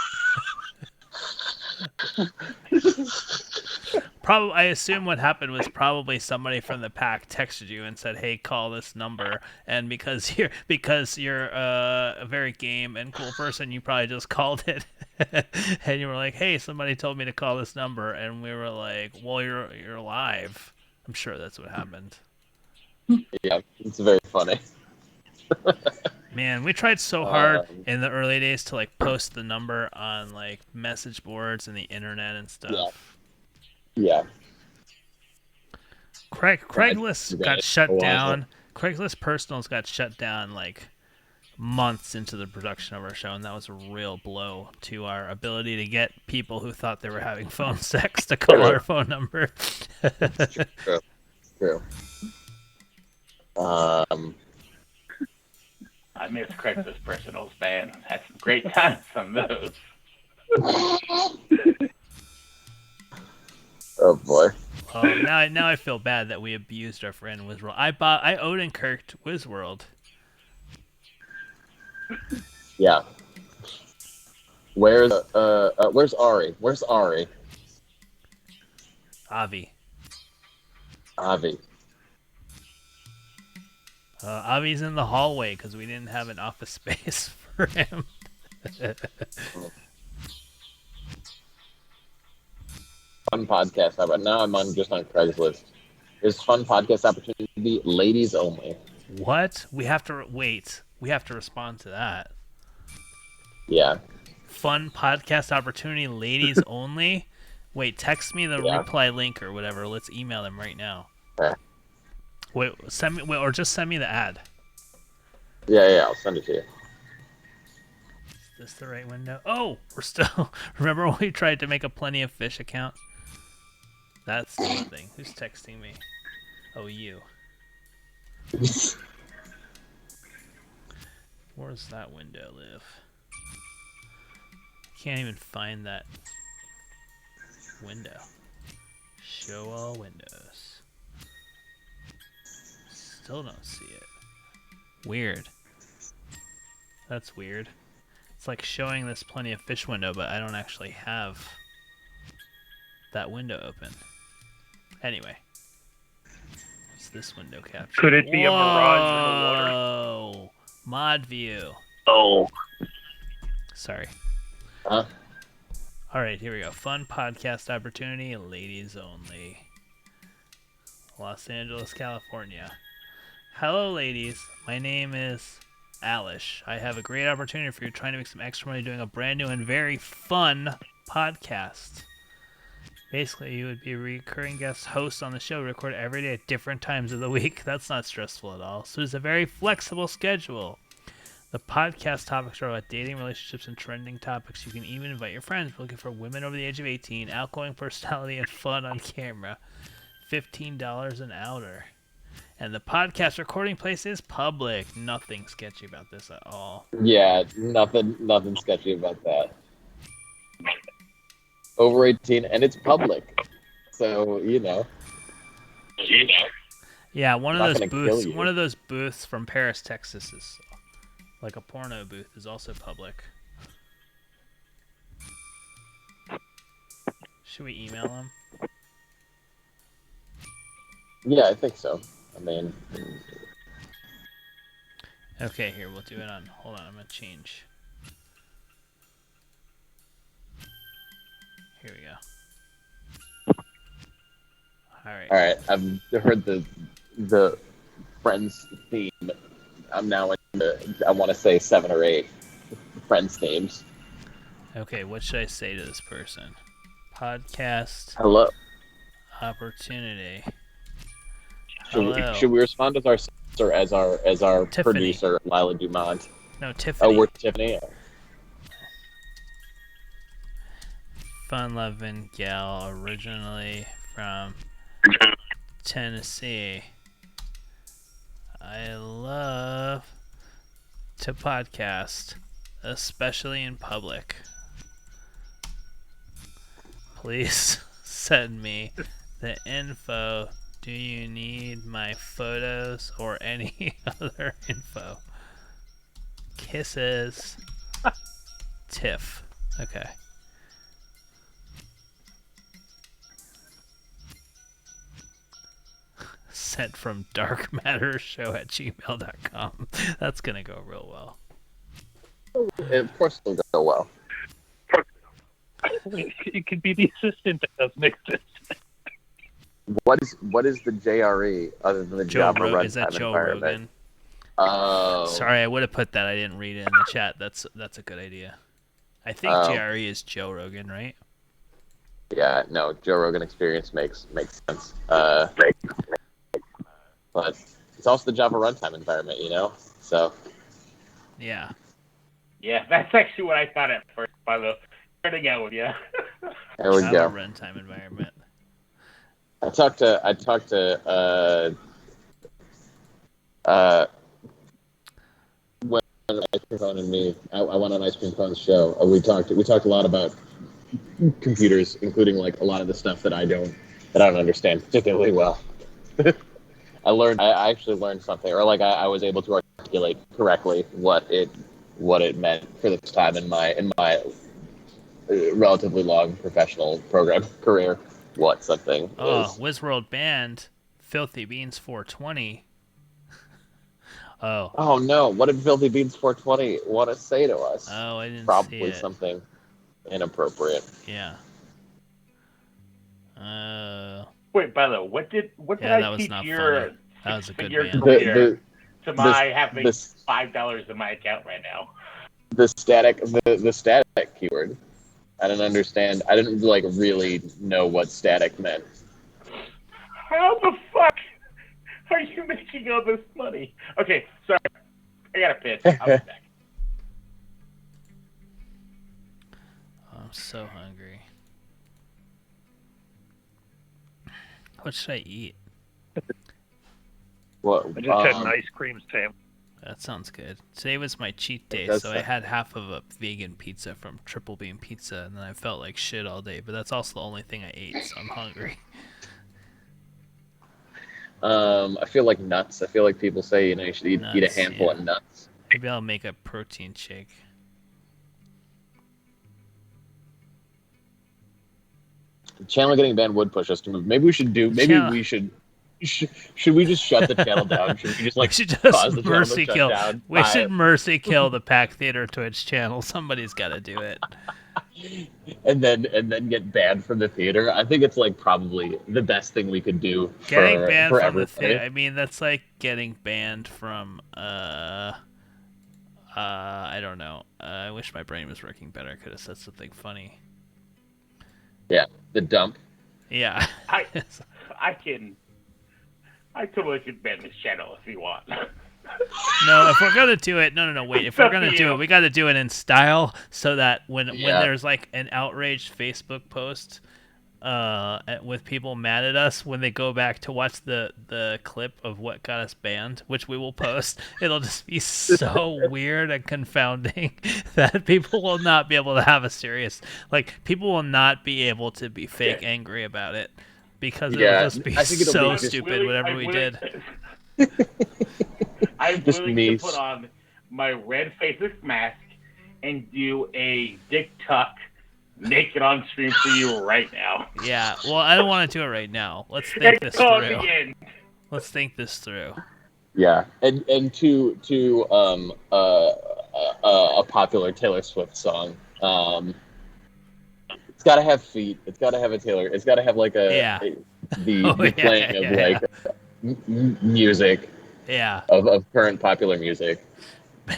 I assume what happened was probably somebody from the pack texted you and said, "Hey, call this number." And because you're a very game and cool person, you probably just called it, and you were like, "Hey, somebody told me to call this number," and we were like, "Well, you're live." I'm sure that's what happened. Yeah, it's very funny. Man, we tried so hard in the early days to like post the number on like message boards and the internet and stuff. Yeah. Craigslist got shut down. Craigslist Personals got shut down like months into the production of our show, and that was a real blow to our ability to get people who thought they were having phone sex to call our phone number. True. I miss Craigslist Personals, man. Had some great times on those. Oh boy. Now I feel bad that we abused our friend Wizworld. I Odenkirked Wizworld. Yeah. Where's Ari? Where's Ari? Avi. Avi's in the hallway because we didn't have an office space for him. Fun podcast. But now I'm just on Craigslist. There's fun podcast opportunity, ladies only. What? We have to wait. We have to respond to that. Yeah. Fun podcast opportunity, ladies only. Wait, text me the reply link or whatever. Let's email them right now. Okay. Wait, or just send me the ad. Yeah, I'll send it to you. Is this the right window? Oh, we're still... Remember when we tried to make a Plenty of Fish account? That's nothing. Who's texting me? Oh, you. Where does that window live? Can't even find that window. Show all windows. Still don't see it. Weird. That's weird. It's like showing this plenty of fish window, but I don't actually have that window open. Anyway. What's this window capture? Could it be a mirage in the water? Whoa! Mod view. Oh. Sorry. Huh? Alright, here we go. Fun podcast opportunity, ladies only. Los Angeles, California. Hello, ladies. My name is Alish. I have a great opportunity for you trying to make some extra money doing a brand new and very fun podcast. Basically, you would be a recurring guest host on the show, record every day at different times of the week. That's not stressful at all. So it's a very flexible schedule. The podcast topics are about dating, relationships, and trending topics. You can even invite your friends. We're looking for women over the age of 18, outgoing personality, and fun on camera. $15 an hour. And the podcast recording place is public. Nothing sketchy about this at all. Yeah, nothing sketchy about that. Over 18, and it's public, so you know. Yeah, one Not of those gonna kill booths. you. One of those booths from Paris, Texas, is like a porno booth. Is also public. Should we email him? Yeah, I think so. I mean, Okay, here we'll do it on. Hold on, I'm gonna change. Here we go. All right. all right. I've heard the Friends theme. I'm now into, I want to say 7 or 8 Friends themes. Okay, what should I say to this person? Podcast Hello. opportunity. Should we respond as our Tiffany. producer Lila Dumont? No, Tiffany. Oh, we're Tiffany. Fun-loving gal, originally from Tennessee. I love to podcast, especially in public. Please send me the info. Do you need my photos or any other info? Kisses. Tiff. Okay. Sent from darkmattershow@gmail.com. That's gonna go real well. Of course, it'll go well. It could be the assistant that doesn't exist. What is the JRE other than the Java runtime Is that Joe environment? Rogan? Oh, Sorry, I would have put that. I didn't read it in the chat. That's a good idea. I think Oh. JRE is Joe Rogan, right? Yeah, no, Joe Rogan Experience makes sense. But it's also the Java runtime environment, you know. So Yeah. Yeah, that's actually what I thought at first. By the starting out with you. there we Java go. runtime environment. I talked to when Ice Cream Cone and me, I went on Ice Cream Cone's show. We talked a lot about computers, including like a lot of the stuff that I don't understand particularly well. I actually learned something, or like I was able to articulate correctly what it meant for the time in my relatively long professional program career. What something Oh, is. Wizworld banned Filthy Beans 420. Oh. Oh no! What did Filthy Beans 420 want to say to us? Oh, I didn't see Probably it. something inappropriate. Yeah. Wait, by the way, what did Yeah, that I was teach not your funny. That was a good your band. career to my the- having the- $5 in my account right now? The static keyword. I didn't understand. I didn't like really know what static meant. How the fuck are you making all this money? Okay, sorry. I got a pitch. I'll be back. I'm so hungry. What should I eat? What? I just had an ice cream sandwich. That sounds good. Today was my cheat day, does so I sound- had half of a vegan pizza from Triple Bean Pizza, and then I felt like shit all day. But that's also the only thing I ate, so I'm hungry. I feel like nuts. I feel like people say you should eat a Nuts, handful yeah. of nuts. Maybe I'll make a protein shake. Channel getting banned would push us to move. Maybe we should do. Maybe Channel- we should. Should we just shut the channel down? Should we just like we should cause just the channel mercy to shut kill. down? We should mercy kill the Pack Theater Twitch channel. Somebody's got to do it. and then get banned from the theater. I think it's like probably the best thing we could do Getting for, banned for from the everybody. theater. I mean, that's like getting banned from. I don't know. I wish my brain was working better. I could have said something funny. Yeah, the dump. Yeah. I totally could ban this channel if you want. No, if we're gonna do it, no, wait. If we're gonna do it, we got to do it in style, so that when there's like an outraged Facebook post, with people mad at us, when they go back to watch the clip of what got us banned, which we will post, it'll just be so weird and confounding that people will not be able to have a serious, like, people will not be able to be fake angry about it, because it'll just be so stupid whatever we did. I'm Just willing me. to put on my red faceless mask and do a dick tuck naked on stream for you right now. Yeah, well, I don't want to do it right now. Let's think this through. Again. Let's think this through. Yeah, and to a popular Taylor Swift song. It's got to have feet. It's got to have a Taylor. It's got to have like the playing of like music. Yeah. Of current popular music,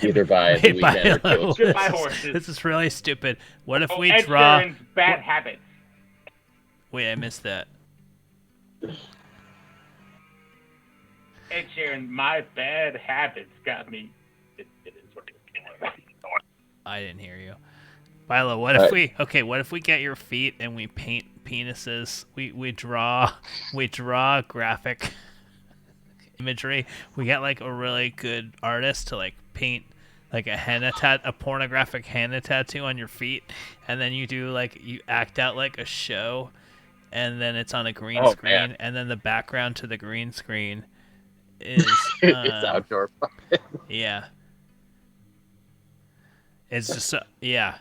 either by The Weeknd or Taylor Swift. By horses. This is really stupid. What if we Ed draw? Sheeran's Bad Habits. Wait, I missed that. Ed Sheeran, My Bad Habits got me. It is what it is. I didn't hear you. Philo, what if what if we get your feet and we paint penises? We draw graphic imagery. We get like a really good artist to like paint like a pornographic henna tattoo on your feet, and then you act out like a show, and then it's on a green screen, man. and then the background to the green screen is it's outdoor. yeah. It's just yeah.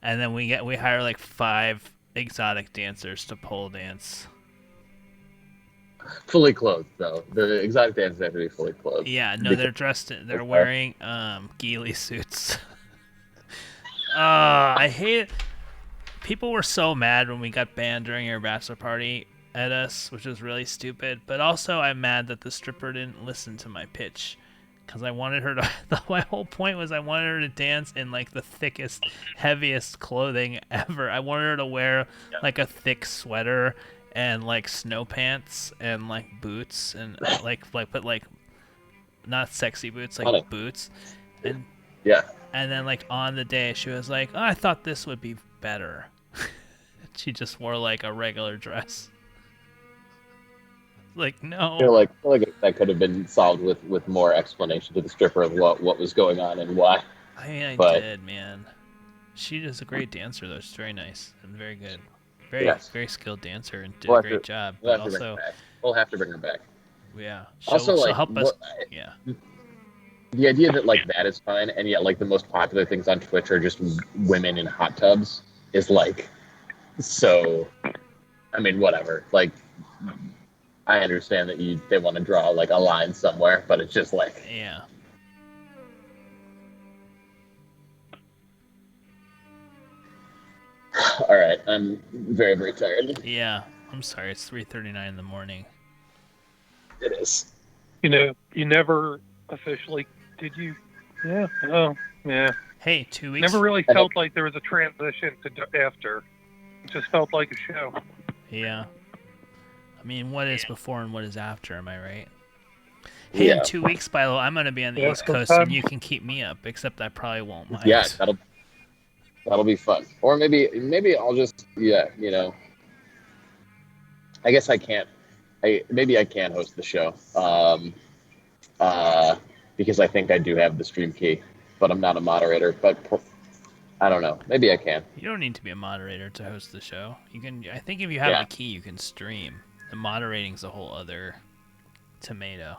And then we hire like 5 exotic dancers to pole dance. Fully clothed, though. The exotic dancers have to be fully clothed. Yeah, no, they're dressed. They're wearing ghillie suits. I hate it. People were so mad when we got banned during our bachelor party at us, which was really stupid. But also, I'm mad that the stripper didn't listen to my pitch, because I wanted her to. My whole point was I wanted her to dance in like the thickest, heaviest clothing ever. I wanted her to wear like a thick sweater and like snow pants and like boots and but like not sexy boots, like boots. And and then like on the day she was like, oh, I thought this would be better. She just wore like a regular dress. Like, no. I feel like that could have been solved with more explanation to the stripper of what was going on and why. I mean, I did, man. She is a great dancer, though. She's very nice and very good. Very skilled dancer and did a great job. But also, we'll have to bring her back. Yeah. Also, like, help us. Yeah. The idea that like that is fine, and yet like the most popular things on Twitch are just women in hot tubs is like, so. I mean, whatever. Like, I understand that they want to draw like a line somewhere, but it's just like. Yeah. All right, I'm very, very tired. Yeah, I'm sorry. It's 3:39 in the morning. It is. You know, you never officially did you? Yeah. Oh, yeah. Hey, 2 weeks. Never really felt like there was a transition to after. It just felt like a show. Yeah. I mean, what is before and what is after? Am I right? Hey, in 2 weeks, Philo, I'm gonna be on the East Coast, and you can keep me up. Except I probably won't mind. Yeah, that'll be fun. Or maybe I'll just you know. I guess I can't. Maybe I can host the show. Because I think I do have the stream key, but I'm not a moderator. But I don't know. Maybe I can. You don't need to be a moderator to host the show. You can. I think if you have the key, you can stream. The moderating's a whole other tomato.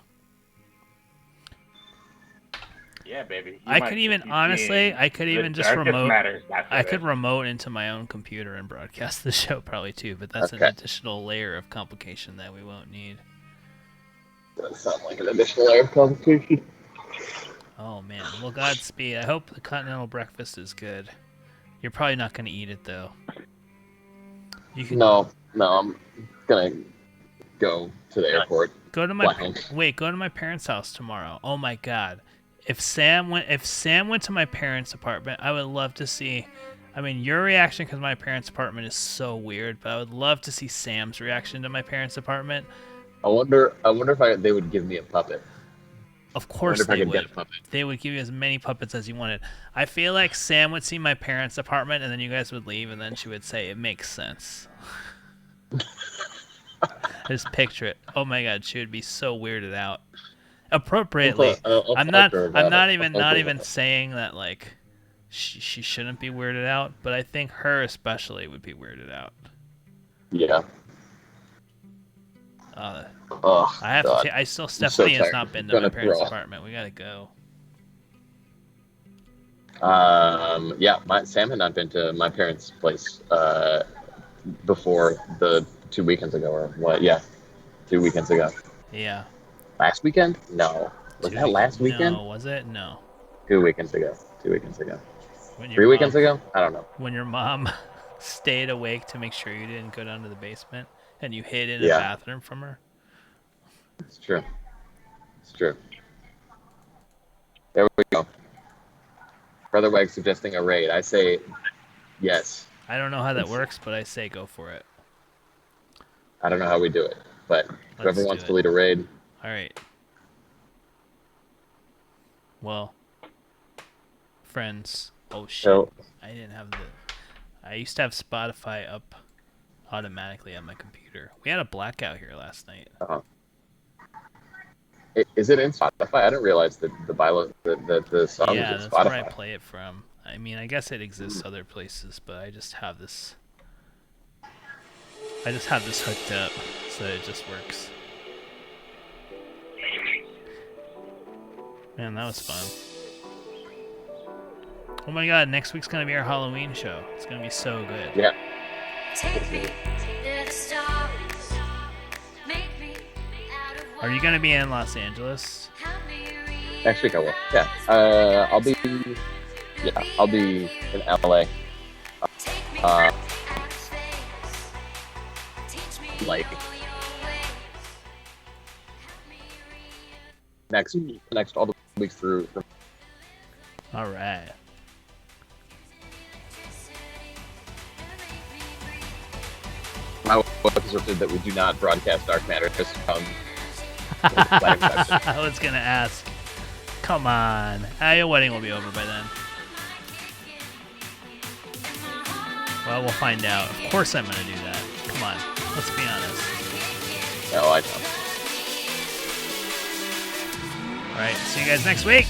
Yeah, baby. You I might could even be honestly, seeing I could the even just darkest remote. matters, that's I what could it- remote into my own computer and broadcast the show probably too, but that's an Okay. additional layer of complication that we won't need. Does sound like an additional layer of complication. Oh man, well Godspeed. I hope the continental breakfast is good. You're probably not gonna eat it though. You can No, I'm gonna go to the airport. go to my Blank. go to my parents' house tomorrow. Oh my god. If Sam went to my parents' apartment, I would love to see. I mean, your reaction because my parents' apartment is so weird, but I would love to see Sam's reaction to my parents' apartment. I wonder if they would give me a puppet. Of I wonder course if I they could get would. a puppet. They would give you as many puppets as you wanted. I feel like Sam would see my parents' apartment, and then you guys would leave, and then she would say, "It makes sense." Just picture it. Oh my god, she would be so weirded out. Appropriately. I'll I'm talk to her about not it. even I'll talk to her even about it. saying that like she shouldn't be weirded out, but I think her especially would be weirded out. Yeah. Uh, Oh, I have God. to. I still. so Stephanie has tired. not been I'm to my gonna parents' throw up. apartment. We gotta go. Yeah, Sam had not been to my parents' place before the 2 weekends ago, or what? Yeah, 2 weekends ago. Yeah. Last weekend? No. Was that last weekend? No, was it? No. 2 weekends ago. 2 weekends ago. When your 3 weekends mom- ago? I don't know. When your mom stayed awake to make sure you didn't go down to the basement and you hid in Yeah. a bathroom from her. It's true. It's true. There we go. Brother Wag suggesting a raid. I say yes. I don't know how that works, but I say go for it. I don't know how we do it, but whoever do wants it. to lead a raid, All right. Well, friends. Oh shit! So- I didn't have the. I used to have Spotify up automatically on my computer. We had a blackout here last night. is it in Spotify? I didn't realize that the song Yeah, was in that's where I Spotify. play it from. I mean, I guess it exists other places, but I just have this. I just have this hooked up, so that it just works. Man, that was fun. Oh my god, next week's gonna be our Halloween show. It's gonna be so good. Yeah. Are you gonna be in Los Angeles? Next week I will. Yeah. I'll be in LA. Like next all the weeks through. All right. My wife has insisted that we do not broadcast Dark Matter. I was gonna ask. Come on. Your wedding will be over by then. Well, we'll find out. Of course I'm gonna do that. Come on. Let's be honest. No, I don't. Alright, see you guys next week.